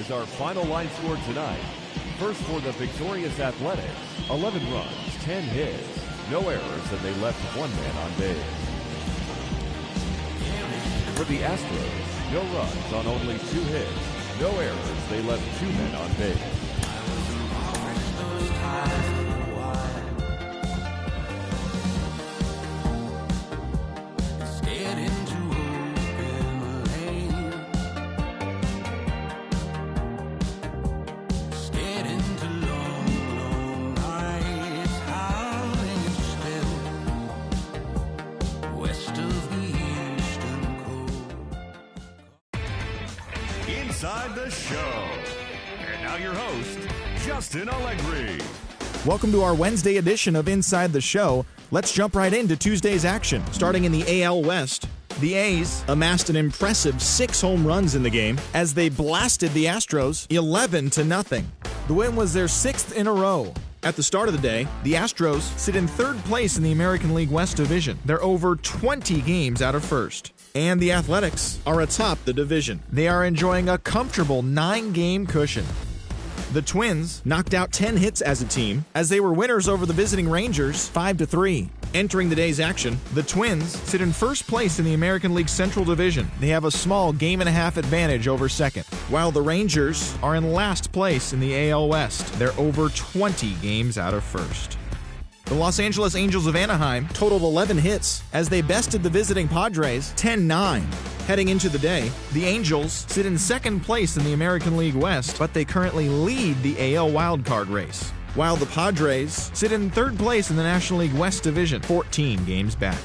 Our final line score tonight. First for the victorious Athletics, 11 runs, 10 hits, no errors, and they left 1 man on base. For the Astros, no runs on only 2 hits, no errors, they left 2 men on base. Inside the Show. And now your host, Justin Allegri. Welcome to our Wednesday edition of Inside the Show. Let's jump right into Tuesday's action. Starting in the AL West, the A's amassed an impressive 6 home runs in the game as they blasted the Astros 11-0. The win was their 6th in a row. At the start of the day, the Astros sit in 3rd place in the American League West Division. They're over 20 games out of first. And the Athletics are atop the division. They are enjoying a comfortable 9-game cushion. The Twins knocked out 10 hits as a team as they were winners over the visiting Rangers 5-3. Entering the day's action, the Twins sit in first place in the American League Central Division. They have a small 1.5 game advantage over second, while the Rangers are in last place in the AL West. They're over 20 games out of first. The Los Angeles Angels of Anaheim totaled 11 hits as they bested the visiting Padres 10-9. Heading into the day, the Angels sit in 2nd place in the American League West, but they currently lead the AL wildcard race, while the Padres sit in 3rd place in the National League West Division, 14 games back.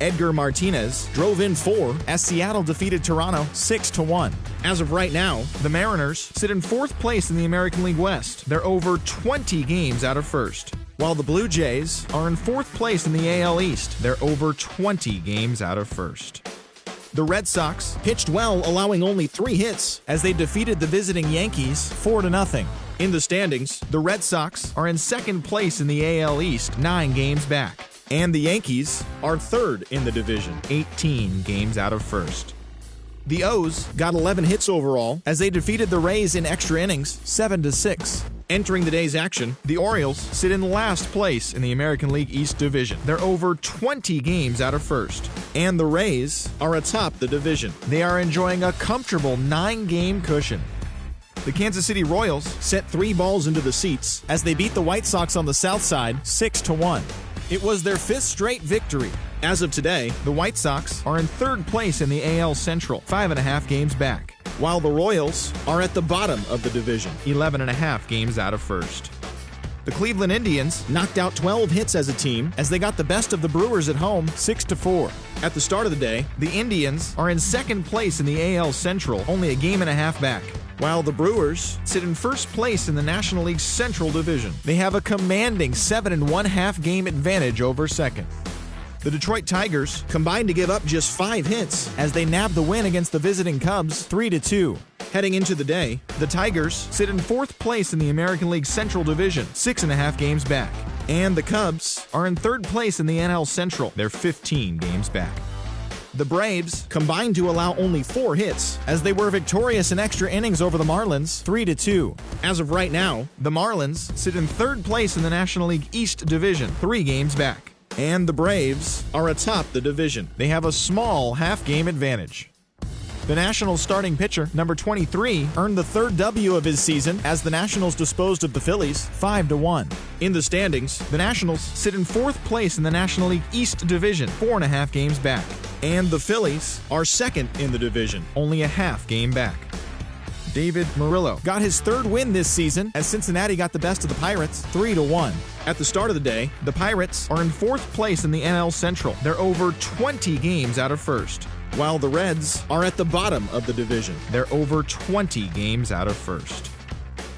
Edgar Martinez drove in 4 as Seattle defeated Toronto 6-1. As of right now, the Mariners sit in 4th place in the American League West. They're over 20 games out of first. While the Blue Jays are in 4th place in the AL East. They're over 20 games out of first. The Red Sox pitched well, allowing only 3 hits as they defeated the visiting Yankees 4-0. In the standings, the Red Sox are in 2nd place in the AL East, 9 games back. And the Yankees are 3rd in the division, 18 games out of first. The O's got 11 hits overall as they defeated the Rays in extra innings 7-6. Entering the day's action, the Orioles sit in last place in the American League East Division. They're over 20 games out of first. And the Rays are atop the division. They are enjoying a comfortable 9-game cushion. The Kansas City Royals set 3 balls into the seats as they beat the White Sox on the south side 6-1. It was their 5th straight victory. As of today, the White Sox are in 3rd place in the AL Central, 5.5 games back, while the Royals are at the bottom of the division, 11.5 games out of first. The Cleveland Indians knocked out 12 hits as a team as they got the best of the Brewers at home 6-4. At the start of the day, the Indians are in 2nd place in the AL Central, only a game and a half back, while the Brewers sit in 1st place in the National League Central Division. They have a commanding 7.5 game advantage over 2nd. The Detroit Tigers combined to give up just 5 hits as they nabbed the win against the visiting Cubs 3-2. Heading into the day, the Tigers sit in 4th place in the American League Central Division, 6.5 games back. And the Cubs are in 3rd place in the NL Central. They're 15 games back. The Braves combined to allow only 4 hits as they were victorious in extra innings over the Marlins 3-2. As of right now, the Marlins sit in 3rd place in the National League East Division, 3 games back. And the Braves are atop the division. They have a small half-game advantage. The Nationals starting pitcher, number 23, earned the 3rd W of his season as the Nationals disposed of the Phillies 5-1. In the standings, the Nationals sit in 4th place in the National League East Division, 4.5 games back. And the Phillies are 2nd in the division, only a half game back. David Murillo got his 3rd win this season as Cincinnati got the best of the Pirates 3-1. At the start of the day, the Pirates are in 4th place in the NL Central. They're over 20 games out of first, while the Reds are at the bottom of the division. They're over 20 games out of first.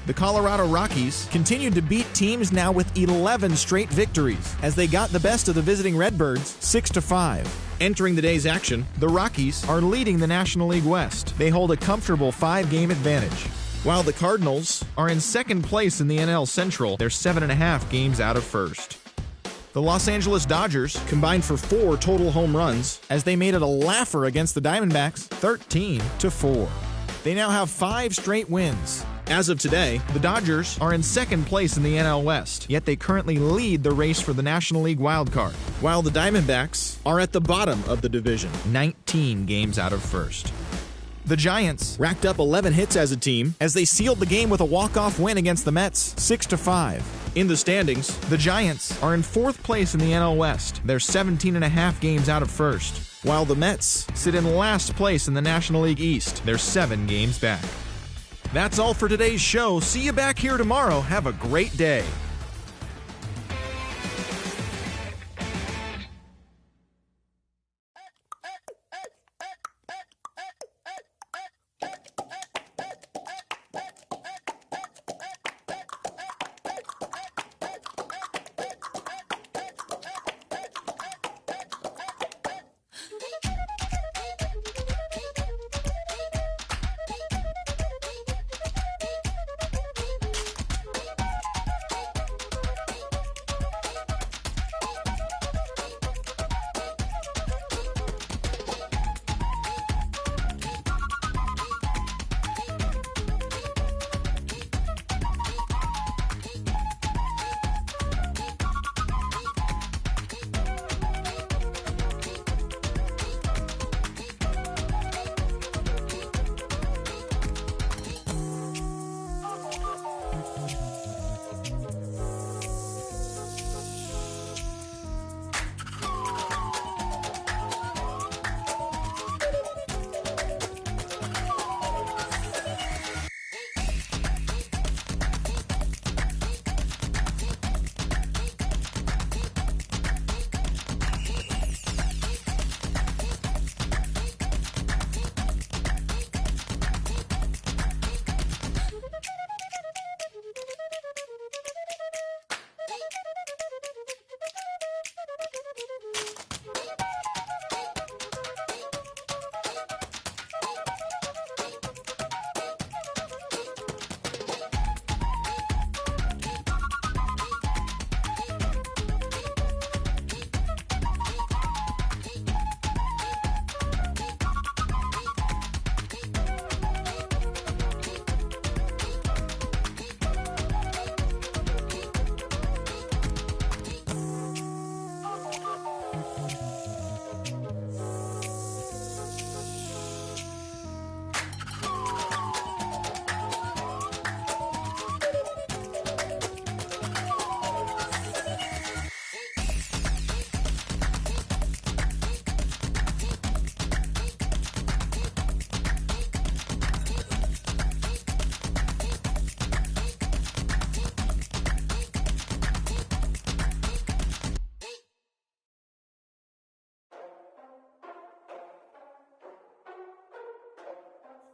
The Colorado Rockies continued to beat teams now with 11 straight victories as they got the best of the visiting Redbirds 6-5. Entering the day's action, the Rockies are leading the National League West. They hold a comfortable 5-game advantage. While the Cardinals are in 2nd place in the NL Central, they're 7.5 games out of first. The Los Angeles Dodgers combined for 4 total home runs as they made it a laugher against the Diamondbacks 13-4. They now have 5 straight wins. As of today, the Dodgers are in 2nd place in the NL West, yet they currently lead the race for the National League wildcard, while the Diamondbacks are at the bottom of the division, 19 games out of first. The Giants racked up 11 hits as a team as they sealed the game with a walk-off win against the Mets 6-5. In the standings, the Giants are in 4th place in the NL West. They're 17.5 games out of first, while the Mets sit in last place in the National League East. They're 7 games back. That's all for today's show. See you back here tomorrow. Have a great day.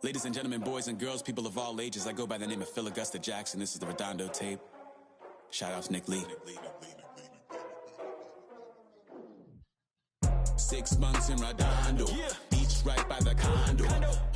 Ladies and gentlemen, boys and girls, people of all ages, I go by the name of Phil Augusta Jackson. This is the Redondo tape. Shout out to Nick Lee. 6 months in Redondo, beach right by the condo.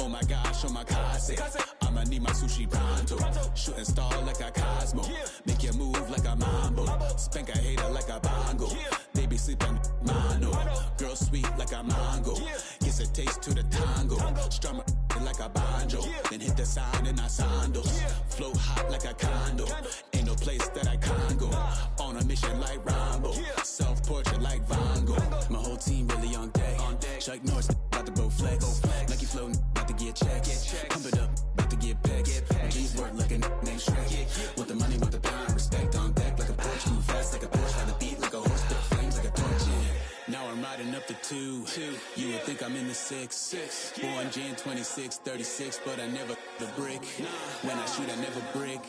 Oh my gosh, oh my kase, I'ma need my sushi pronto. Shooting star like a Cosmo, make you move like a mambo. Spank a hater like a bongo. They be sleeping mano. Girl sweet like a mango. Gets a taste to the tango. Strum like a banjo. Then hit the sound in our sandals. Flow hot like a condo. Ain't no place that I can't go. On a mission like Rambo. Self-portrait like Van Gogh. My whole team really on deck. Chuck Norris about to bow flex. Lucky flow about to get checks. Pump it up, about to get pecs. My G's work like a named Shrek. Want the money, want the pound. Respect on deck like a Porsche. Move fast like a Porsche. Had the beat like a horse. Spit flames like a torch. Now I'm riding up the 2. You would think I'm in the 6. Born Jan 26, 36, but I never the brick. When I shoot, I never brick.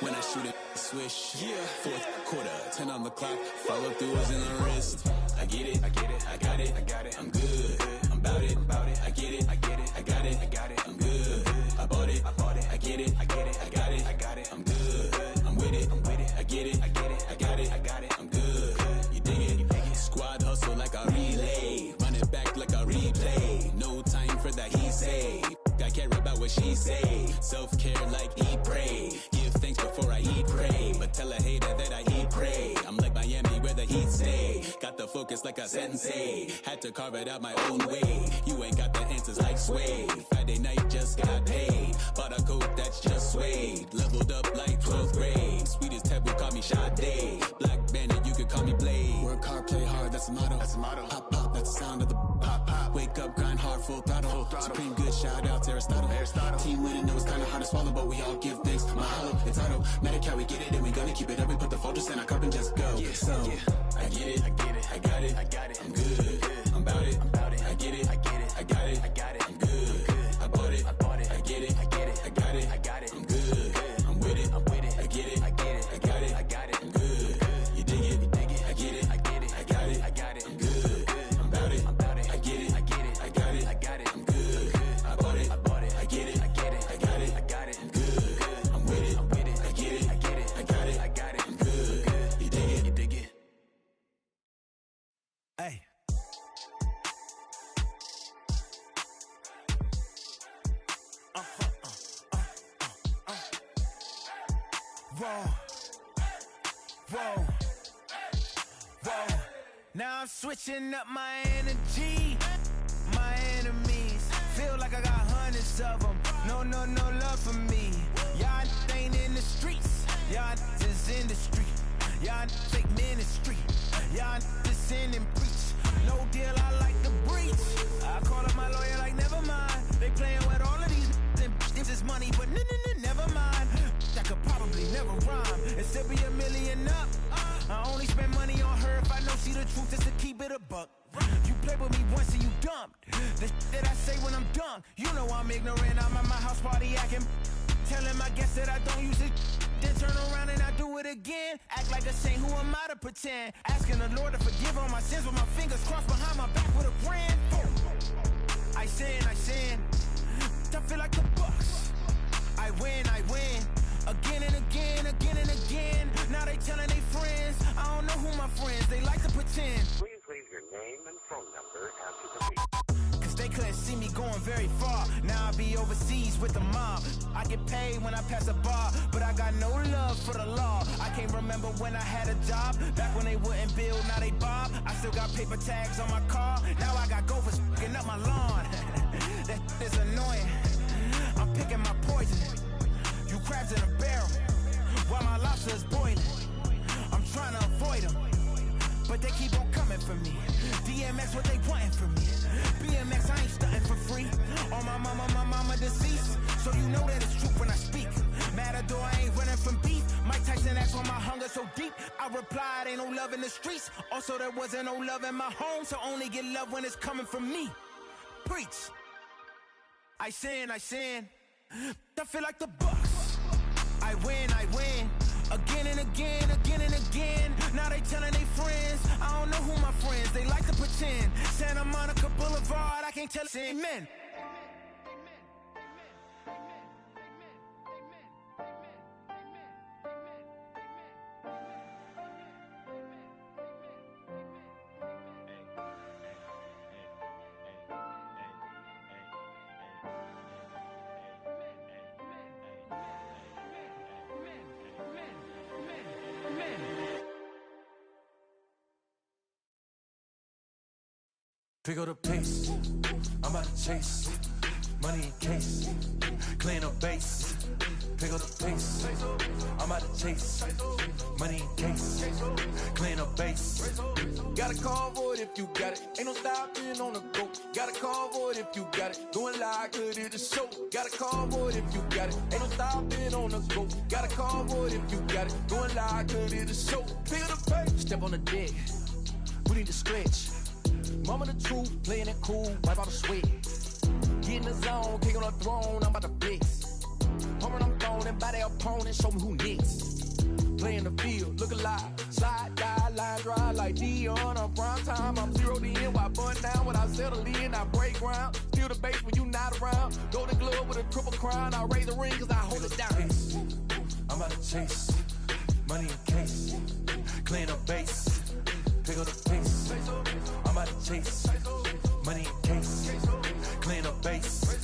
When I shoot it, swish. Fourth quarter, 10 on the clock. Follow through is in the wrist. I get it, I got it, I'm good. I'm about it, I get it, I got it, I'm good. I bought it, I get it, I got it, I'm good. I'm with it, I get it, I got it, I'm good. You dig it? Squad hustle like a relay, run it back like a replay. No time for that he say. I care about what she say. Self-care like eat, pray. Give thanks before I eat, pray. But tell a hater that I eat, pray. I'm like Miami where the heat stay. Got the focus like a sensei. Had to carve it out my own way. You ain't got the answers like Sway. Friday night just got paid. Bought a coat that's just suede. Leveled up like 12th grade. Sweetest taboo call me Sade. Black Bandit, you could call me Blade. Work hard, play hard, that's the motto. Pop, pop, that's the sound of the pop, pop. Wake up, grind hard, full throttle. Supreme good, shout out to Aristotle. Team winning, know it's kinda hard to swallow, but we all give thanks. Mahalo, it's automatic how we get it, and we gonna keep it up. We put the focus in our cup and just go. So, I get it, I got it, I'm good. I'm about it, I get it, I got it, I'm good. I bought it, I get it, I got it, I'm good. I'm with it, I get it, I got it, I'm good. You dig it, I get it, I got it, I'm good. I'm about it, I get it, I got it, I'm good. I bought it, I get it, I got it, I'm good. I'm with it, I get it, I got it, I'm good. You dig it? Hey. Whoa. Now I'm switching up my energy. My enemies feel like I got hundreds of them. No love for me. Y'all ain't in the streets. Y'all is in the street. Y'all fake ministry. Y'all just sin and preach. No deal, I like the breach. I call up my lawyer like, never mind. They playing with all of these and this is money, but never mind. That could probably never rhyme and still be $1 million up. I only spend money on her if I know she the truth, just to keep it a buck. You play with me once and you dumped. The that I say when I'm done, you know I'm ignorant. I'm at my house party acting, telling my guests that I don't use it. Then turn around and I do it again. Act like a saint, who am I to pretend? Asking the Lord to forgive all my sins with my fingers crossed behind my back with a brand. I sin. I feel like the Bucks. I win. Again and again. Now they telling they friends. I don't know who my friends, they like to pretend. Please leave your name and phone number after the beep. Cause they couldn't see me going very far. Now I be overseas with the mob. I get paid when I pass a bar, but I got no love for the law. I can't remember when I had a job. Back when they wouldn't build, now they bob. I still got paper tags on my car. Now I got gophers f***ing up my lawn. That is annoying. I'm picking my poison. You crabs in a barrel, while my lobster is boiling. I'm trying to avoid them. but they keep on coming for me. DMX, what they wanting from me? BMX, I ain't stunting for free. On my mama deceased, so you know that it's true when I speak. Matador, I ain't running from beef. Mike Tyson asked why my hunger so deep. I replied, ain't no love in the streets. Also, there wasn't no love in my home, so only get love when it's coming from me. Preach. I sin. I feel like the Bucks. I win. Again and again. Now they telling they friends. I don't know who my friends. They like to pretend. Santa Monica Boulevard, I can't tell. Amen. Pick up the pace, I'm about to chase. Money in case, clean up base. Pick up the pace, I'm about to chase. Money in case, clean up base. Got a convoy if you got it. Ain't no stopping on the go. Got a convoy if you got it. Going live, good at the show. Got a convoy if you got it. Ain't no stopping on the go. Got a convoy if you got it. Going live, good at the show. Pick up the pace. Step on the deck, we need to stretch. Mama the truth, playing it cool, wipe out the sweat. Get in the zone, king on the throne, I'm about to flex. Home I'm thrown and by their opponent, show me who next. Play in the field, look alive. Slide, die, line dry like Dion on prime time. I'm 0 to end, while bun down when I settle in. I break ground, steal the base when you not around. Golden glove with a triple crown, I raise the ring cause I hold it down. I'm about to chase, money in case, clean up base. Pick up the pace, I'm about to chase. Money in case, clean up base.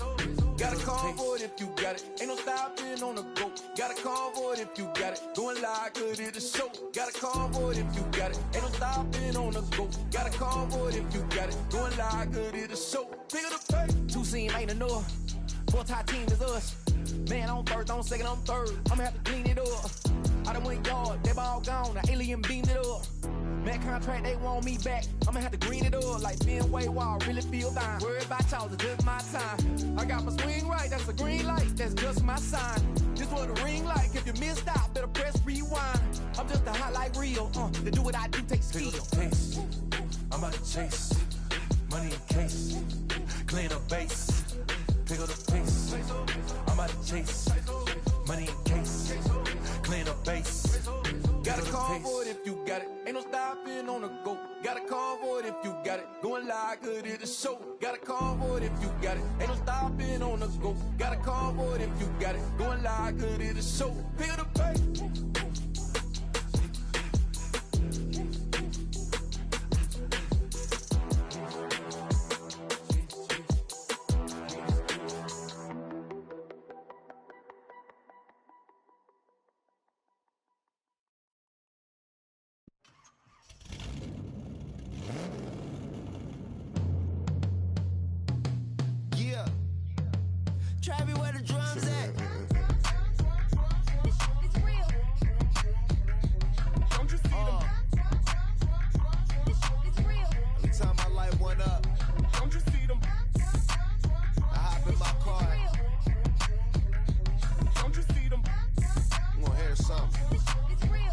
Got a convoy if you got it. Ain't no stopping on the go. Got a convoy if you got it. Going live, good at the show. Got a convoy if you got it. Ain't no stopping on the go. Got a convoy if you got it. Going live, good at the show. Pick up the pace. Two scene ain't enough. Four top team is us. Man on first, on second, on third. I'ma have to clean it up. I done went yard, they ball gone. The alien beamed it up. Man contract, they want me back. I'ma have to green it up like Fenway Wall. Really feel fine. Worried about y'all, it's just my time. I got my swing right, that's a green light. That's just my sign. This what a ring like. If you missed out, better press rewind. I'm just a highlight reel. To do what I do takes skill. Pick up the pace, I'm about to chase. Money in case, clean up base. Pick up the pace, I'm about to chase. Money in case, clean up base. Got a convoy if you got it. Ain't no stopping on the go. Got a convoy if you got it. Going live, good at the show. Got a convoy if you got it. Ain't no stopping on the go. Got a convoy if you got it. Going live, good at the show. Pick up the pace. Travis, where the drums at? It's real. Don't you see them? It's real. Every time I light one up, Don't you see them? I hop in my car. Don't you see them? You wanna hear something? It's real.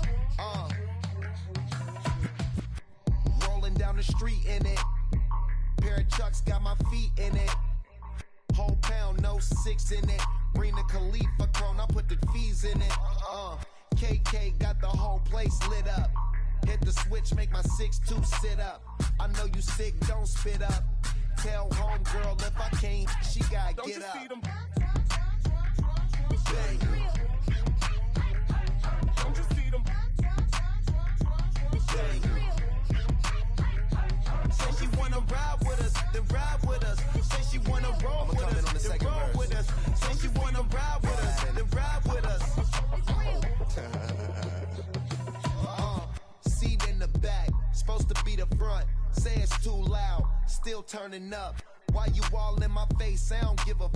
Rolling down the street in it. Pair of Chucks got my feet in it. Whole pound, no 6 in it. Bring the Khalifa cone, I put the fees in it. KK got the whole place lit up. Hit the switch, make my 6'2" sit up. I know you sick, don't spit up. Tell homegirl if I can't, she gotta Don't get you up. see them? Bang. Don't you see them? Bang. Say she wanna ride with us, then ride with us. Say she wanna roll with us, then roll with us. Say she wanna ride with us, then ride with us. Seat in the back, supposed to be the front. Say it's too loud, still turning up. Why you all in my face? I don't give a f.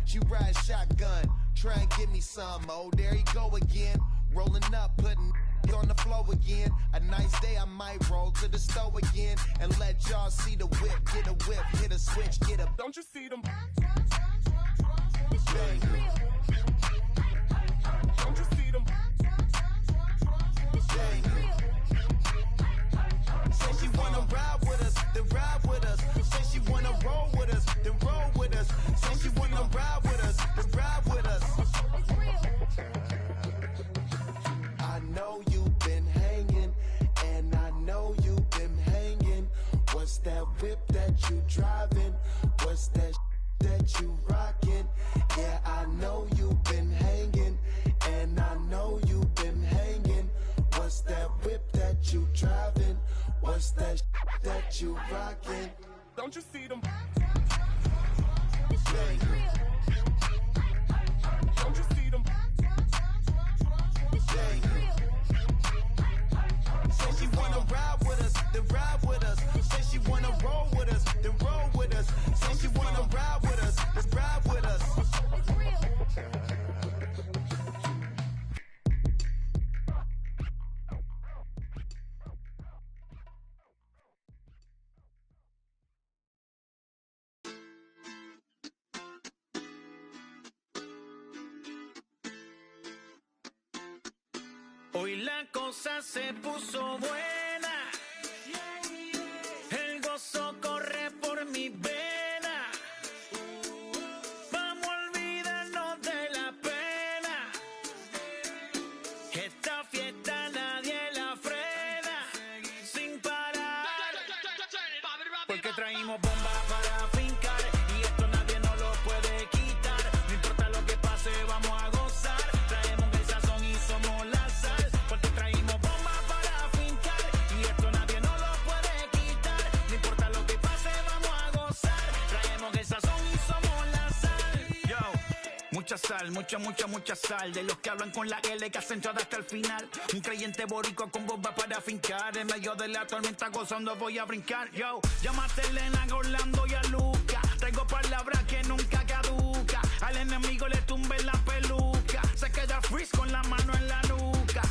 She ride shotgun, try and give me some. Oh, there he go again, rolling up, putting on the flow again. A nice day, I might roll to the store again and let y'all see the whip. Get a whip, hit a switch, get a. Don't you see them? Bang. Don't you see them? Bang. Say she wanna ride with us, then ride with us. Say she wanna roll with us, then roll with us. Say she wanna ride with us, then ride with us. I know you've been hanging, and I know you've been hanging. What's that whip that you driving? What's that that you rocking? Yeah, I know you've been hanging, and I know you've been hanging. What's that whip that you driving? What's that that you rocking? Don't you see them? Bang. Don't you see them? Bang. Say she wanna ride with us, then ride with us. Say she wanna roll with us, then roll with us. Say she wanna ride with us, then ride with us. Hoy la cosa se puso buena. El gozo corre por mi vena. Vamos a olvidarnos de la pena. Esta fiesta nadie la frena. Sin parar. Porque traímos bombas para fincar. Y esto nadie nos lo puede quitar. No importa lo que pase, vamos a gozar. Traemos el sazón y somos la sal. Porque traímos bombas para fincar. Y esto nadie nos lo puede quitar. No importa lo que pase, vamos a gozar. Traemos el sazón y somos la sal. Yo, mucha sal, mucha sal. De los que hablan con la L que hacen todo hasta el final. Un creyente boricua con bomba para fincar. En medio de la tormenta gozando voy a brincar. Yo, llámate a Elena, a Orlando y a Luca. Traigo palabras que nunca caduca. Al enemigo le tumbe la peluca. Se queda freeze con la mano en la nuca.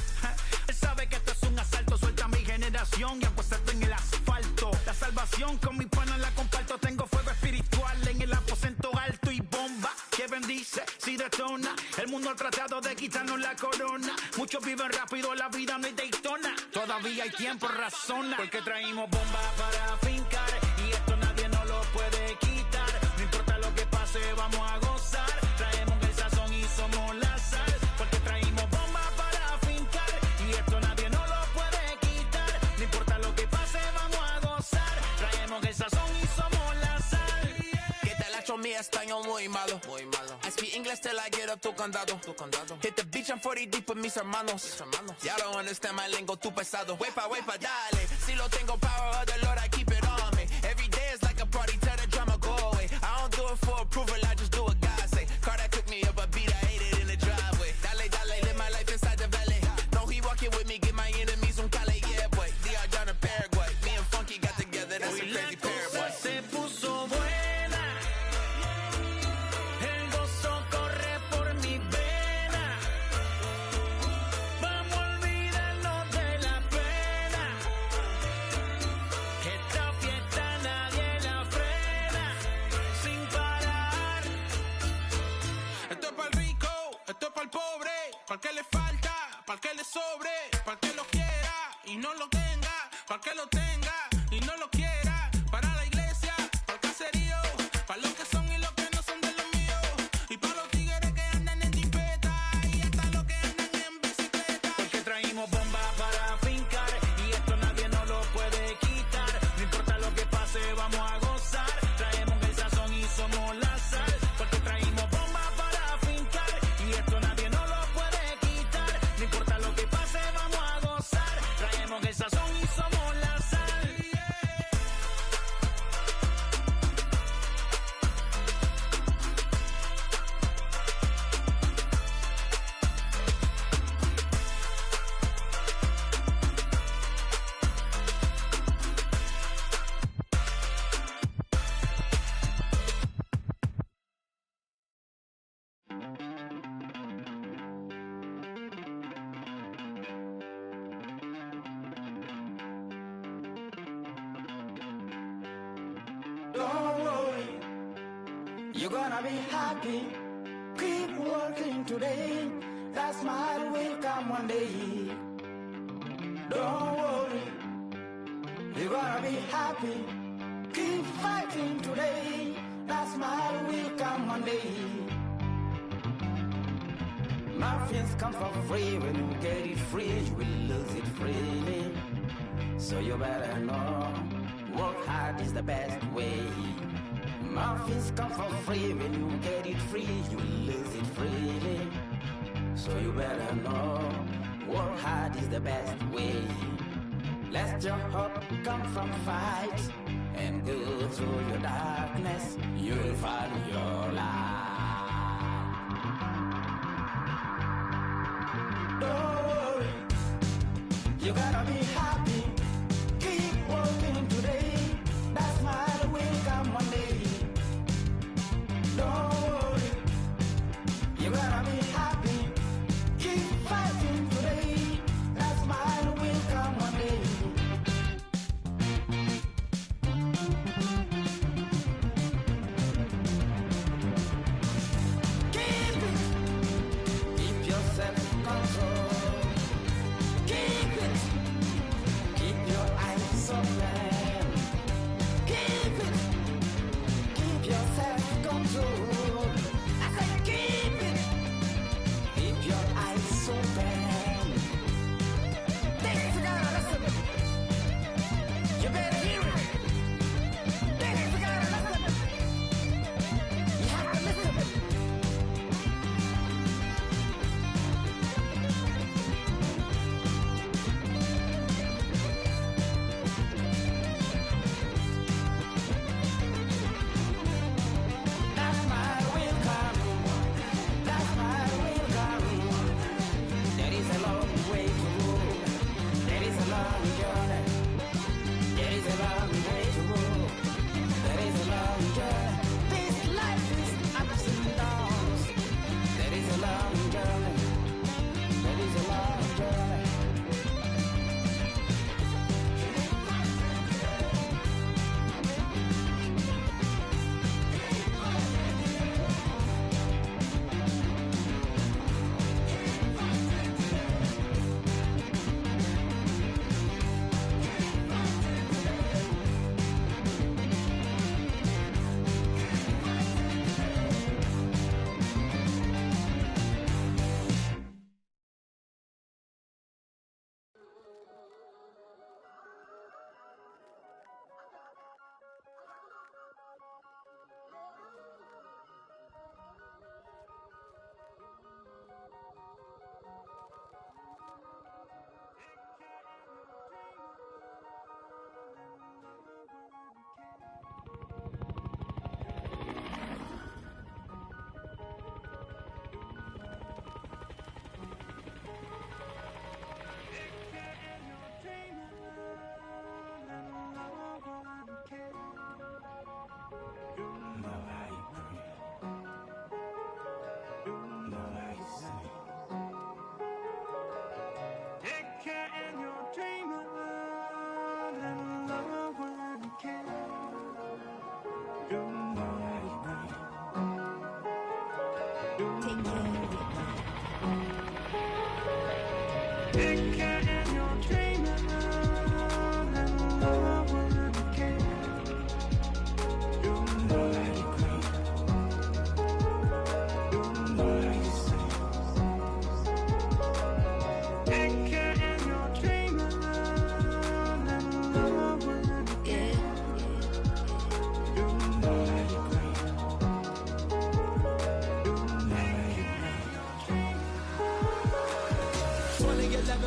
Él sabe que esto es un asalto. Suelta mi generación y apuéstate en el asfalto. La salvación con mi pana la comparto. Tengo fuego espiritual en el aposento alto y bomba que bendice si detona. El mundo ha tratado de quitarnos la corona. Muchos viven rápido, la vida no es Daytona. Todavía hay tiempo, razona. Porque traímos bombas para fincar. Y esto nadie nos lo puede quitar. No importa lo que pase, vamos a gozar. Traemos el sazón y somos la sal. Porque traímos bombas para fincar. Y esto nadie nos lo puede quitar. No importa lo que pase, vamos a gozar. Traemos el sazón y somos la sal. ¿Qué tal hecho mi español muy malo? Muy malo. I speak English till I get up tu condado. Hit the beach, I'm 40 deep with mis hermanos. Y'all don't understand my lingo, tu pesado. Wepa, dale. Si lo tengo power of the Lord, I keep it on me. Every day is like a party, tell the drama go away. I don't do it for approval, I just do what God say. Car that cooked me up a beat, I ate it in the driveway. Dale, live my life inside the valley. No, he walking with me, get my enemies un cale, yeah, boy. DR down in Paraguay. Me and Funky got together, that's a crazy pair, boy. Se puso buena. El gozo corre por mi vena. Vamos a olvidarnos de la pena. Esta fiesta nadie la frena. Sin parar. Esto es para el rico, esto es para el pobre, para el que le falta, para el que le sobre, para el que lo quiera y no lo tenga, para el que lo tenga y no lo quiera, para la iglesia, para el caserío, para los que son y los que no son de los míos, y para los tigres que andan en jipeta y hasta los que andan en bicicleta. Porque traímos bombas para fincar. Y esto nadie nos lo puede quitar. No importa lo que pase, vamos a gozar. Traemos el sazón y somos la sal. Porque traímos bombas para fincar. Y esto nadie nos lo puede quitar. No importa lo que pase, vamos a gozar. Traemos el sazón y somos la sal. You're gonna be happy. Keep working today. That smile will come one day. Don't worry. You're gonna be happy. Keep fighting today. That smile will come one day. Muffins come for free. When you get it free, you will lose it freely. So you better know, work hard is the best way. Muffins come for free. When you get it free, you will lose it freely. So you better know, work hard is the best way. Let your hope come from fight and go through your darkness. You'll find your light. Don't worry, you gotta be happy. Keep working today. That smile will come one day. Don't worry, you gotta be happy. Keep fighting today. That smile will come one day. Keep it. Keep your self-control. Keep it. Keep your eyes open. Keep it. Keep your self-control. I said keep it. Keep your eyes open. This is gotta listen. You better hear it. This is gotta listen. You have to listen. That smile will come. That smile will come. There is a long way to go. There is a long journey. There is a long way to go. There is a long journey. This life is ups and downs. There is a long journey. There is a long journey.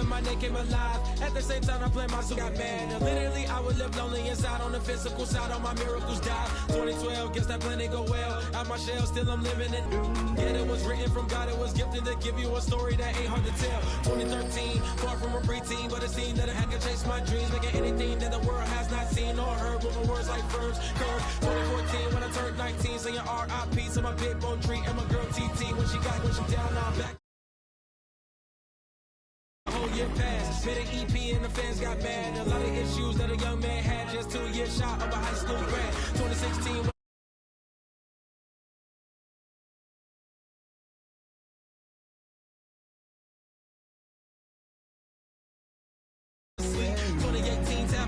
My name came alive. At the same time, I played my soul got mad. Literally, I would live lonely inside. On the physical side, all my miracles died. 2012, guess that plan didn't go well. Out my shell, still I'm living it. Yet it was written from God, it was gifted to give you a story that ain't hard to tell. 2013, far from a preteen, but it seemed that I could chase my dreams, making anything that the world has not seen or heard. With my words like verbs, curves. 2014, when I turned 19, saying R.I.P. to my big bone tree and my girl TT. When she down, now I'm back. Whole year passed, made an EP and the fans got mad. A lot of issues that a young man had, just 2 years shot of a high school grad. 2016.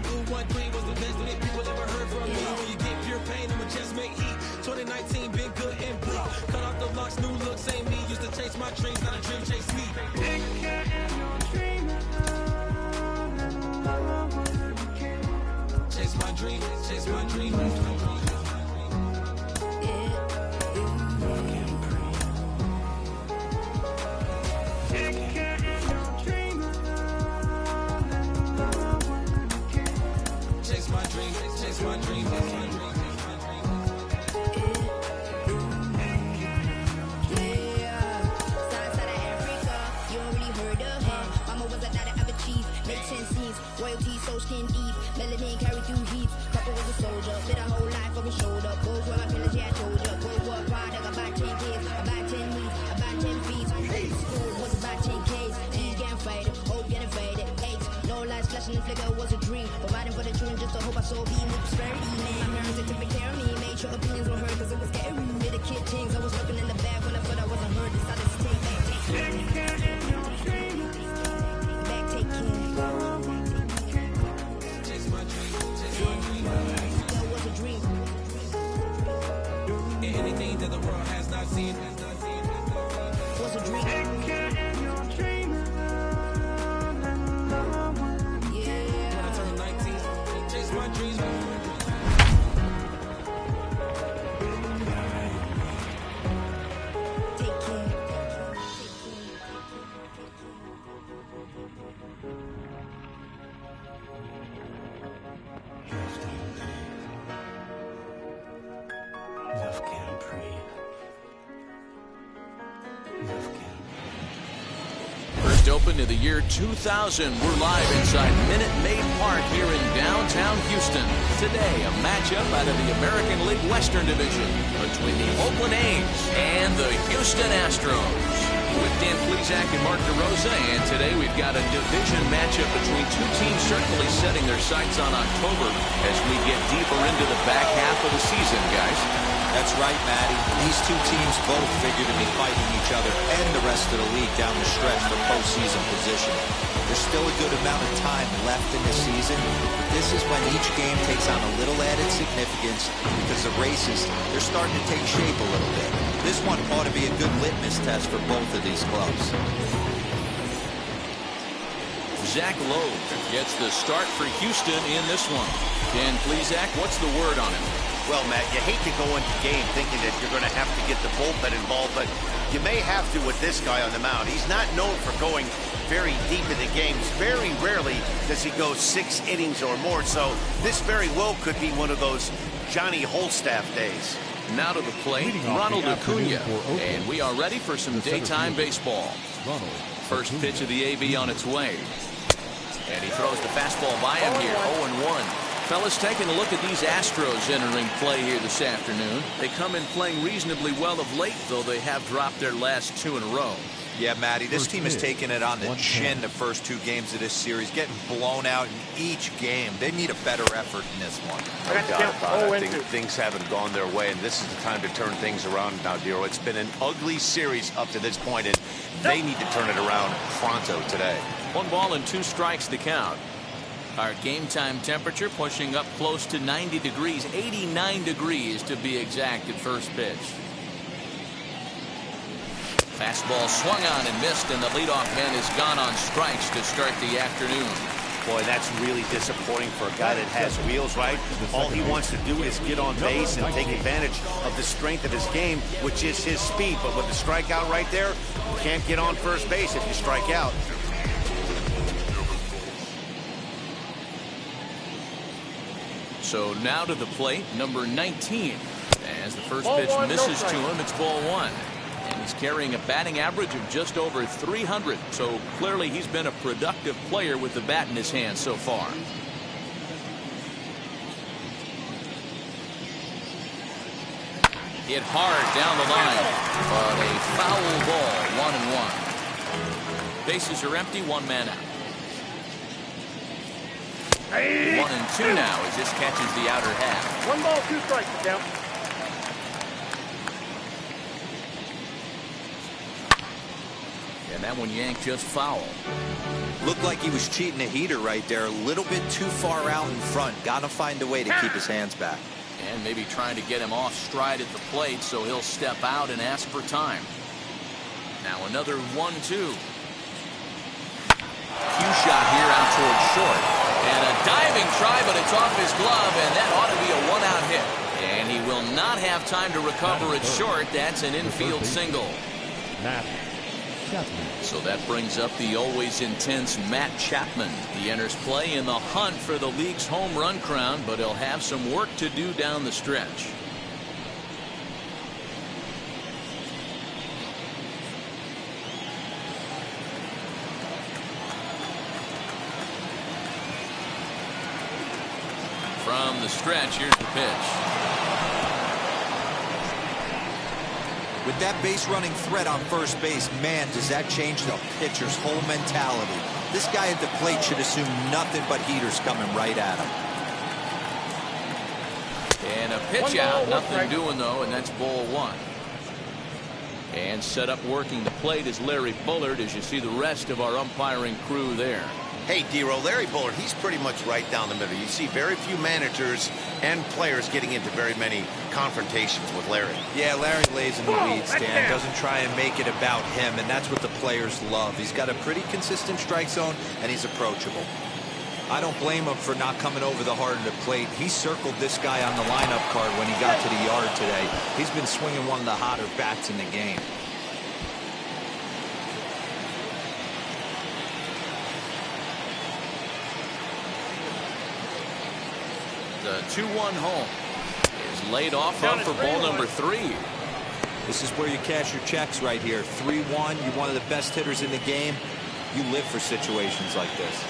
213 was the best that people ever heard from me. When you get pure pain, I'ma just make heat. 2019 been good and bleak. Cut off the blocks, new looks, ain't me. Used to chase my dreams, not a dream chase me. Chase my dream, chase my dream. Chase my dream, chase my dream, chase my dream. Royalty, so skin deep, melanin carry through heat. Papa was a soldier, lit a whole life on his shoulder. Both were my pillars, yeah, I told ya. Both were a product, about 10 kids, about 10 weeks, about 10 feet. School was about 10 Ks, D's getting faded, hope getting faded. Aches, no lights flashing, the flicker was a dream. Providing for the children just to hope I saw beam with prosperity. Man, my parents had to take care of me, made sure opinions were heard, cause it was scary. With the kid things, I was looking in the back when I thought I wasn't heard. Decided to take back, take care. Back, take care. Anything that the world has not seen was a dream. Yeah. When I turn 19, chase my dreams. Take care. Love can't breathe. Love can't. First open of the year 2000. We're live inside Minute Maid Park here in downtown Houston. Today, a matchup out of the American League Western Division between the Oakland A's and the Houston Astros. With Dan Plesac and Mark DeRosa, and today we've got a division matchup between two teams certainly setting their sights on October as we get deeper into the back half of the season, guys. That's right, Matty. These two teams both figure to be fighting each other and the rest of the league down the stretch for postseason position. There's still a good amount of time left in the season, but this is when each game takes on a little added significance because the races, they're starting to take shape a little bit. This one ought to be a good litmus test for both of these clubs. Zach Lowe gets the start for Houston in this one. Dan Plesac, what's the word on him? Well, Matt, you hate to go into game thinking that you're going to have to get the bullpen involved, but you may have to with this guy on the mound. He's not known for going very deep into games. Very rarely does he go 6 innings or more, so this very well could be one of those Johnny Holstaff days. Now to the plate, Ronald Acuna, and we are ready for some daytime baseball. First pitch of the AV on its way. And he throws the fastball by him here, 0-1. Fellas, taking a look at these Astros entering play here this afternoon. They come in playing reasonably well of late, though they have dropped their last 2 in a row. Yeah, Matty, this team has taken it on the chin the first 2 games of this series, getting blown out in each game. They need a better effort in this one. No doubt about it. I think things haven't gone their way, and this is the time to turn things around now, Dero. It's been an ugly series up to this point, and they need to turn it around pronto today. 1 ball and 2 strikes to count. Our game time temperature pushing up close to 90 degrees, 89 degrees to be exact at first pitch. Fastball swung on and missed, and the leadoff man is gone on strikes to start the afternoon. Boy, that's really disappointing for a guy that has wheels, right? All he wants to do is get on base and take advantage of the strength of his game, which is his speed. But with the strikeout right there, you can't get on first base if you strike out. So now to the plate, number 19. As the first pitch misses to him, it's ball 1. And he's carrying a batting average of just over 300. So clearly he's been a productive player with the bat in his hand so far. Hit hard down the line, but a foul ball, 1-1. Bases are empty, 1 man out. 1-2 now as this catches the outer half. 1 ball, 2 strikes, count. And And that one yanked just foul. Looked like he was cheating a heater right there. A little bit too far out in front. Got to find a way to keep his hands back. And maybe trying to get him off stride at the plate, so he'll step out and ask for time. Now another 1-2. Cue shot here out towards short. And a diving try, but it's off his glove, and that ought to be a one-out hit. And he will not have time to recover it short. That's an infield single. Matt Chapman. So that brings up the always intense Matt Chapman. He enters play in the hunt for the league's home run crown, but he'll have some work to do down the stretch. From the stretch, here's the pitch. With that base running threat on first base, man, does that change the pitcher's whole mentality. This guy at the plate should assume nothing but heaters coming right at him. And a pitch out, nothing doing though, and that's ball one. And set up working the plate is Larry Bullard, as you see the rest of our umpiring crew there. Hey, D-Roll, Larry Bullard, he's pretty much right down the middle. You see very few managers and players getting into very many confrontations with Larry. Yeah, Larry lays in the weeds, Dan. Doesn't try and make it about him, and that's what the players love. He's got a pretty consistent strike zone, and he's approachable. I don't blame him for not coming over the heart of the plate. He circled this guy on the lineup card when he got to the yard today. He's been swinging one of the hotter bats in the game. The 2-1 home is laid off for ball number 3. This is where you cash your checks right here. 3-1. You're one of the best hitters in the game. You live for situations like this.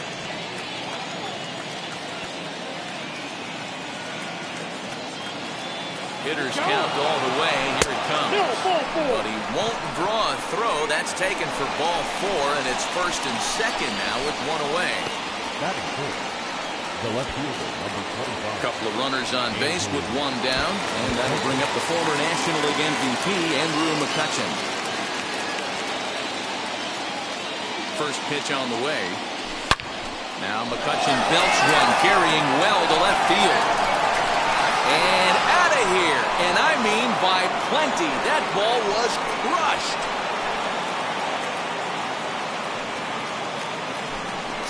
Hitters count all the way. Here it comes. But he won't draw a throw. That's taken for ball 4, and it's first and second now with one away. Batting first, the left fielder, number 25. A couple of runners on base with one down, and that'll bring up the former National League MVP, Andrew McCutchen. First pitch on the way. Now McCutchen belts one, carrying well to left field. And out of here, and I mean by plenty. That ball was crushed.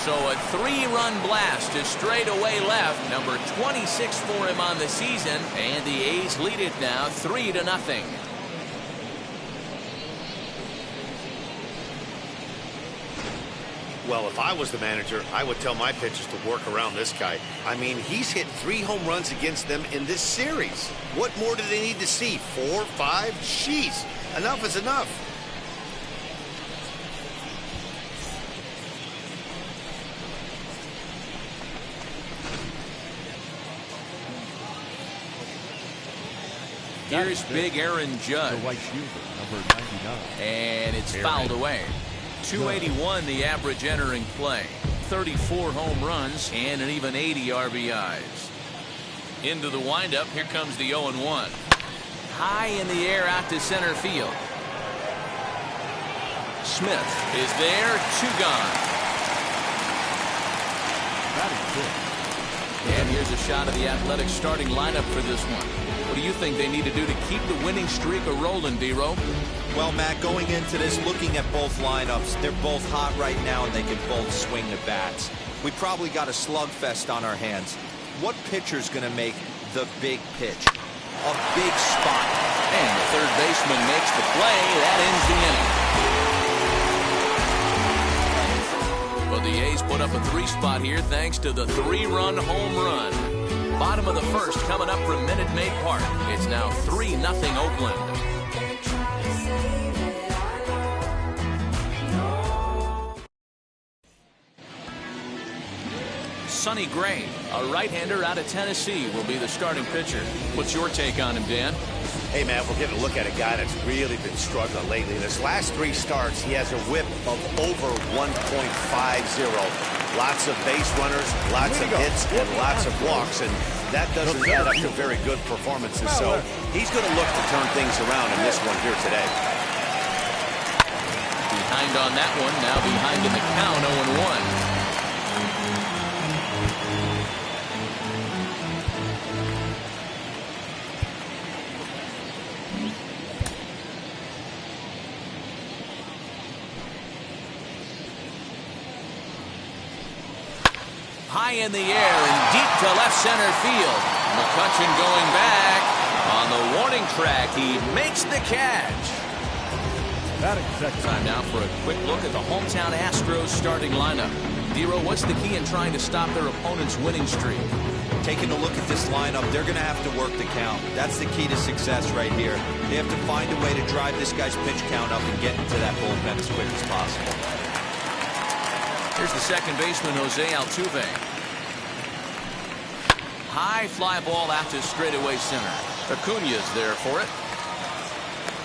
So a 3-run blast to straightaway left, number 26 for him on the season, and the A's lead it now 3-0. Well, if I was the manager, I would tell my pitchers to work around this guy. I mean, he's hit 3 home runs against them in this series. What more do they need to see? 4, 5? Jeez, enough is enough. Here's big Aaron Judge. The right fielder, number 99. And it's fouled away. 281 the average entering play. 34 home runs and an even 80 RBIs. Into the windup. Here comes the 0-1. High in the air out to center field. Smith is there. 2 gone. And here's a shot of the Athletics starting lineup for this one. What do you think they need to do to keep the winning streak a-rolling, D-Row? Well, Matt, going into this, looking at both lineups, they're both hot right now, and they can both swing the bats. We probably got a slugfest on our hands. What pitcher's going to make the big pitch? A big spot. And the third baseman makes the play. That ends the inning. Well, the A's put up a 3-spot here thanks to the 3-run home run. Bottom of the first coming up from Minute Maid Park. It's now 3-0 Oakland. Sonny Gray, a right-hander out of Tennessee, will be the starting pitcher. What's your take on him, Dan? Hey, man, we're getting a look at a guy that's really been struggling lately. In his last 3 starts, he has a whip of over 1.50. Lots of base runners, lots of hits, and lots of walks, and that doesn't add up to very good performances. So he's going to look to turn things around in this one here today. Behind behind on that one. Now behind in the count, 0-1. High in the air and deep to left center field. McCutchen going back. On the warning track, he makes the catch. Time now for a quick look at the hometown Astros starting lineup. Dero, what's the key in trying to stop their opponent's winning streak? Taking a look at this lineup, they're going to have to work the count. That's the key to success right here. They have to find a way to drive this guy's pitch count up and get into that bullpen as quick as possible. Here's the second baseman, Jose Altuve. High fly ball out to straightaway center. Acuña's there for it.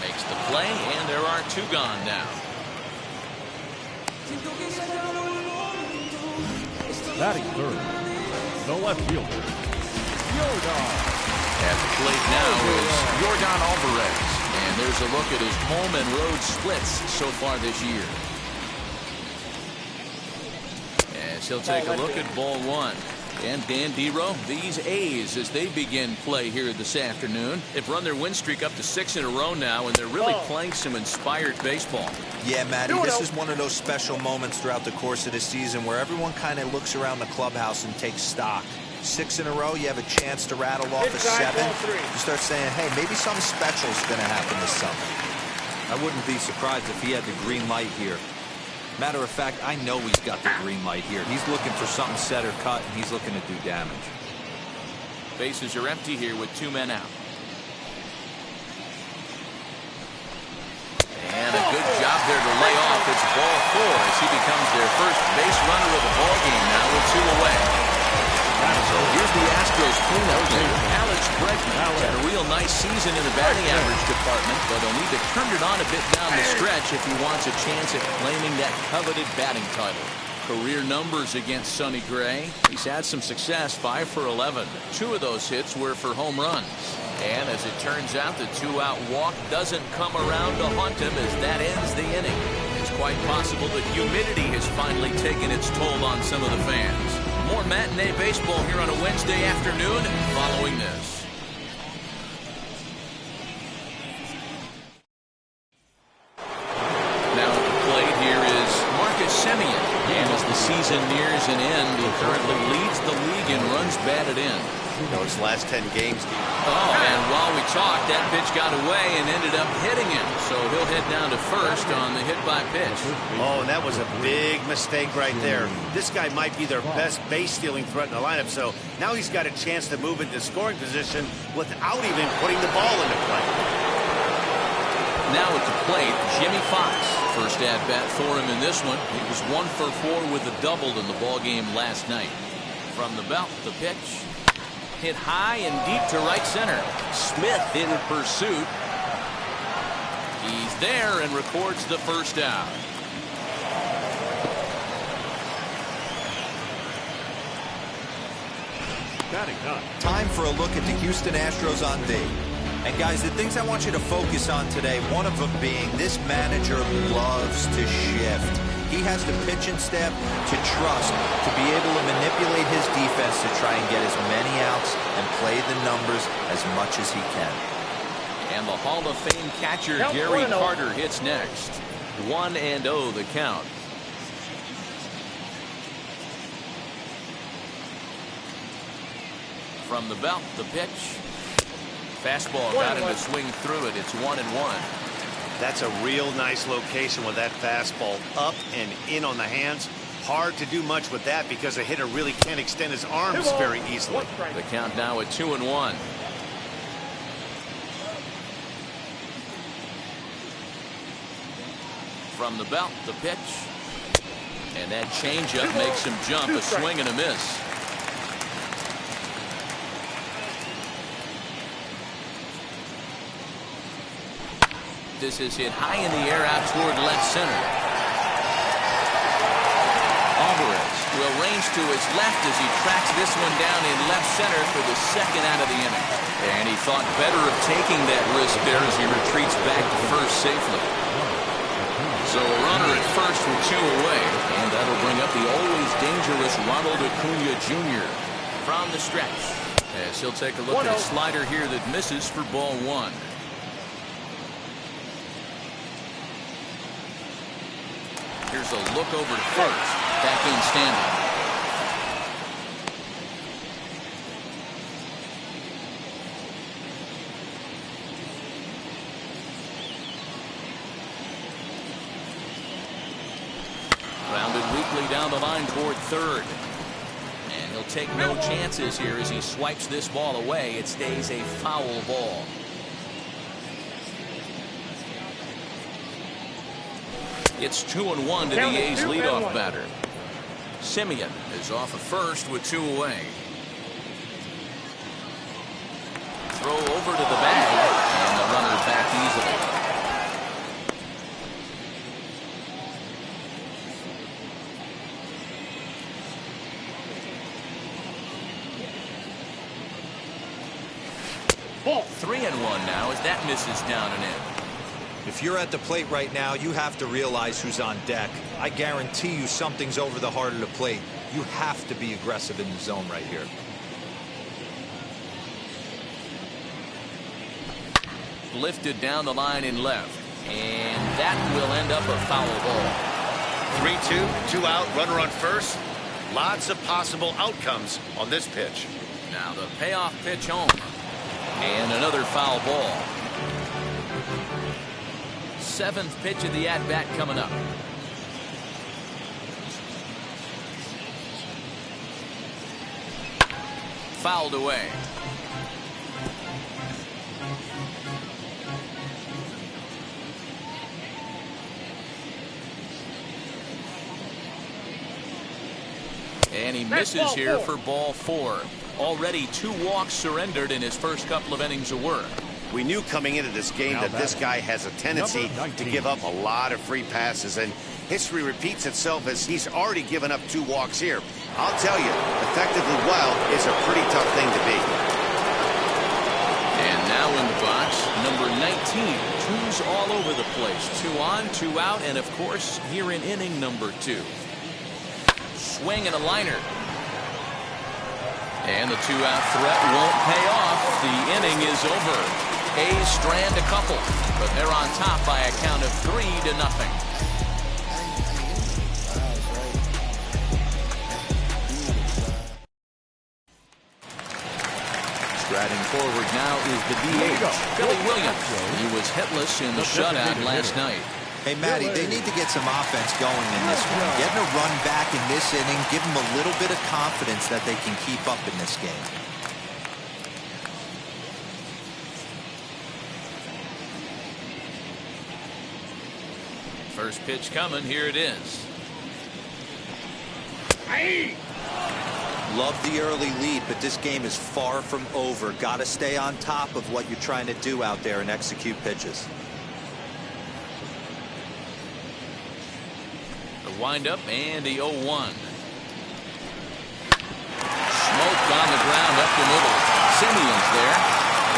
Makes the play, and there are two gone now. Batting third, the left fielder, Yordan. At the plate now is Yordan Alvarez. And there's a look at his home and road splits so far this year. As he'll take a look at ball one. And Dan Dero, these A's, as they begin play here this afternoon, they've run their win streak up to 6 in a row now, and they're really playing some inspired baseball. Yeah, Matty, this is one of those special moments throughout the course of the season where everyone kind of looks around the clubhouse and takes stock. 6 in a row, you have a chance to rattle off a 7. You start saying, hey, maybe something special is going to happen this summer. I wouldn't be surprised if he had the green light here. Matter of fact, I know he's got the green light here. He's looking for something set or cut, and he's looking to do damage. Bases are empty here with 2 men out. And a good job there to lay off. It's ball 4 as he becomes their first base runner of the ball game now with 2 away. So here's the Astros cleanup hitter, Alex Bregman. Had a real nice season in the batting average department, but he'll need to turn it on a bit down the stretch if he wants a chance at claiming that coveted batting title. Career numbers against Sonny Gray. He's had some success, 5 for 11. 2 of those hits were for home runs. And as it turns out, the 2-out walk doesn't come around to haunt him as that ends the inning. It's quite possible that humidity has finally taken its toll on some of the fans. More matinee baseball here on a Wednesday afternoon following this. Now at the plate here is Marcus Semien. And as the season nears an end, he currently leads the league in runs batted in. Those last 10 games. Oh, and while we talked, that pitch got away and ended up hitting him. So he'll head down to first on the hit by pitch. Oh, and that was a big mistake right there. This guy might be their best base-stealing threat in the lineup, so now he's got a chance to move into scoring position without even putting the ball into play. Now at the plate, Jimmy Fox. First at-bat for him in this one. He was 1 for 4 with a double in the ballgame last night. From the belt, the pitch. Hit high and deep to right center. Smith in pursuit. He's there and records the first out. Time for a look at the Houston Astros on D. And guys, the things I want you to focus on today, one of them being this manager loves to shift. He has the pitching staff to trust to be able to manipulate his defense to try and get as many outs and play the numbers as much as he can. And the Hall of Fame catcher Gary Carter hits next. 1-0 the count. From the belt, the pitch. Fastball got him to swing through it. It's 1-1. That's a real nice location with that fastball up and in on the hands. Hard to do much with that because a hitter really can't extend his arms very easily. The count now at 2-1. From the belt, the pitch. And that changeup makes him jump. A swing and a miss. This is hit high in the air out toward left center. Alvarez will range to his left as he tracks this one down in left center for the second out of the inning. And he thought better of taking that risk there as he retreats back to first safely. So a runner at first with 2 away, and that'll bring up the always dangerous Ronald Acuna Jr. from the stretch. As he'll take a look at a slider here that misses for ball 1. Here's a look over to first. Back in standing. Grounded weakly down the line toward third. And he'll take no chances here as he swipes this ball away. It stays a foul ball. It's 2-1 to the A's leadoff batter. Simeon is off at first with 2 away. Throw over to the bag, and the runner back easily. Ball. 3-1 now as that misses down and in. If you're at the plate right now, you have to realize who's on deck. I guarantee you something's over the heart of the plate. You have to be aggressive in the zone right here. Lifted down the line in left. And that will end up a foul ball. 3-2, 2 out, runner on first. Lots of possible outcomes on this pitch. Now the payoff pitch home. And another foul ball. 7th pitch of the at-bat coming up. Fouled away. And he misses here for ball 4. Already 2 walks surrendered in his first couple of innings of work. We knew coming into this game that this guy has a tendency to give up a lot of free passes, and history repeats itself as he's already given up 2 walks here. I'll tell you, effectively wild is a pretty tough thing to be. And now in the box, number 19. 2s all over the place. 2 on, 2 out, and of course, here in inning number 2. Swing and a liner. And the 2-out threat won't pay off. The inning is over. A's strand a couple, but they're on top by a count of 3-0. Striding forward now is the DH, Billy Williams. He was hitless in the shutout last night. Hey, Matty, they need to get some offense going in this one. Getting a run back in this inning, give them a little bit of confidence that they can keep up in this game. First pitch coming. Here it is. Love the early lead, but this game is far from over. Got to stay on top of what you're trying to do out there and execute pitches. The windup and the 0-1. Smoked on the ground up the middle. Simeon's there.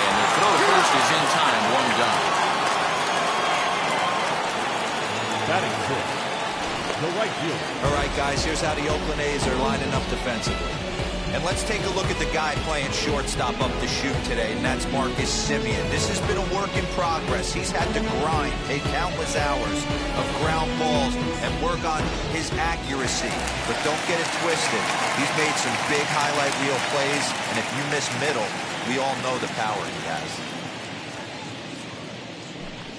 And the throw to first is in time. 1 down. Batting fifth, the right fielder. All right, guys, here's how the Oakland A's are lining up defensively. And let's take a look at the guy playing shortstop up the chute today, and that's Marcus Simeon. This has been a work in progress. He's had to grind, take countless hours of ground balls, and work on his accuracy. But don't get it twisted. He's made some big highlight reel plays, and if you miss middle, we all know the power he has.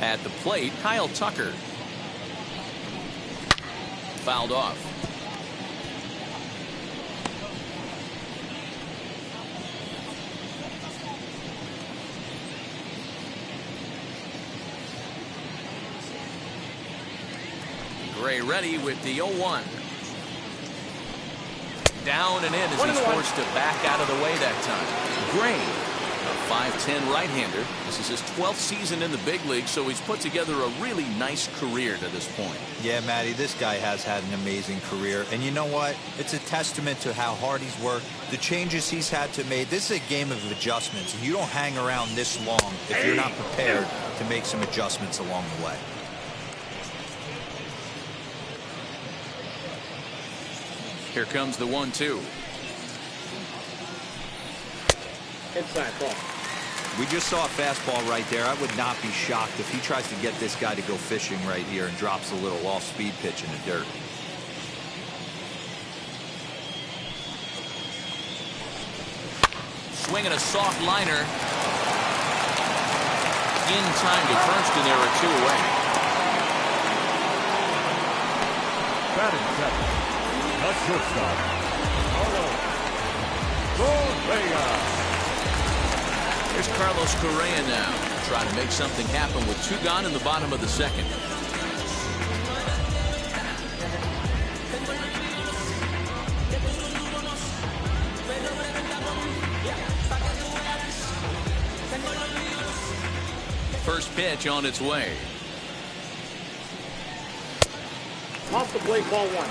At the plate, Kyle Tucker. Fouled off. Gray ready with the 0-1. Down and in as he's forced to back out of the way that time. Gray, a 5'10" right-hander. This is his 12th season in the big league, so he's put together a really nice career to this point. Yeah, Matty, this guy has had an amazing career. And you know what? It's a testament to how hard he's worked, the changes he's had to make. This is a game of adjustments. You don't hang around this long if you're not prepared to make some adjustments along the way. Here comes the 1-2. Inside ball. We just saw a fastball right there. I would not be shocked if he tries to get this guy to go fishing right here and drops a little off-speed pitch in the dirt. Swinging a soft liner. In time to first, and there are 2 away. Batting second, the shortstop, Carlos Correa. Here's Carlos Correa now, trying to make something happen with 2 gone in the bottom of the second. First pitch on its way. Off the plate, ball 1.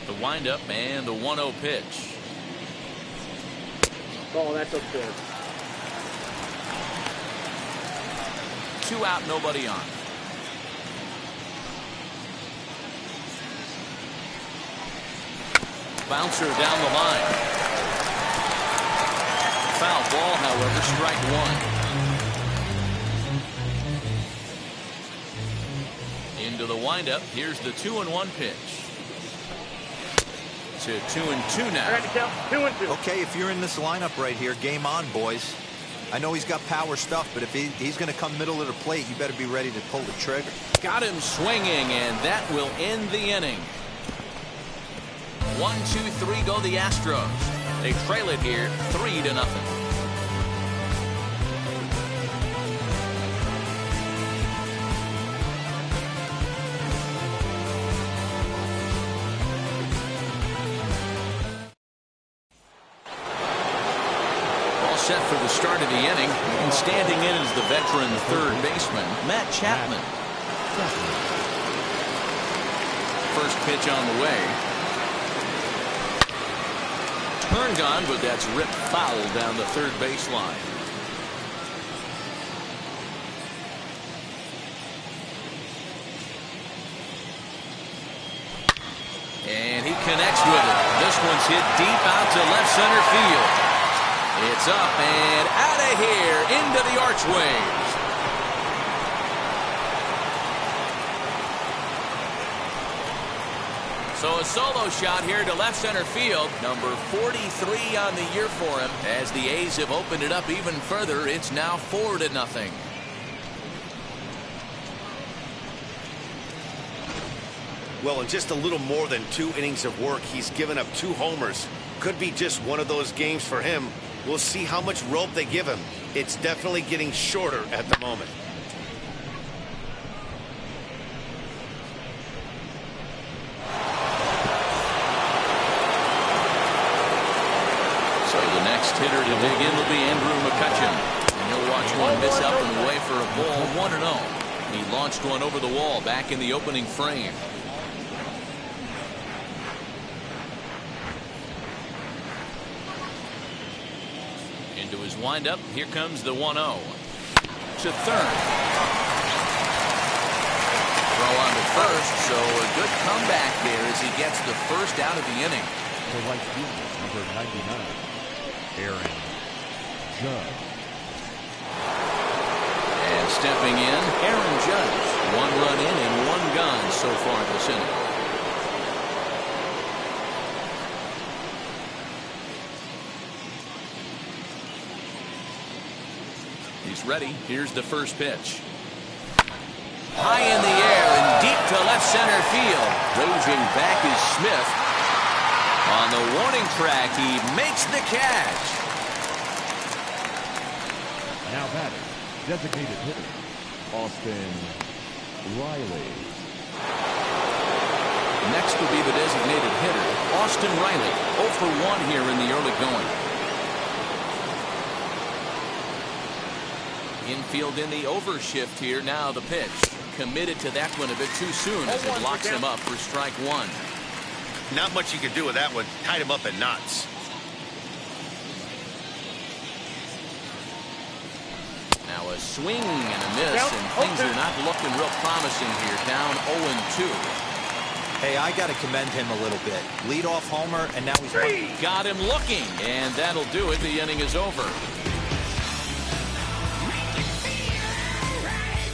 The windup and the 1-0 pitch. Oh, that's upstairs. 2 out, nobody on. Bouncer down the line. Foul ball, however, strike 1. Into the windup. Here's the 2-1 pitch. To 2-2 now. I got to count 2-2. Okay, if you're in this lineup right here, game on, boys. I know he's got power stuff, but if he's going to come middle of the plate, you better be ready to pull the trigger. Got him swinging, and that will end the inning. 1-2-3 go the Astros. They trail it here 3-0. All set for the start of the inning, and standing in is the veteran third baseman, Matt Chapman. First pitch on the way. Turn gone, but that's ripped foul down the third baseline. And he connects with it. This one's hit deep out to left center field. It's up and out of here into the archways. So a solo shot here to left center field. Number 43 on the year for him. As the A's have opened it up even further, it's now 4-0. Well, in just a little more than 2 innings of work, he's given up 2 homers. Could be just one of those games for him. We'll see how much rope they give him. It's definitely getting shorter at the moment. Hitter to dig in will be Andrew McCutcheon. And he'll watch one miss up and away for a ball. 1-0. He launched one over the wall back in the opening frame. Into his windup. Here comes the 1-0. To third. Throw on to first, so a good comeback there as he gets the first out of the inning. The right fielder, number 99. Aaron Judge. And stepping in, Aaron Judge. 1 run in and 1 gone so far this inning. He's ready. Here's the first pitch. High in the air and deep to left center field. Raging back is Smith. On the warning track, he makes the catch. Now batting, designated hitter, Austin Riley. Next will be the designated hitter, Austin Riley. 0 for 1 here in the early going. Infield in the overshift here. Now the pitch. Committed to that one a bit too soon as it locks him up for strike 1. Not much you can do with that one. Tied him up in knots. Now Now a swing and a miss, and things are not looking real promising here. Down 0-2. Hey, I got to commend him a little bit. Leadoff homer, and now he's got him looking, and that'll do it. The inning is over.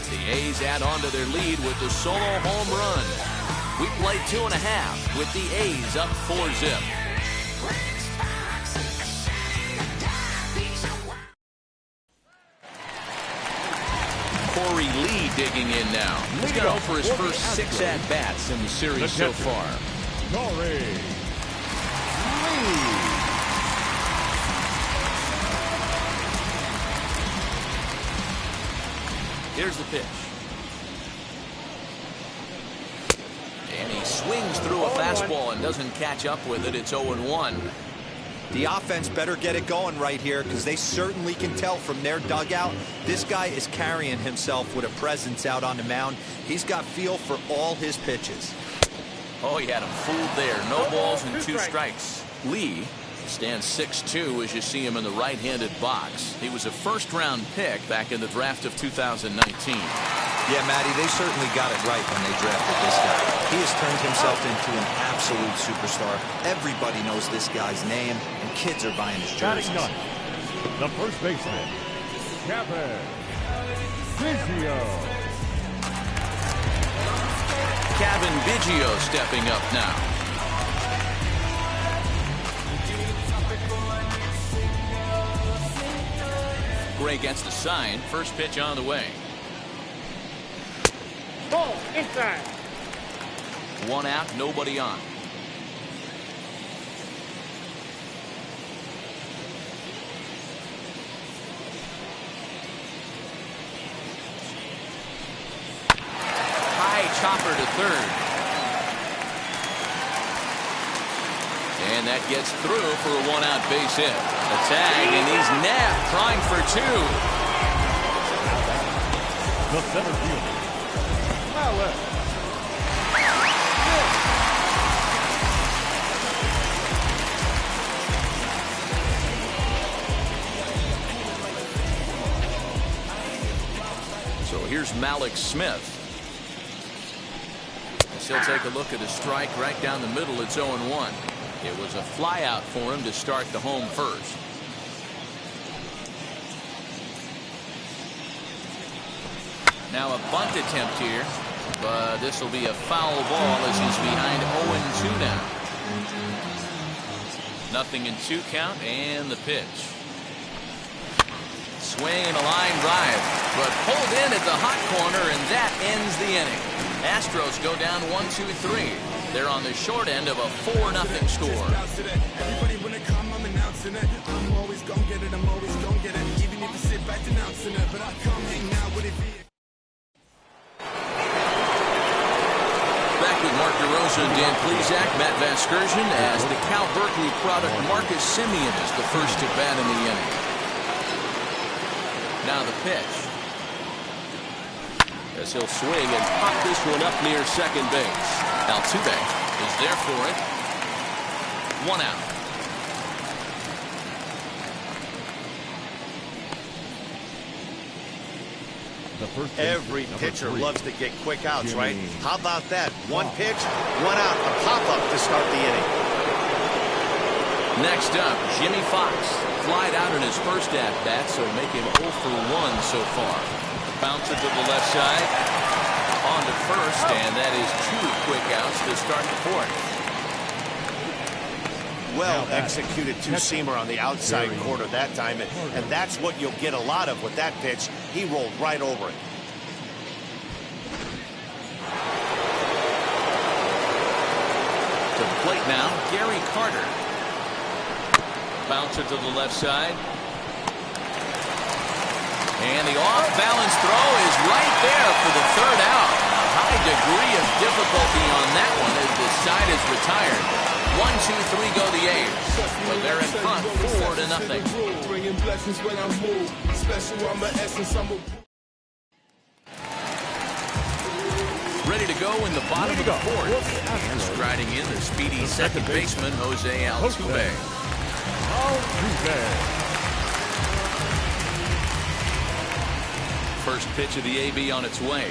The A's add on to their lead with the solo home run. We played 2.5 with the A's up 4-zip. Corey Lee digging in now. He's got over for his first 6 at-bats in the series so far. Corey Lee. Here's the pitch. And he swings through a fastball and doesn't catch up with it. It's 0-1. The offense better get it going right here, because they certainly can tell from their dugout this guy is carrying himself with a presence out on the mound. He's got feel for all his pitches. Oh, he had him fooled there. No balls and 2 strikes. Lee stands 6'2" as you see him in the right-handed box. He was a first-round pick back in the draft of 2019. Yeah, Matty, they certainly got it right when they drafted this guy. He has turned himself into an absolute superstar. Everybody knows this guy's name, and kids are buying his jerseys. The first baseman, Kevin Biggio. Kevin Biggio stepping up now. Gray gets the sign. First pitch on the way. Ball inside. 1 out, nobody on. High chopper to third. And that gets through for a 1-out base hit. A tag, and he's nabbed, trying for 2. The center fielder, Malik. So here's Malik Smith. He'll take a look at a strike right down the middle. It's 0-1. It was a fly out for him to start the home first. Now a bunt attempt here, but this will be a foul ball as he's behind 0-2 now. 0-2 count, and the pitch. Swing and a line drive, but pulled in at the hot corner, and that ends the inning. Astros go down 1-2-3. They're on the short end of a 4-0 score. Everybody when they come, I'm announcing it. I'm always gonna get it, I'm always gonna get it. Even if you sit back denouncing it, but I come hang out with it. Back with Mark DeRosa and Dan Plesac, Matt Vasgersian, as the Cal Berkeley product Marcus Semien is the first to bat in the inning. Now the pitch. As he'll swing and pop this one up near second base. Altuve is there for it. 1 out. Every pitcher loves to get quick outs, right? How about that? 1 pitch, 1 out, a pop-up to start the inning. Next up, Jimmy Fox. Flied out in his first at-bat, so make him 0 for 1 so far. Bouncer to the left side. On to first, and that is 2 quick outs to start the 4th. Well executed 2-seamer on the outside corner that time, and that's what you'll get a lot of with that pitch. He rolled right over it. To the plate now, Gary Carter. Bouncer to the left side. And the off-balance throw is right there for the 3rd out. A high degree of difficulty on that one as the side is retired. 1-2-3 go the A's. But they're in front 4-0. Bringing blessings when I move. Special on my essence, I'm a... Ready to go in the bottom of the 4th. And striding in the speedy second baseman, Jose Altuve. first pitch of the AB on its way.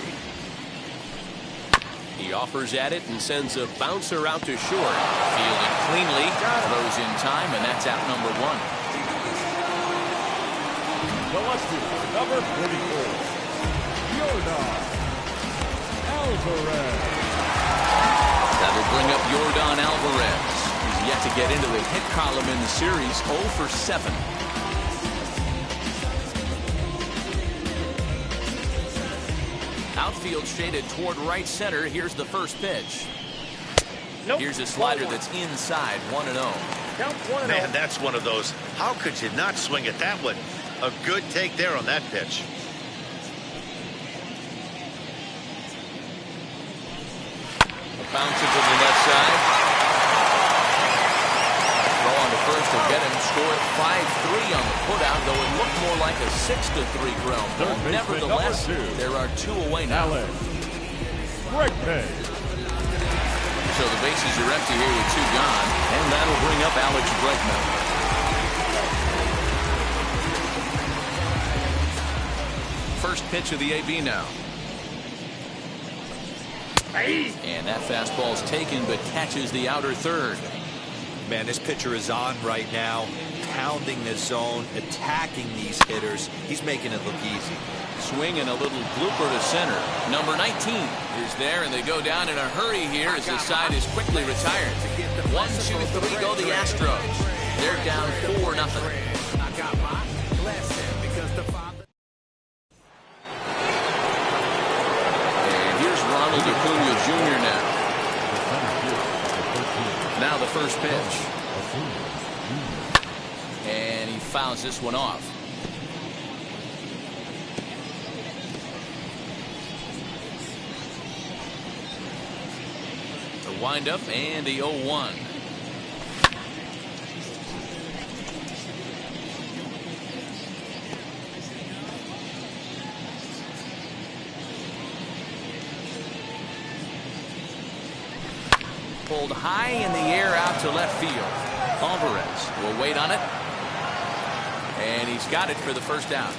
He offers at it and sends a bouncer out to short. Fielded cleanly, throws in time, and that's out number 1. Selected number 44, Yordan Alvarez. That'll bring up Yordan Alvarez. He's yet to get into the hit column in the series, 0 for 7. Outfield shaded toward right center. Here's the first pitch. Nope. Here's a slider that's inside, 1-0. Man, that's one of those. How could you not swing at that one? A good take there on that pitch. A bouncer to the left side. Throw on to first to get him. Scored 5-3 on the putout, though it looked more like a 6-3 ground ball. Nevertheless, there are 2 away now. So the bases are empty here with 2 gone, and that'll bring up Alex Bregman. First pitch of the AB now. And that fastball's taken, but catches the outer third. Man, this pitcher is on right now, pounding the zone, attacking these hitters. He's making it look easy. Swing and a little blooper to center. Number 19 is there, and they go down in a hurry here as the side is quickly retired. 1, 2, 3 go the Astros. They're down 4-0. I got my blessing because the Father. Ronald Acuna Jr. now the first pitch. And he fouls this one off. The windup and the 0-1. Pulled high in the air out to left field. Alvarez will wait on it. And he's got it for the first out.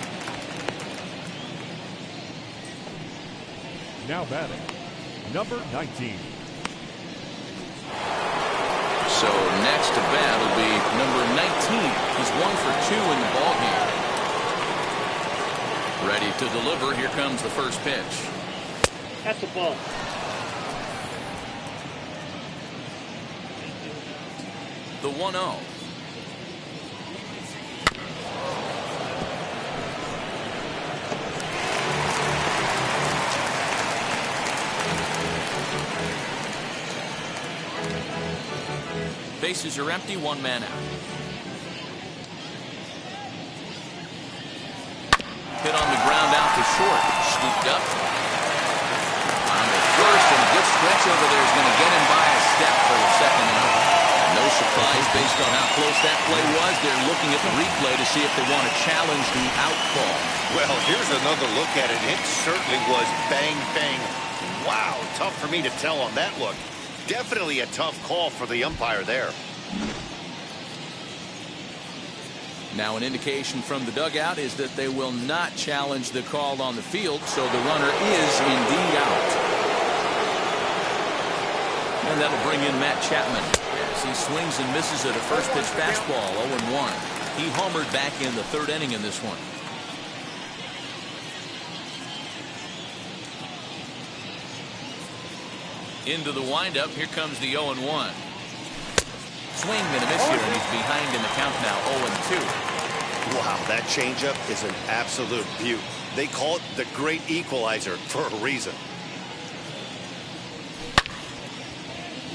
Now batting, number 19. So next to bat will be number 19. He's 1 for 2 in the ballgame. Ready to deliver. Here comes the first pitch. That's a ball. The 1-0. Bases are empty, 1 man out. Hit on the ground out to short. Scooped up. On the first, and a good stretch over there is going to get him by a step for the second out. No surprise based on how close that play was. They're looking at the replay to see if they want to challenge the out call. Well, here's another look at it. It certainly was bang, bang. Wow, tough for me to tell on that look. Definitely a tough call for the umpire there. Now an indication from the dugout is that they will not challenge the call on the field, so the runner is indeed out. And that'll bring in Matt Chapman. As he swings and misses at a first pitch fastball, 0-1. He homered back in the 3rd inning in this one. Into the windup, here comes the 0-1. Swing and a miss here, and he's behind in the count now, 0-2. Wow, that changeup is an absolute beaut. They call it the great equalizer for a reason.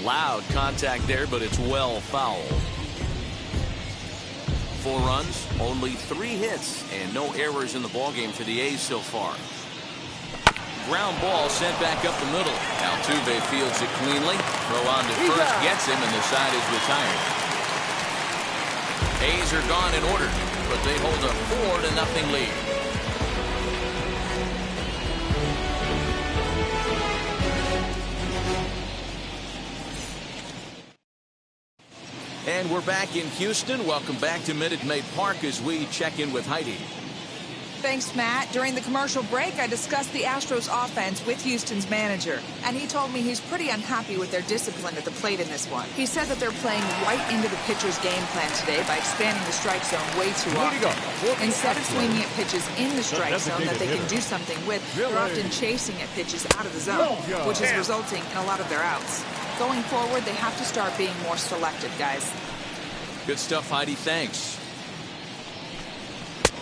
Loud contact there, but it's well fouled. 4 runs, only 3 hits, and no errors in the ballgame for the A's so far. Ground ball sent back up the middle. Altuve fields it cleanly. Throw on to first, gets him, and the side is retired. A's are gone in order, but they hold a 4-0 lead. And we're back in Houston. Welcome back to Minute Maid Park as we check in with Heidi. Thanks, Matt. During the commercial break, I discussed the Astros offense with Houston's manager, and he told me he's pretty unhappy with their discipline at the plate in this one. He said that they're playing right into the pitcher's game plan today by expanding the strike zone way too often. Instead of swinging at pitches in the strike zone that they can do something with, they're often chasing at pitches out of the zone, which is resulting in a lot of their outs. Going forward, they have to start being more selective, guys. Good stuff, Heidi. Thanks.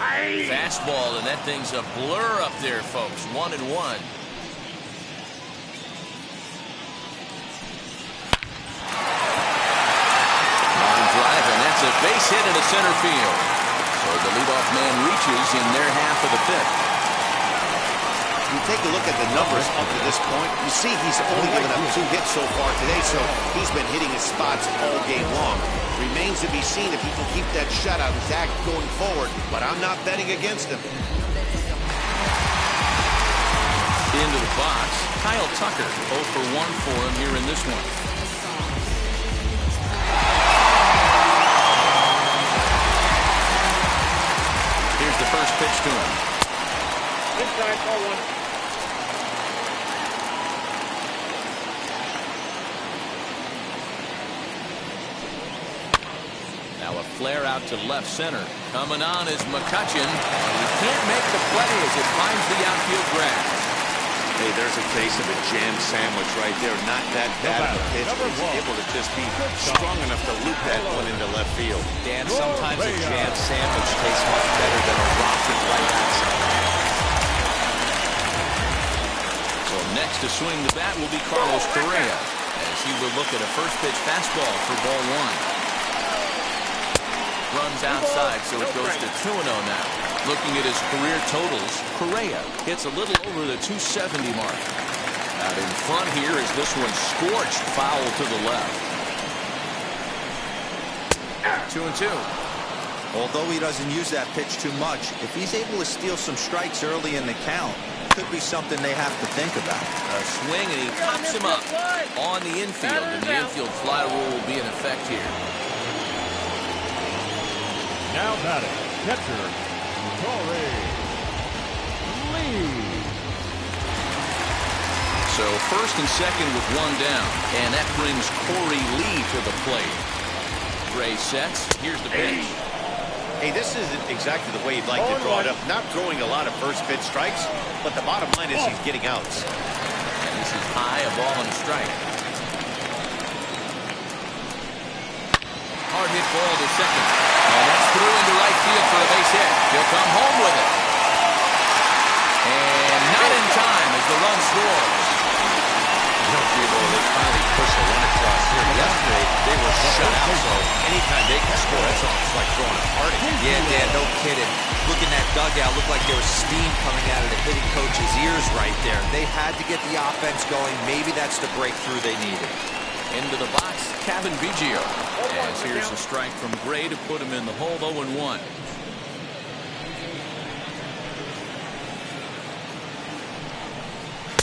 Fastball, and that thing's a blur up there, folks. 1-1. Line drive, and that's a base hit into center field. So the leadoff man reaches in their half of the fifth. You take a look at the numbers up to this point. You see he's only given up 2 hits so far today, so he's been hitting his spots all game long. Remains to be seen if he can keep that shutout intact going forward, but I'm not betting against him. Into the box, Kyle Tucker, 0 for 1 for him here in this one. Here's the first pitch to him. Inside, call 1. Now a flare out to left center. Coming on is McCutchen. He can't make the play as it finds the outfield grass. Hey, there's a case of a jam sandwich right there. Not that bad of a pitch, but he's able to just be strong enough to loop that one into left field. Dan, sometimes a jam sandwich tastes much better than a rocket right outside. So next to swing the bat will be Carlos Correa, as he will look at a first pitch fastball for ball 1. Runs outside, so it goes to 2-0 now. Looking at his career totals, Correa hits a little over the 270 mark. Out in front here is this one scorched foul to the left. 2-2. Although he doesn't use that pitch too much, if he's able to steal some strikes early in the count, could be something they have to think about. A swing, and he pops him up on the infield, and the infield fly rule will be in effect here. Now batting, catcher, Corey Lee. So first and second with 1 down, and that brings Corey Lee to the plate. Gray sets. Here's the pitch. Hey, this isn't exactly the way you'd like to draw it up. Not throwing a lot of first pitch strikes, but the bottom line is he's getting outs. And this is high, a ball and a strike. Hard hit ball to second. And that's through into right field for a base hit. He'll come home with it. And not in time as the run scores. They finally push a run across here. Yesterday, they were shut out, so anytime they can score, that's almost like throwing a party. Yeah, Dan, no kidding. Look in that dugout. Looked like there was steam coming out of the hitting coach's ears right there. They had to get the offense going. Maybe that's the breakthrough they needed. Into the box, Kevin Biggio. As here's a strike from Gray to put him in the hole, 0-1.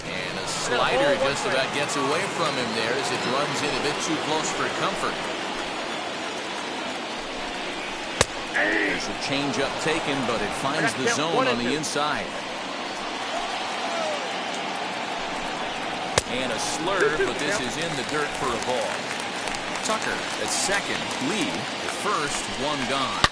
And a slider just about gets away from him there as it runs in a bit too close for comfort. There's a changeup taken, but it finds the zone on the inside. And a slurve, but this is in the dirt for a ball. Tucker at second. Lee at first. 1 gone.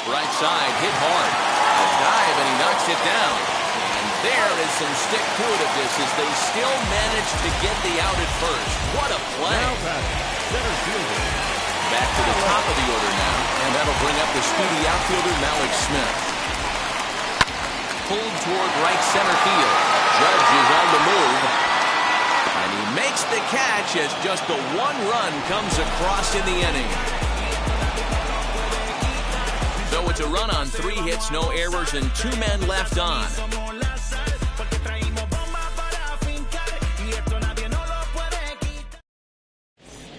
Right side, hit hard. A dive, and he knocks it down. And there is some stick to it of this as they still manage to get the out at first. What a play. Now batting, center fielder. Back to the top of the order now, and that'll bring up the speedy outfielder Malik Smith. Pulled toward right center field. Judge is on the move, and he makes the catch as just the 1 run comes across in the inning. So it's a run on 3 hits, no errors, and 2 men left on.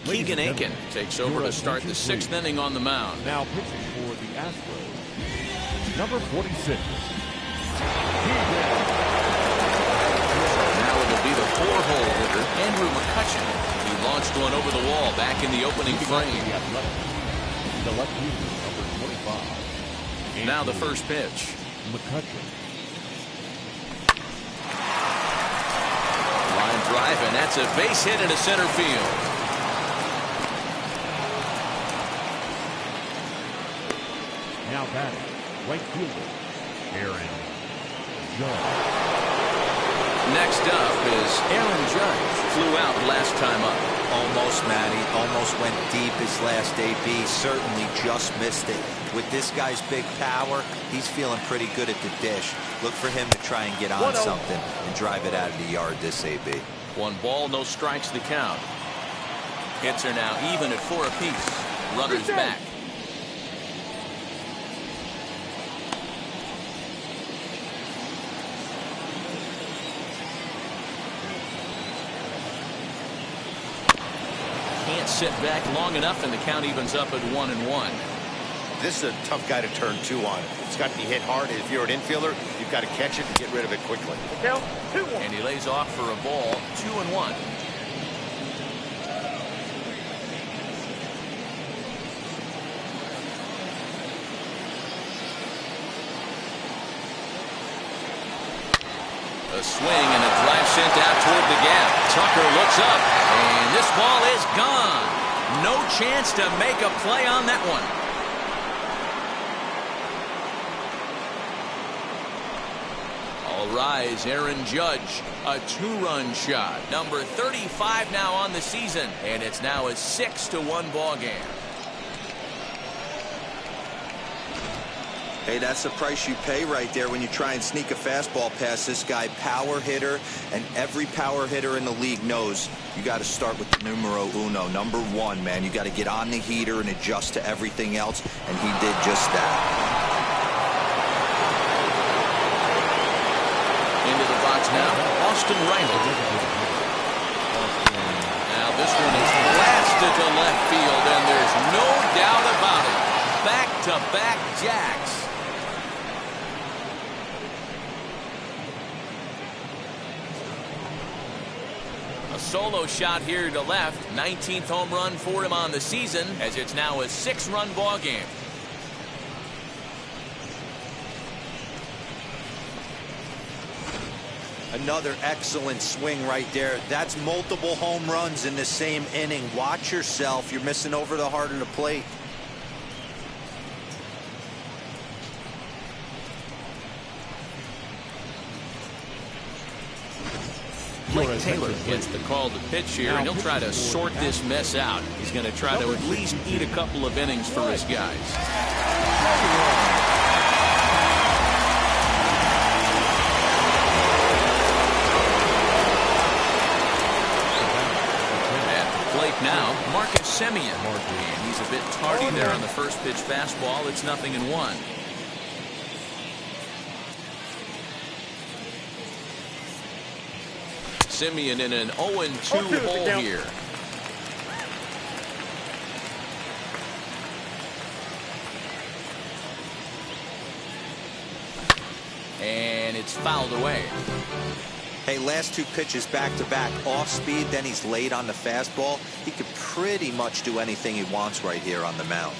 Keegan Aiken takes over to start the 6th inning on the mound. Now pitching for the Astros, number 46. Now it'll be the 4-hole hitter, Andrew McCutcheon. He launched one over the wall back in the opening frame. The left fielder, number 25. Now the first pitch. McCutcheon. Line drive, and that's a base hit into center field. Now batting, right fielder, Aaron Judge. Next up is Aaron Judge. Flew out last time up. Almost, Matty. Almost went deep his last AB. Certainly just missed it. With this guy's big power, he's feeling pretty good at the dish. Look for him to try and get on something and drive it out of the yard this AB. 1 ball, no strikes the count. Hits are now even at 4 apiece. Runners back. Can't sit back long enough, and the count evens up at 1-1. This is a tough guy to turn 2 on. It's got to be hit hard. If you're an infielder, you've got to catch it and get rid of it quickly. And he lays off for a ball, 2-1. A swing and a drive sent out toward the gap. Tucker looks up, and this ball is gone. No chance to make a play on that one. All rise, Aaron Judge, a 2-run shot. Number 35 now on the season, and it's now a 6-1 ball game. Hey, that's the price you pay right there when you try and sneak a fastball past this guy. Power hitter, and every power hitter in the league knows you got to start with the numero uno, number 1, man. You got to get on the heater and adjust to everything else, and he did just that. Into the box now, Austin Riley. Now this one is blasted to left field, and there's no doubt about it. Back-to-back jacks. A solo shot here to left. 19th home run for him on the season, as it's now a 6-run ball game. Another excellent swing right there. That's multiple home runs in the same inning. Watch yourself. You're missing over the heart of the plate. Blake Taylor gets the call to pitch here, and he'll try to sort this mess out. He's going to try to at least eat a couple of innings for his guys. Now, Marcus Semien. And he's a bit tardy there on the first pitch fastball. It's 0-1. Semien in an 0-2 hole here. And it's fouled away. Hey, last 2 pitches back-to-back. Off speed, then he's late on the fastball. He could pretty much do anything he wants right here on the mound.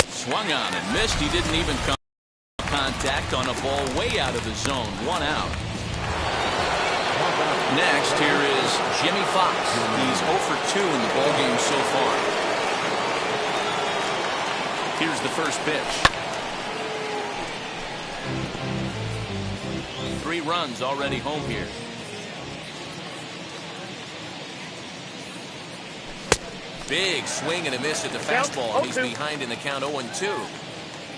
Swung on and missed. He didn't even come contact on a ball way out of the zone. 1 out. Next, here is Jimmy Fox. He's 0 for 2 in the ball game so far. Here's the first pitch. 3 runs already home here. Big swing and a miss at the fastball, and he's behind in the count 0-2.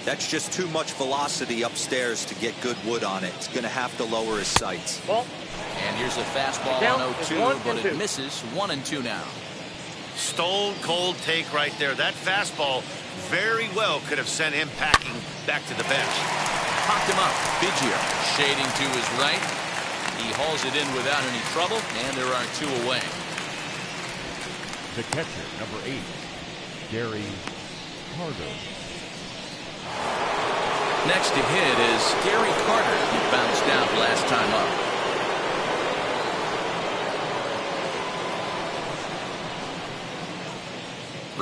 That's just too much velocity upstairs to get good wood on it. It's going to have to lower his sights. And here's a fastball on 0-2, but it misses. 1-2 now. Stone cold take right there. That fastball very well could have sent him packing back to the bench. Popped him up. Biggio shading to his right. He hauls it in without any trouble, and there are 2 away. The catcher, number 8, Gary Carter. Next to hit is Gary Carter. He bounced out last time up.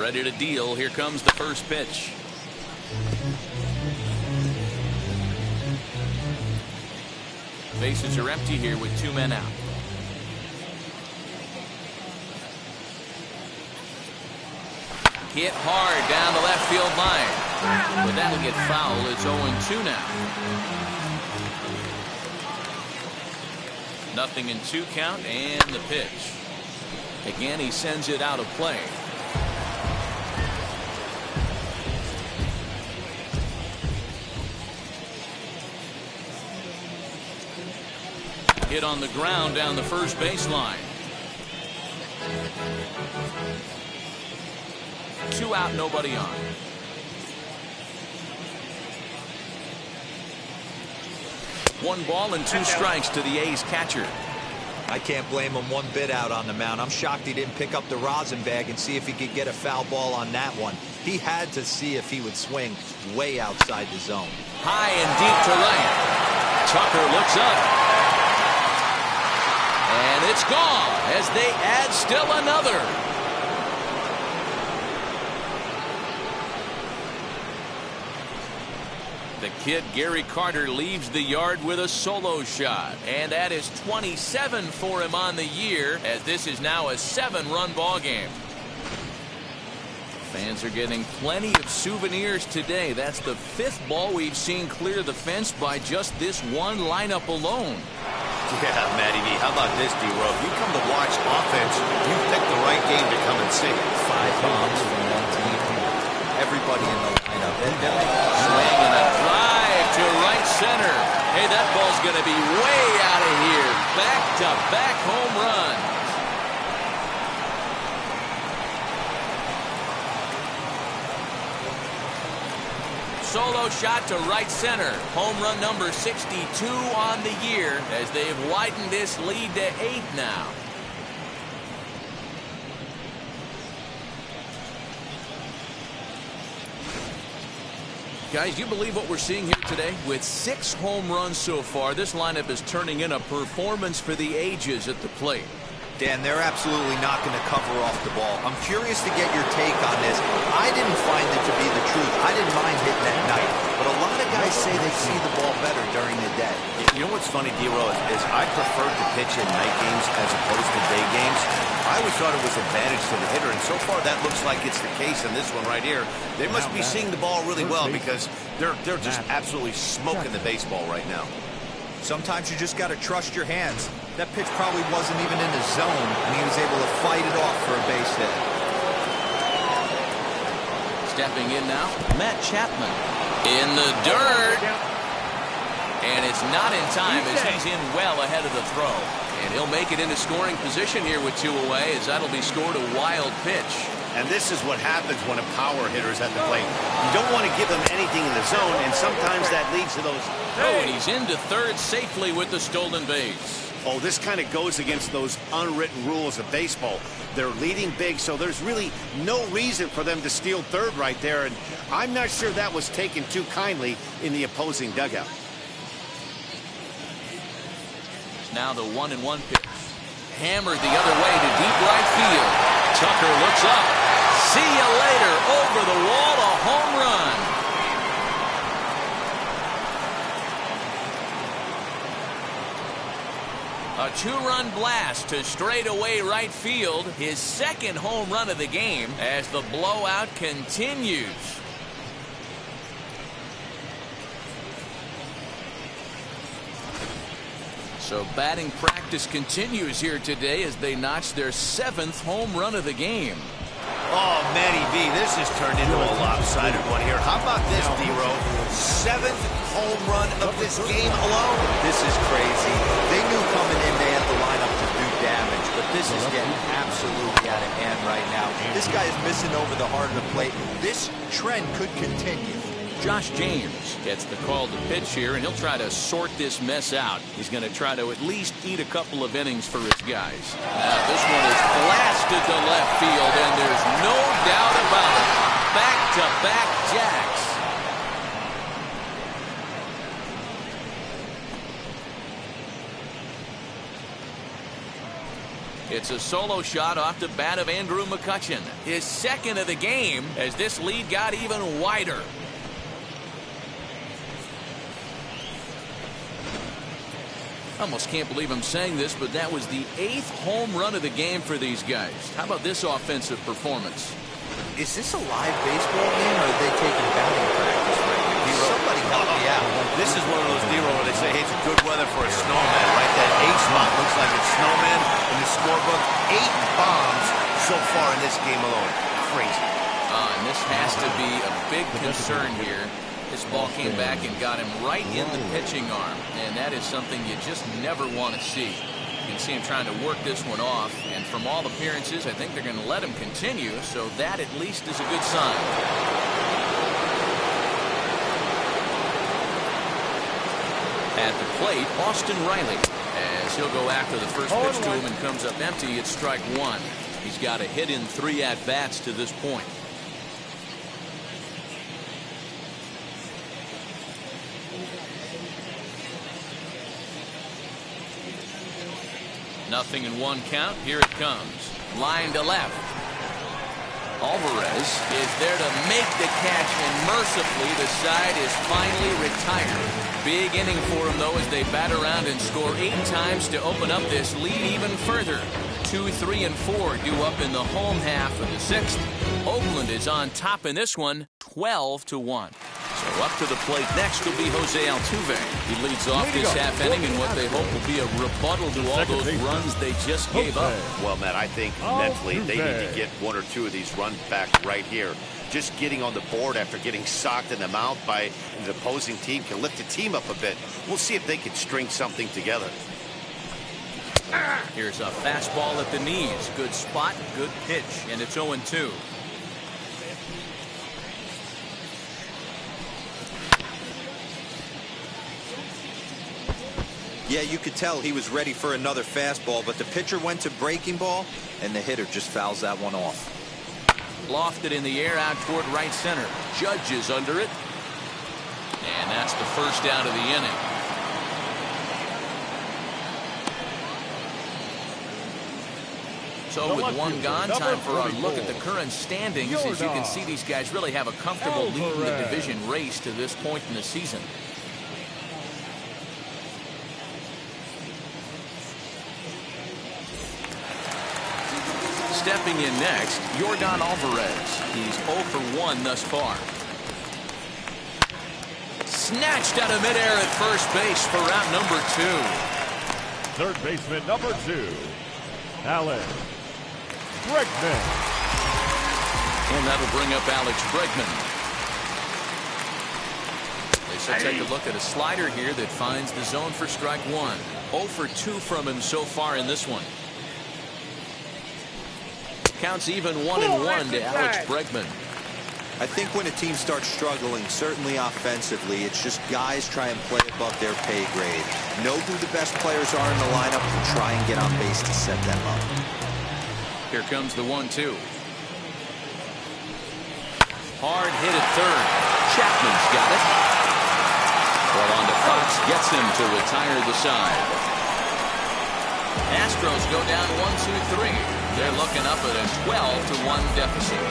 ready to deal. Here comes the first pitch. Bases are empty here with 2 men out. Hit hard down the left field line. But that'll get foul. It's 0-2 now. Nothing in 2 count and the pitch. Again, he sends it out of play. Hit on the ground down the first baseline. 2 out, nobody on. One ball and 2 strikes to the A's catcher. I can't blame him one bit out on the mound. I'm shocked he didn't pick up the rosin bag and see if he could get a foul ball on that one. He had to see if he would swing way outside the zone. High and deep to right. Tucker looks up. And it's gone as they add still another. The kid, Gary Carter, leaves the yard with a solo shot. And that is 27 for him on the year, as this is now a 7-run ball game. Fans are getting plenty of souvenirs today. That's the 5th ball we've seen clear the fence by just this one lineup alone. Yeah, Matty V, how about this, D-Row? If you come to watch offense, you picked the right game to come and see. 5 bombs from one team. Everybody in the lineup. Swing and a drive to right center. Hey, that ball's going to be way out of here. Back-to-back home runs. Solo shot to right center. Home run number 62 on the year as they've widened this lead to 8 now. Guys, you believe what we're seeing here today? With 6 home runs so far, this lineup is turning in a performance for the ages at the plate. Dan, they're absolutely not going to cover off the ball. I'm curious to get your take on this. I didn't find it to be the truth. I didn't mind hitting at night, but a lot of guys say they see the ball better during the day. You know what's funny, D-Row, is I prefer to pitch in night games as opposed to day games. I always thought it was advantage to the hitter, and so far that looks like it's the case in this one right here. They must be seeing the ball really well because they're just absolutely smoking the baseball right now. Sometimes you just got to trust your hands. That pitch probably wasn't even in the zone, and he was able to fight it off for a base hit. Stepping in now, Matt Chapman. In the dirt. And it's not in time as he's in well ahead of the throw. And he'll make it into scoring position here with 2 away, as that'll be scored a wild pitch. And this is what happens when a power hitter is at the plate. You don't want to give them anything in the zone, and sometimes that leads to those. Oh, and he's into third safely with the stolen base. Oh, this kind of goes against those unwritten rules of baseball. They're leading big, so there's really no reason for them to steal third right there, and I'm not sure that was taken too kindly in the opposing dugout. Now the 1-1 pitch. Hammered the other way to deep right field. Tucker looks up. See you later. Over the wall, a home run. A 2-run blast to straightaway right field. His 2nd home run of the game as the blowout continues. So batting practice continues here today as they notch their 7th home run of the game. Oh, Matty V, this has turned into a lopsided one here. How about this, D-Row? 7th home run of this game alone. This is crazy. They knew coming in they had the lineup to do damage, but this is getting absolutely out of hand right now. This guy is missing over the heart of the plate. This trend could continue. Josh James gets the call to pitch here, and he'll try to sort this mess out. He's going to try to at least eat a couple of innings for his guys. Now, this one is blasted to left field, and there's no doubt about it. Back-to-back jacks. It's a solo shot off the bat of Andrew McCutchen. His second of the game as this lead got even wider. I almost can't believe I'm saying this, but that was the 8th home run of the game for these guys. How about this offensive performance? Is this a live baseball game, or are they taking batting practice right now? Somebody help me out. This is one of those D-roll where they say, hey, it's good weather for a snowman, right? That 8 spot looks like it's snowman in the scorebook. 8 bombs so far in this game alone. Crazy. And this has to be a big concern here. This ball came back and got him right in the pitching arm, and that is something you just never want to see. You can see him trying to work this one off, and from all appearances, I think they're going to let him continue, so that at least is a good sign. At the plate, Austin Riley, as he'll go after the first pitch to him and comes up empty. It's strike one. He's got a hit in 3 at-bats to this point. Nothing in 1 count. Here it comes. Line to left. Alvarez is there to make the catch, and mercifully the side is finally retired. Big inning for him, though, as they bat around and score 8 times to open up this lead even further. 2, 3, and 4 due up in the home half of the 6th. Oakland is on top in this one, 12-1. So up to the plate next will be Jose Altuve. He leads off this half inning in what they hope will be a rebuttal to all those runs they just gave up. Well, Matt, I think mentally they need to get 1 or 2 of these runs back right here. Just getting on the board after getting socked in the mouth by the opposing team can lift the team up a bit. We'll see if they can string something together. Here's a fastball at the knees. Good spot, good pitch, and it's 0-2. Yeah, you could tell he was ready for another fastball, but the pitcher went to breaking ball, and the hitter just fouls that one off. Lofted in the air out toward right center. Judge is under it. And that's the first out of the inning. So with 1 gone, time for our look at the current standings. As you can see, these guys really have a comfortable lead in the division race to this point in the season. Stepping in next, Yordan Alvarez. He's 0 for 1 thus far. Snatched out of midair at first base for route number 2. Third baseman number 2, Alex Bregman. And that'll bring up Alex Bregman. They should take a look at a slider here that finds the zone for strike 1. 0 for 2 from him so far in this one. Counts even 1-1 to Alex Bregman. I think when a team starts struggling, certainly offensively, it's just guys try and play above their pay grade. Know who the best players are in the lineup and try and get on base to set them up. Here comes the 1-2. Hard hit at third. Chapman's got it. Well, on to Fox, gets him to retire the side. Astros go down 1-2-3. They're looking up at a 12-1 deficit.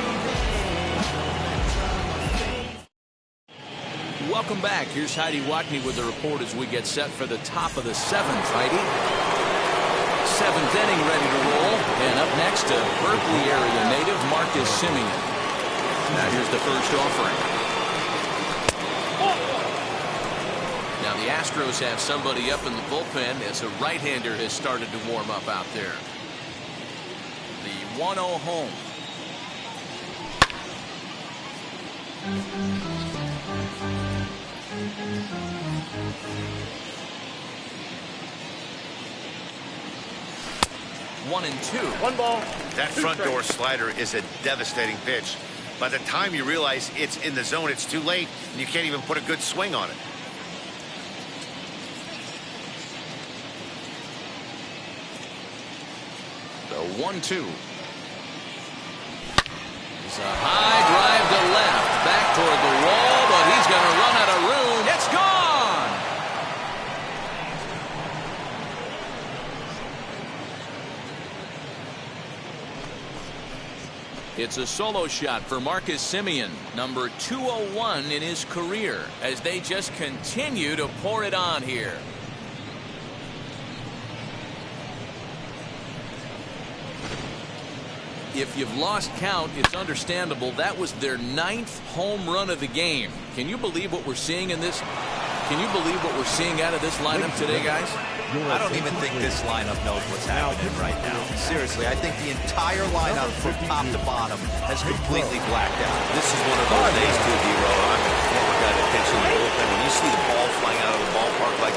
Welcome back. Here's Heidi Watney with the report as we get set for the top of the 7th. Heidi. 7th inning ready to roll. And up next, a Berkeley area native, Marcus Simeon. Now here's the first offering. Now the Astros have somebody up in the bullpen as a right-hander has started to warm up out there. The 1-0 home. One and 2. 1 ball. That front door slider is a devastating pitch. By the time you realize it's in the zone, it's too late, and you can't even put a good swing on it. The 1-2. It's a high drive to left. Back toward the wall, but he's going to run out of room. It's gone! It's a solo shot for Marcus Semien, number 201 in his career, as they just continue to pour it on here. If you've lost count, it's understandable. That was their 9th home run of the game. Can you believe what we're seeing in this? Can you believe what we're seeing out of this lineup today, guys? I don't even think this lineup knows what's happening right now. Seriously, I think the entire lineup from top to bottom has completely blacked out. This is one of those days, too, D-Row. I'm a former guy that pitched in the bullpen. When you see the ball flying out of the ballpark like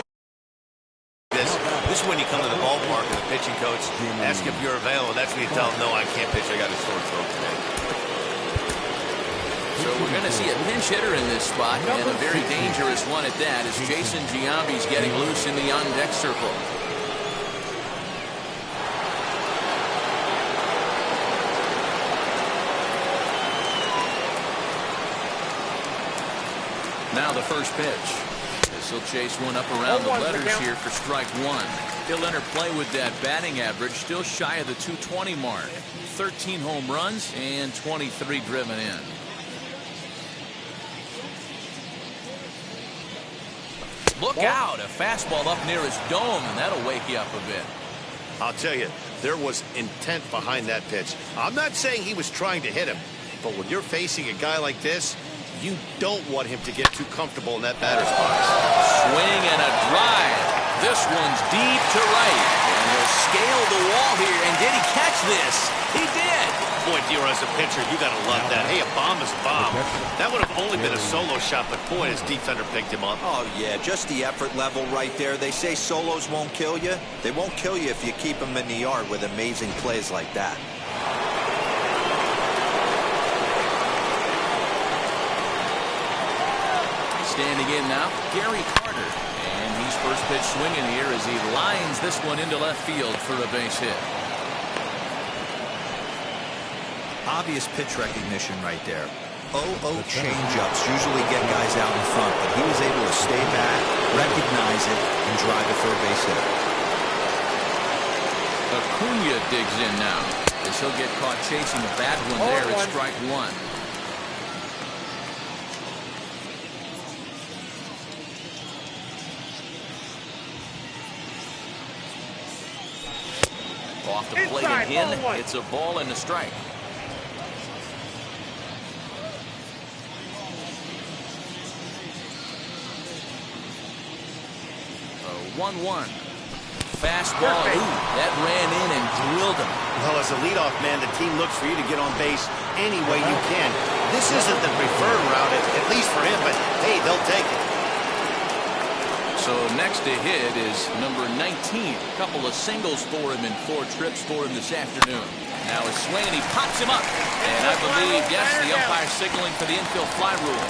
this is when you come to the ballpark and the pitching coach asks if you're available. That's when you tell him, no, I can't pitch. I got a sore throat today. So we're going to see a pinch hitter in this spot, and a very dangerous one at that, as Jason Giambi's getting loose in the on-deck circle. Now the first pitch. This will chase one up around the letters here for strike one. He'll enter play with that batting average, still shy of the 220 mark. 13 home runs and 23 driven in. Look out, a fastball up near his dome, and that'll wake you up a bit. I'll tell you, there was intent behind that pitch. I'm not saying he was trying to hit him, but when you're facing a guy like this, you don't want him to get too comfortable in that batter's box. Swing and a drive. This one's deep to right, and he'll scale the wall here. And did he catch this? He did. Boy, D-Row, as a pitcher, you got to love that. Hey, a bomb is a bomb. That would have only been a solo shot, but boy, his defender picked him up. Oh, yeah, just the effort level right there. They say solos won't kill you. They won't kill you if you keep them in the yard with amazing plays like that. Standing in now, Gary Carter. And he's first pitch swinging here as he lines this one into left field for a base hit. Obvious pitch recognition right there. 0-0 changeups usually get guys out in front, but he was able to stay back, recognize it, and drive it for a base hit. Acuna digs in now, as he'll get caught chasing a bad one there at strike one. Off the plate and in, it's a ball and a strike. 1-1. Fastball. Ooh, that ran in and drilled him. Well, as a leadoff man, the team looks for you to get on base any way you can. This isn't the preferred route, at least for him, but hey, they'll take it. So next to hit is number 19. A couple of singles for him and 4 trips for him this afternoon. Now a swing, and he pops him up. And I believe, yes, the umpire signaling for the infield fly rule.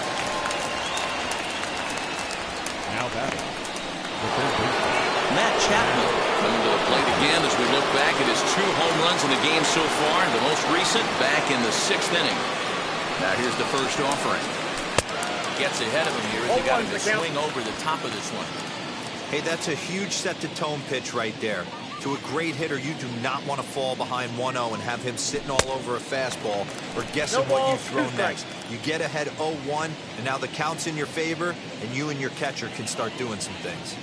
Now batting. Matt Chapman coming to the plate again as we look back at his 2 home runs in the game so far. The most recent back in the 6th inning. Now here's the first offering. Gets ahead of him here as he got him to swing over the top of this one. Hey, that's a huge set-to-tone pitch right there. To a great hitter, you do not want to fall behind 1-0 and have him sitting all over a fastball or guessing what you throw next. You get ahead 0-1, and now the count's in your favor, and you and your catcher can start doing some things.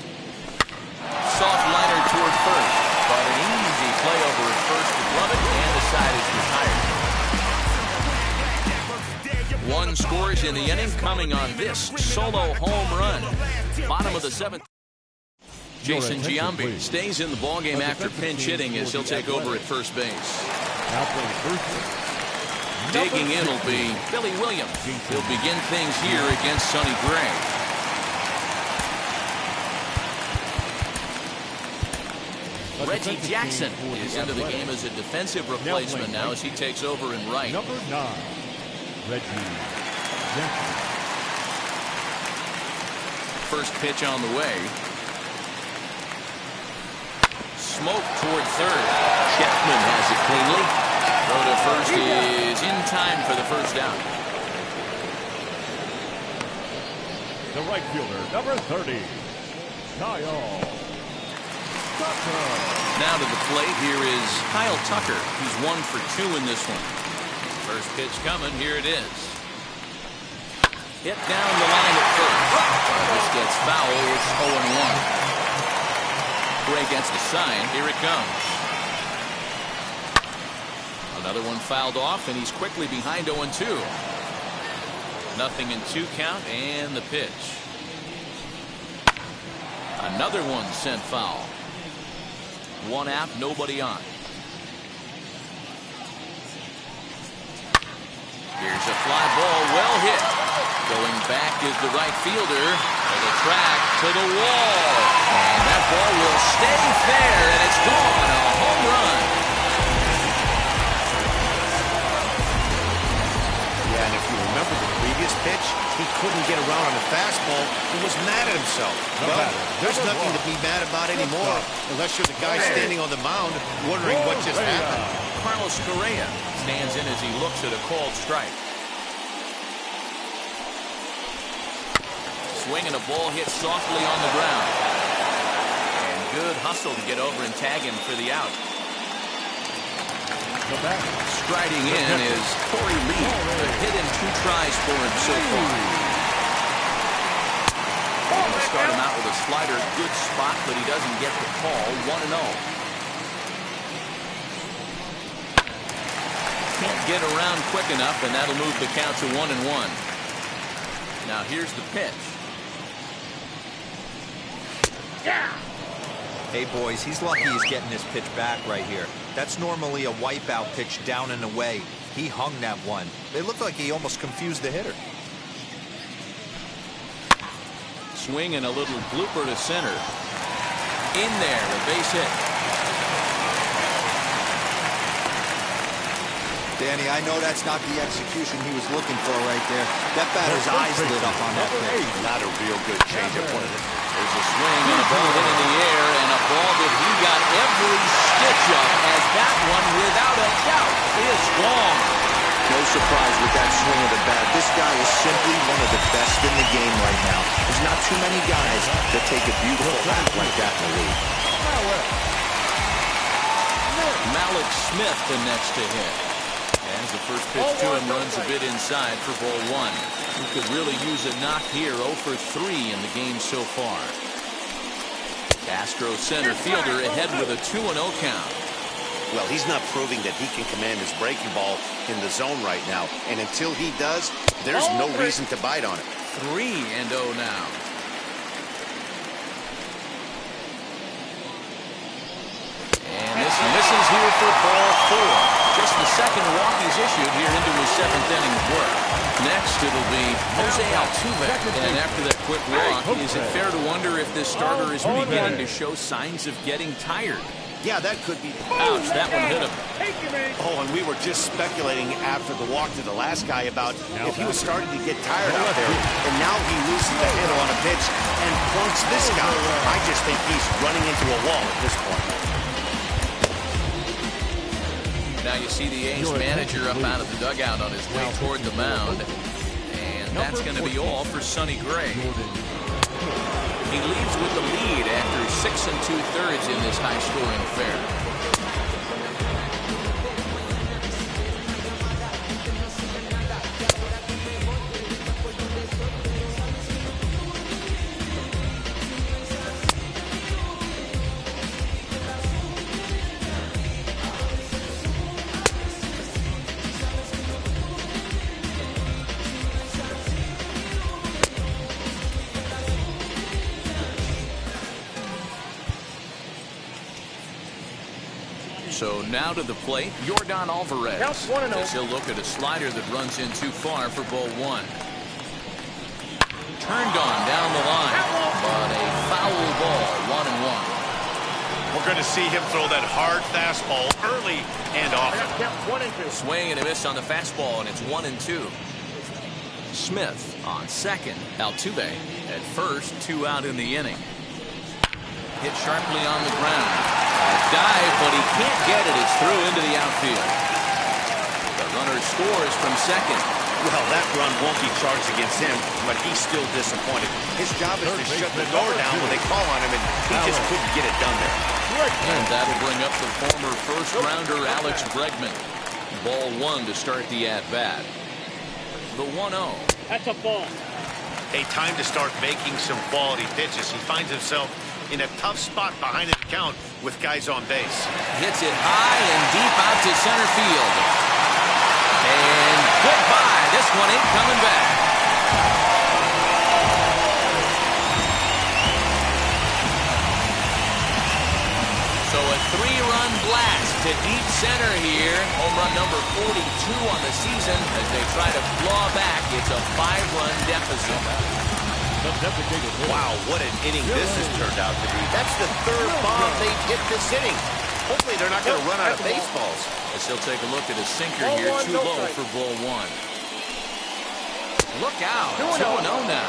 Soft liner toward first, but an easy play over at first to glove it, and the side is retired. 1 scores in the inning, coming on this solo home run. Bottom of the 7th. Jason Giambi stays in the ballgame after pinch hitting as he'll take over at first base. Digging in will be Billy Williams. He'll begin things here against Sonny Gray. Reggie Jackson is into the game as a defensive replacement now as he takes over in right. Number 9, Reggie Jackson. First pitch on the way. Smoke toward third. Chapman has it cleanly. Throw to first is in time for the first down. The right fielder, number 30, Kyle Tucker. Now to the plate, here is Kyle Tucker. He's 1 for 2 in this one. First pitch coming. Here it is. Hit down the line at first. This gets foul. It's 0-1. Gray gets the sign. Here it comes. Another one fouled off, and he's quickly behind 0-2. Nothing in 2 count, and the pitch. Another one sent foul. 1 out, nobody on. Here's a fly ball, well hit. Going back is the right fielder. To the track, to the wall. And that ball will stay fair, and it's gone. A home run. Yeah, and if you remember the previous pitch, he couldn't get around on the fastball and was mad at himself. Well, there's nothing to be mad about anymore, unless you're the guy standing on the mound wondering what just happened. Carlos Correa stands in as he looks at a called strike. Swinging a ball hit softly on the ground. And good hustle to get over and tag him for the out. Striding in is Corey Lee. A hit in 2 tries for him so far. We're going to start him out with a slider. Good spot, but he doesn't get the call. 1-0. Can't get around quick enough, and that'll move the count to 1-1. Now here's the pitch. Yeah. Hey, boys, he's lucky he's getting this pitch back right here. That's normally a wipeout pitch down and away. He hung that one. It looked like he almost confused the hitter. Swing and a little blooper to center. In there, a base hit. Danny, I know that's not the execution he was looking for right there. That batter's eyes lit up on that pitch. Not a real good changeup, one of them. There's a swing and a ball hit in the air, and a ball that he got every stitch of, as that one, without a doubt, is gone. No surprise with that swing of the bat. This guy is simply one of the best in the game right now. There's not too many guys that take a beautiful bat like that in the league. Malik Smith the next to hit. As the first pitch to him runs a bit inside for ball 1. He could really use a knock here. 0 for 3 in the game so far. Castro center fielder ahead with a 2-0 count. Well, he's not proving that he can command his breaking ball in the zone right now. And until he does, there's no reason to bite on it. 3-0 now. And this misses here for ball 4. Just the second walk he's issued here into his 7th inning of work. Next, it'll be Jose Altuve. And after that quick walk, is it fair to wonder if this starter is beginning to show signs of getting tired? Yeah, that could be. Ouch, that one hit him. Oh, and we were just speculating after the walk to the last guy about if he was starting to get tired out there. And now he loses the handle on a pitch and plunks this guy. I just think he's running into a wall at this point. Now you see the A's manager up out of the dugout on his way toward the mound. And that's going to be all for Sonny Gray. He leads with the lead after 6 2/3 in this high-scoring affair. So now to the plate, Yordan Alvarez. As he'll look at a slider that runs in too far for ball 1. Turned on down the line, but a foul ball, 1-1. We're going to see him throw that hard fastball early and often. Swing and a miss on the fastball, and it's 1-2. Smith on second. Altuve at first, 2 out in the inning. Hit sharply on the ground. A dive, but he can't get it. It's through into the outfield. The runner scores from second. Well, that run won't be charged against him, but he's still disappointed. His job is to shut the door down when they call on him, and he just couldn't get it done there. And that'll bring up the former first-rounder Alex Bregman. Ball one to start the at-bat. The 1-0. That's a ball. Hey, time to start making some quality pitches. He finds himself in a tough spot behind the count with guys on base. Hits it high and deep out to center field. And goodbye. This one ain't coming back. So a 3-run blast to deep center here. Home run number 42 on the season as they try to claw back. It's a 5-run deficit. Wow, what an inning this has turned out to be. That's the third bomb they've hit this inning. Hopefully they're not going to run out of baseballs. As he'll take a look at his sinker here. Too low for ball one. Look out. 2-0 now.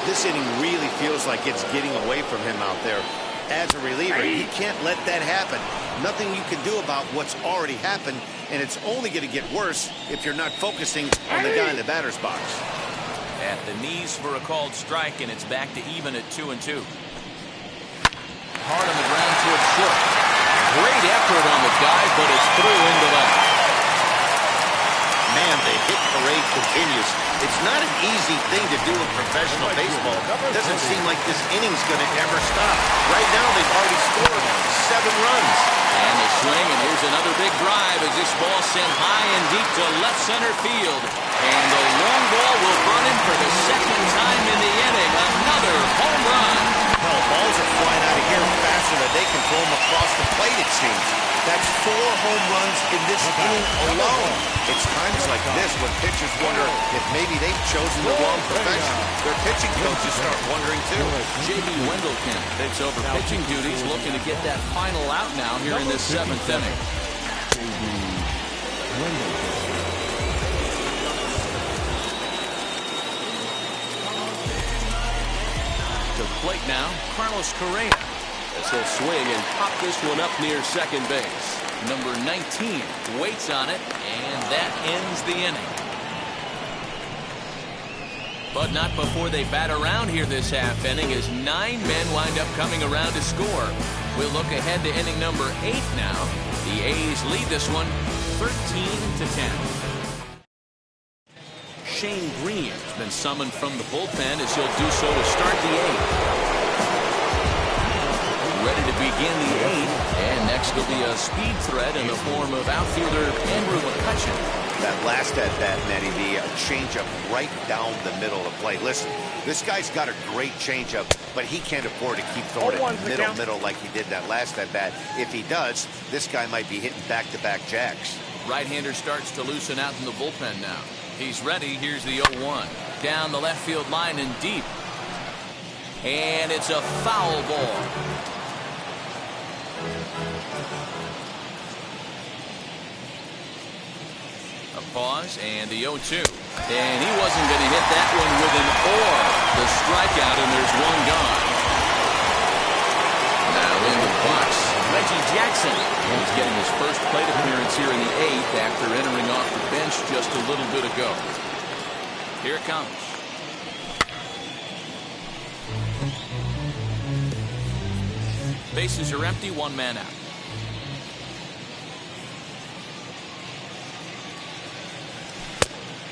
This inning really feels like it's getting away from him out there. As a reliever, he can't let that happen. Nothing you can do about what's already happened, and it's only going to get worse if you're not focusing on the guy in the batter's box. At the knees for a called strike, and it's back to even at 2-2. Hard on the ground towards short. Great effort on the dive, but it's through into left. Man, the hit parade continues. It's not an easy thing to do in professional baseball. It doesn't seem like this inning's going to ever stop. Right now, they've already scored 7 runs. And the swing, and here's another big drive as this ball sent high and deep to left center field. And the long ball will burn in for the second time in the inning. Another home run. Hell, balls are flying out of here faster than they can throw them across the plate, it seems. That's 4 home runs in this inning alone. It's times like this when pitchers wonder if maybe they've chosen the wrong profession. Their pitching coaches start wondering too. J.B. Wendelken takes over pitching duties, looking to get that final out now here in this 7th inning. To plate now, Carlos Correa. As he'll swing and pop this one up near second base. Number 19 waits on it, and that ends the inning. But not before they bat around here this half inning, as 9 men wind up coming around to score. We'll look ahead to inning number 8 now. The A's lead this one 13-10. Shane Green has been summoned from the bullpen as he'll do so to start the 8th. Ready to begin the 8th, and next will be a speed threat in the form of outfielder Andrew McCutcheon. That last at-bat, Matty V, a changeup right down the middle of the plate. Listen, this guy's got a great changeup, but he can't afford to keep throwing it middle like he did that last at-bat. If he does, this guy might be hitting back-to-back jacks. Right-hander starts to loosen out in the bullpen now. He's ready. Here's the 0-1. Down the left field line and deep. And it's a foul ball. A pause and the 0-2. And he wasn't going to hit that one with an or. The strikeout, and there's one gone. Now in the box, Reggie Jackson. He's getting his first plate appearance here in the 8th after entering off the bench just a little bit ago. Here it comes. Bases are empty, 1 man out.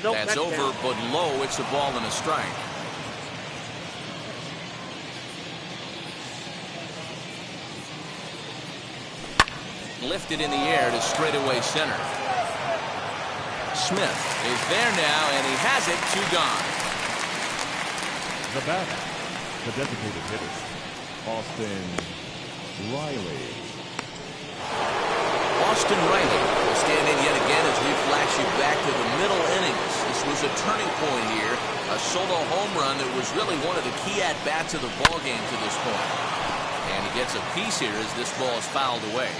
Nope, that's over, down. but low. It's a ball and a strike. Lifted in the air to straightaway center. Smith is there now, and he has it. 2 gone. The batter, the designated hitter, Austin Riley. Austin Riley will stand in yet again as we flash you back to the middle innings. This was a turning point here. A solo home run that was really one of the key at-bats of the ball game to this point. And he gets a piece here as this ball is fouled away.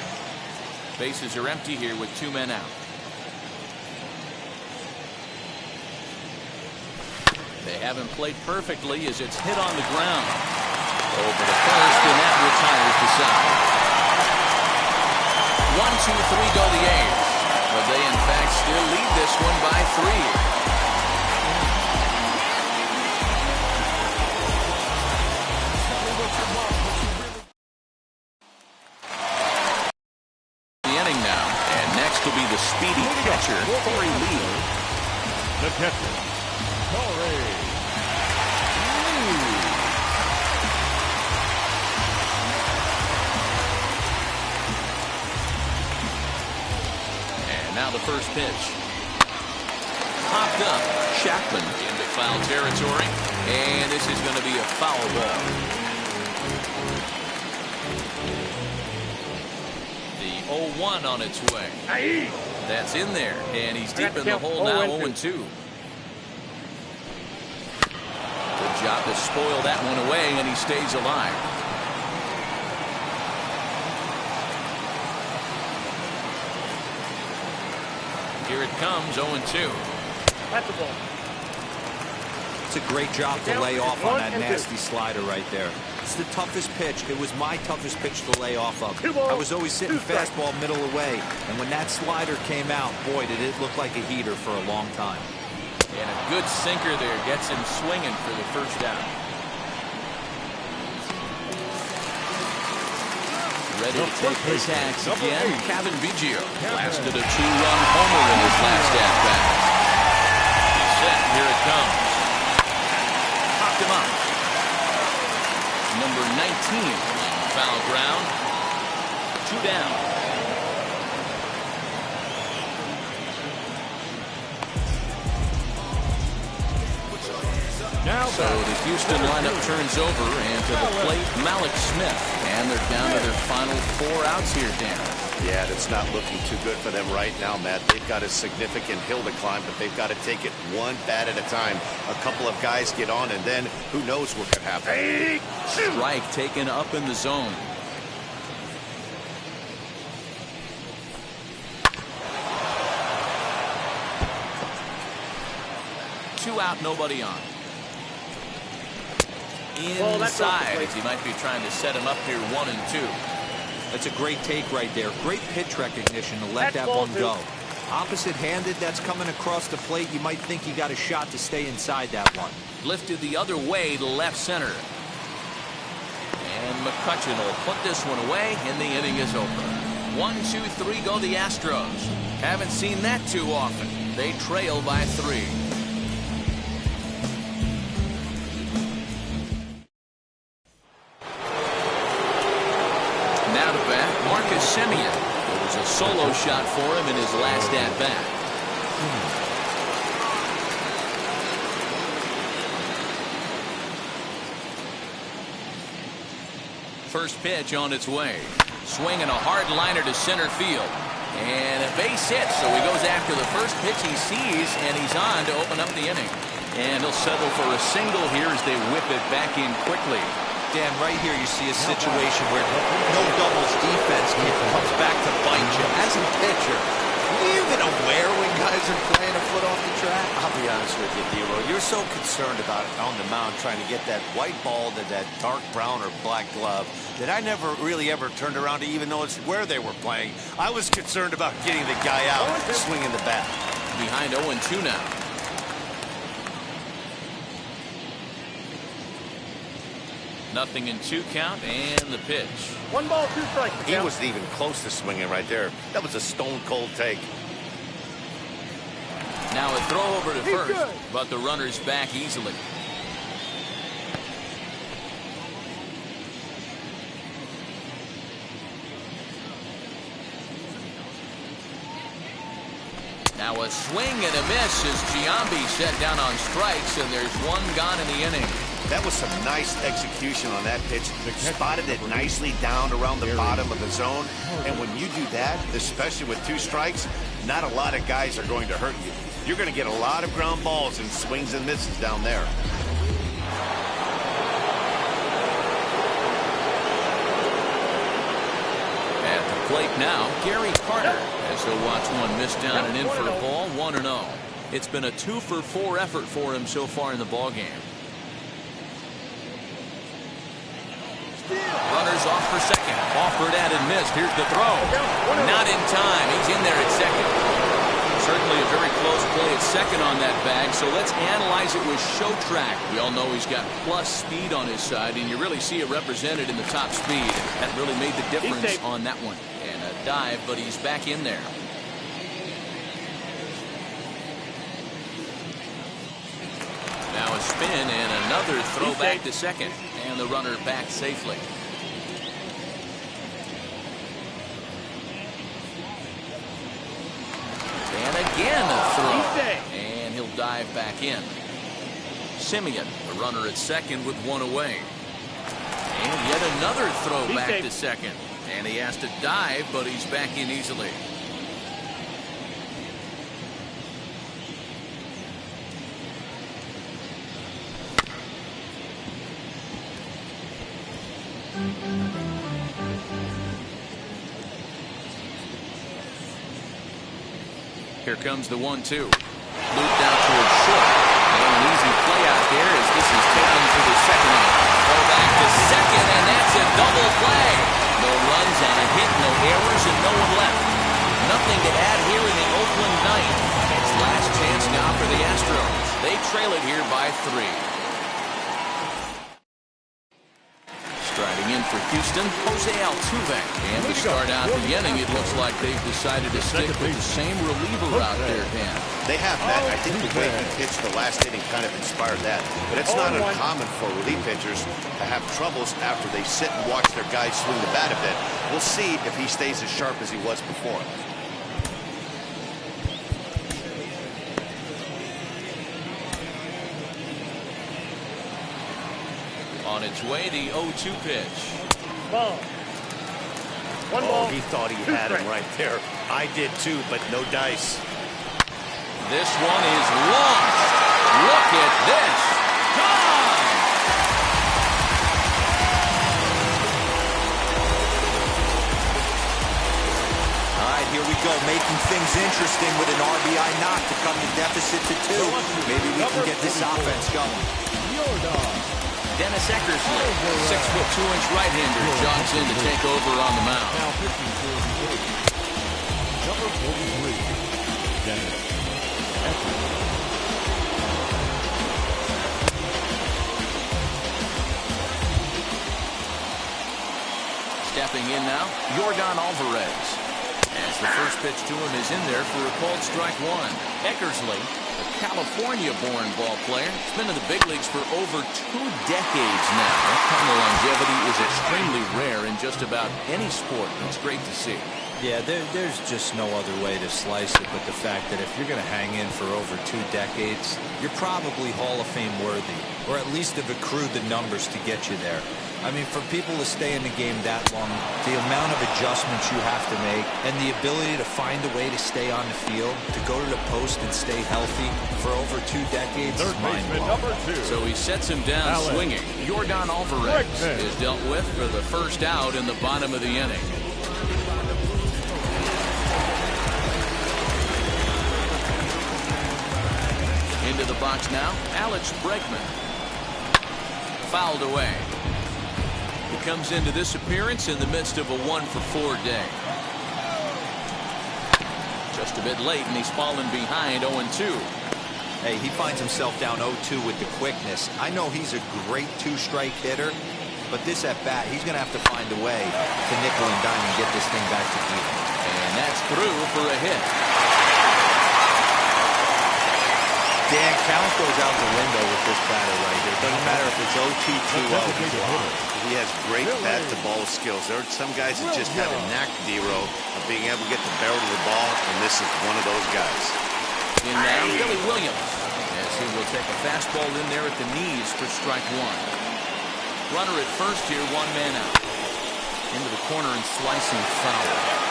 Bases are empty here with 2 men out. They haven't played perfectly as it's hit on the ground. Over the first, and that retires the side. 1, 2, 3 go the A's. But they, in fact, still lead this one by 3. The inning now, and next This will be the speedy catcher, Corey Lee. The catcher, Corey Lee. And now the first pitch. Popped up. Chapman into foul territory. And this is going to be a foul ball. The 0-1 on its way. That's in there. And he's deep in the hole now, 0-2. Good job to spoil that one away, and he stays alive. Here it comes, 0-2. That's the ball. It's a great job to lay off on that nasty slider right there. It's the toughest pitch. It was my toughest pitch to lay off of. I was always sitting fastball middle away, and when that slider came out, boy, did it look like a heater for a long time. And a good sinker there gets him swinging for the first out. Ready to take his axe again. Kevin Biggio blasted a 2-run homer in his last at-bat. He's set. Here it comes. Popped him up. Number 19 on foul ground. 2 down. So the Houston lineup turns over, and to the plate, Malik Smith. And they're down to their final 4 outs here, Dan. Yeah, it's not looking too good for them right now, Matt. They've got a significant hill to climb, but they've got to take it one bat at a time. A couple of guys get on, and then who knows what could happen. Strike taken up in the zone. Two out, nobody on. Inside, as he might be trying to set him up here, 1-2. That's a great take right there. Great pitch recognition to let that one go. Opposite-handed, that's coming across the plate. You might think he got a shot to stay inside that one. Lifted the other way to left center. And McCutchen will put this one away, and the inning is over. 1-2-3 go the Astros. Haven't seen that too often. They trail by 3. Now to bat, Marcus Semien. It was a solo shot for him in his last at-bat. First pitch on its way. Swinging a hard liner to center field. And a base hit, so he goes after the first pitch he sees, and he's on to open up the inning. And he'll settle for a single here as they whip it back in quickly. Dan, right here you see a situation where no doubles defense comes back to bite you. As a pitcher, are you even aware when guys are playing a foot off the track? I'll be honest with you, D-Roy. You're so concerned about it on the mound trying to get that white ball to that dark brown or black glove that I never really ever turned around to even notice where they were playing. I was concerned about getting the guy out swinging the bat. Behind 0-2 now. Nothing in 2 count, and the pitch. 1 ball, 2 strikes. He wasn't even close to swinging right there. That was a stone-cold take. Now a throw over to first, but the runner's back easily. Now a swing and a miss as Giambi set down on strikes, and there's 1 gone in the inning. That was some nice execution on that pitch. Spotted it nicely down around the bottom of the zone. And when you do that, especially with 2 strikes, not a lot of guys are going to hurt you. You're going to get a lot of ground balls and swings and misses down there. At the plate now, Gary Carter, as he'll watch one miss down and in for a ball, 1-0. It's been a 2-for-4 effort for him so far in the ballgame. Runners off for second. Offered at and missed. Here's the throw. Not in time. He's in there at second. Certainly a very close play at second on that bag. So let's analyze it with show track. We all know he's got plus speed on his side, and you really see it represented in the top speed. That really made the difference on that one. And a dive, but he's back in there. Now a spin and another throw back to second. And the runner back safely. And again a throw. And he'll dive back in. Simeon, the runner at second with one away. And yet another throw back to second. And he has to dive, but he's back in easily. Here comes the 1-2. Looped out towards short. And an easy play out there as this is taken to the second out. Go back to second, and that's a double play. No runs on a hit, no errors, and no one left. Nothing to add here in the Oakland ninth. It's last chance now for the Astros. They trail it here by 3. Striding in for Houston, Jose Altuve. And to start out the inning, it looks like they've decided to stick with the same reliever out there, Dan. They have, Matt. I think the way he pitched the last inning kind of inspired that. But it's not uncommon for relief pitchers to have troubles after they sit and watch their guys swing the bat a bit. We'll see if he stays as sharp as he was before. On its way, the 0-2 pitch. Ball. One ball. He thought he had him right there. I did too, but no dice. This one is launched. Look at this. Gone! All right, here we go, making things interesting with an RBI knock to come to deficit to 2. Maybe we can get this offense going. Dennis Eckersley, 6'2" right-hander, jogs in to take over on the mound. Now pitching for the A's, number 43, Dennis Eckersley. Stepping in now, Yordan Alvarez. As the first pitch to him is in there for a called strike 1. Eckersley, a California-born ball player, has been in the big leagues for over 2 decades now. That kind of longevity is extremely rare in just about any sport. It's great to see. Yeah, there's just no other way to slice it but the fact that if you're going to hang in for over 2 decades, you're probably Hall of Fame worthy, or at least have accrued the numbers to get you there. I mean, for people to stay in the game that long, the amount of adjustments you have to make and the ability to find a way to stay on the field, to go to the post and stay healthy for over 2 decades is mind-blowing. So he sets him down swinging. Yordan Alvarez is dealt with for the first out in the bottom of the inning. Into the box now, Alex Bregman. Fouled away. He comes into this appearance in the midst of a 1-for-4 day. Just a bit late, and he's fallen behind 0-2. Hey, he finds himself down 0-2 with the quickness. I know he's a great 2-strike hitter, but this at bat, he's going to have to find a way to nickel and dime and get this thing back to even. And that's through for a hit. Dan, count goes out the window with this batter right here. Doesn't matter if it's 0-2, 2-0. He has great bat-to-ball skills. There are some guys that just have a knack, Dero, of being able to get the barrel to the ball, and this is one of those guys. In now, Billy Williams, as he will take a fastball in there at the knees for strike 1. Runner at first here, 1 man out. Into the corner and slicing foul.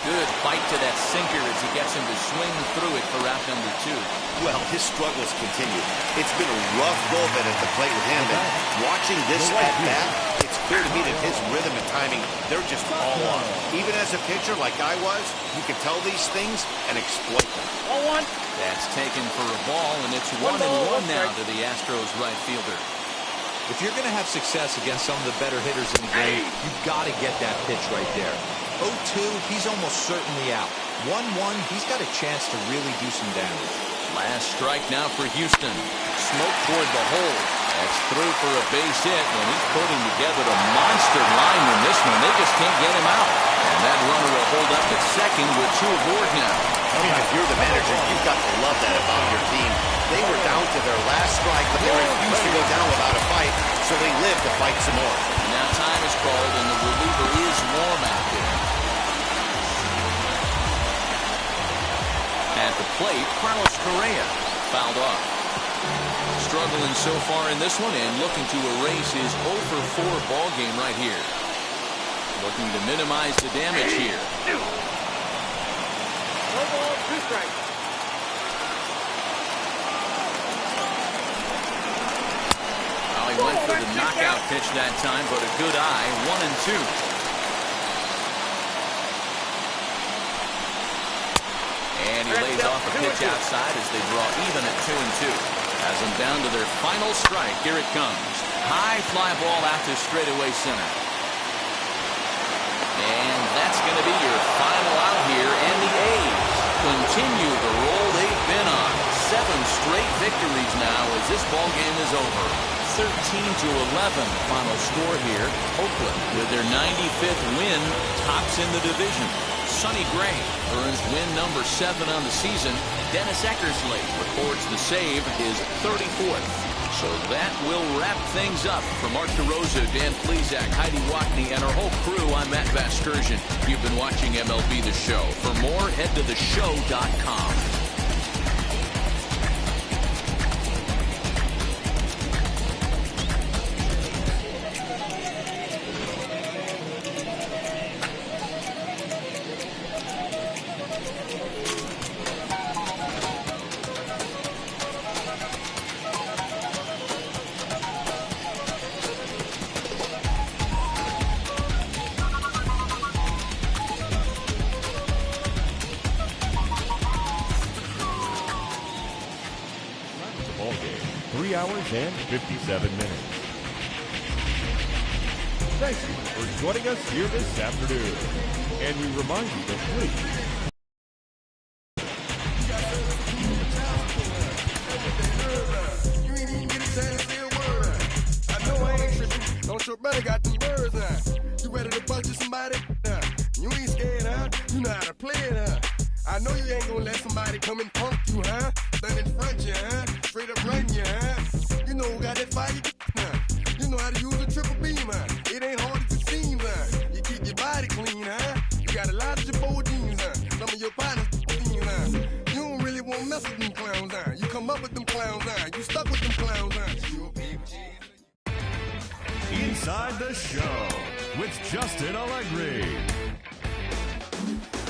Good bite to that sinker as he gets him to swing through it for out number 2. Well, his struggles continue. It's been a rough go of it at the plate with him, and watching this at bat, it's clear to me that his rhythm and timing, they're just all on. Even as a pitcher like I was, you can tell these things and exploit them. 0-1. That's taken for a ball, and it's 1-1 now to the Astros right fielder. If you're going to have success against some of the better hitters in the game, you've got to get that pitch right there. 0-2, he's almost certainly out. 1-1, he's got a chance to really do some damage. Last strike now for Houston. Smoke toward the hole. That's through for a base hit, and he's putting together a monster line in this one. They just can't get him out. And that runner will hold up at second with 2 aboard now. If you're the manager, you've got to love that about your team. They were down to their last strike, but they refused to go down without a fight, so they live to fight some more. Now time is called, and the reliever is warm out there. At the plate, Carlos Correa fouled off. Struggling so far in this one and looking to erase his 0-for-4 ball game right here. Looking to minimize the damage here. One ball, 2 strikes. Well, he went for the knockout pitch that time, but a good eye. 1-2. And he lays off a pitch outside as they draw even at 2-2. Has them down to their final strike. Here it comes. High fly ball out to straightaway center. And that's going to be your final out here. And the A's continue the roll they've been on. 7 straight victories now as this ball game is over. 13-11 final score here. Oakland, with their 95th win, tops in the division. Sonny Gray earns win number 7 on the season. Dennis Eckersley records the save, his 34th. So that will wrap things up. For Mark DeRosa, Dan Plesac, Heidi Watney, and our whole crew, I'm Matt Vasgersian. You've been watching MLB The Show. For more, head to theshow.com. Ball game, 3 hours and 57 minutes. Thank you for joining us here this afternoon. And we remind you to please You ain't even get a chance to say a word. I know I ain't tripping. Don't your brother got them birds, huh? You ready to bust you somebody? You ain't scared, huh? You know how to play it, huh? I know you ain't gonna let somebody come and punk you, huh? Stand in front you, huh? Straight up run you, huh? You know who got that fire, huh? You know how to use a triple beam, huh? It ain't hard as it seems, huh? You keep your body clean, huh? You got a lot of your bold jeans, huh? Some of your partners, huh? You don't really want to mess with them clowns, huh? You come up with them clowns, huh? You stuck with them clowns, huh? Inside the Show with Justin Allegri.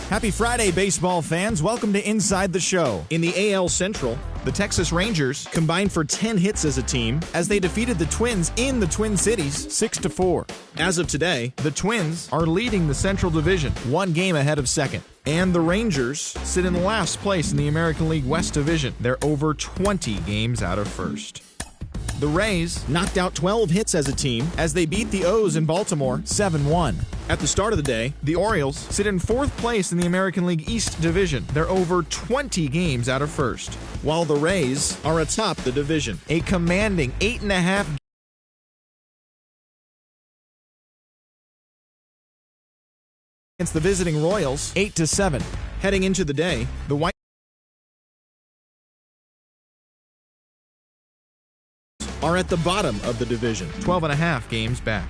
Happy Friday, baseball fans. Welcome to Inside the Show. In the AL Central, the Texas Rangers combined for 10 hits as a team as they defeated the Twins in the Twin Cities 6-4. As of today, the Twins are leading the Central Division, 1 game ahead of second. And the Rangers sit in last place in the American League West Division. They're over 20 games out of first. The Rays knocked out 12 hits as a team as they beat the O's in Baltimore 7-1. At the start of the day, the Orioles sit in 4th place in the American League East Division. They're over 20 games out of first, while the Rays are atop the division, a commanding 8.5 against the visiting Royals, 8-7. Heading into the day, the White are at the bottom of the division, 12.5 games back.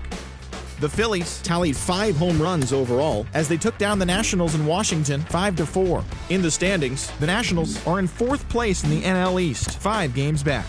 The Phillies tallied 5 home runs overall as they took down the Nationals in Washington 5-4. In the standings, the Nationals are in 4th place in the NL East, 5 games back.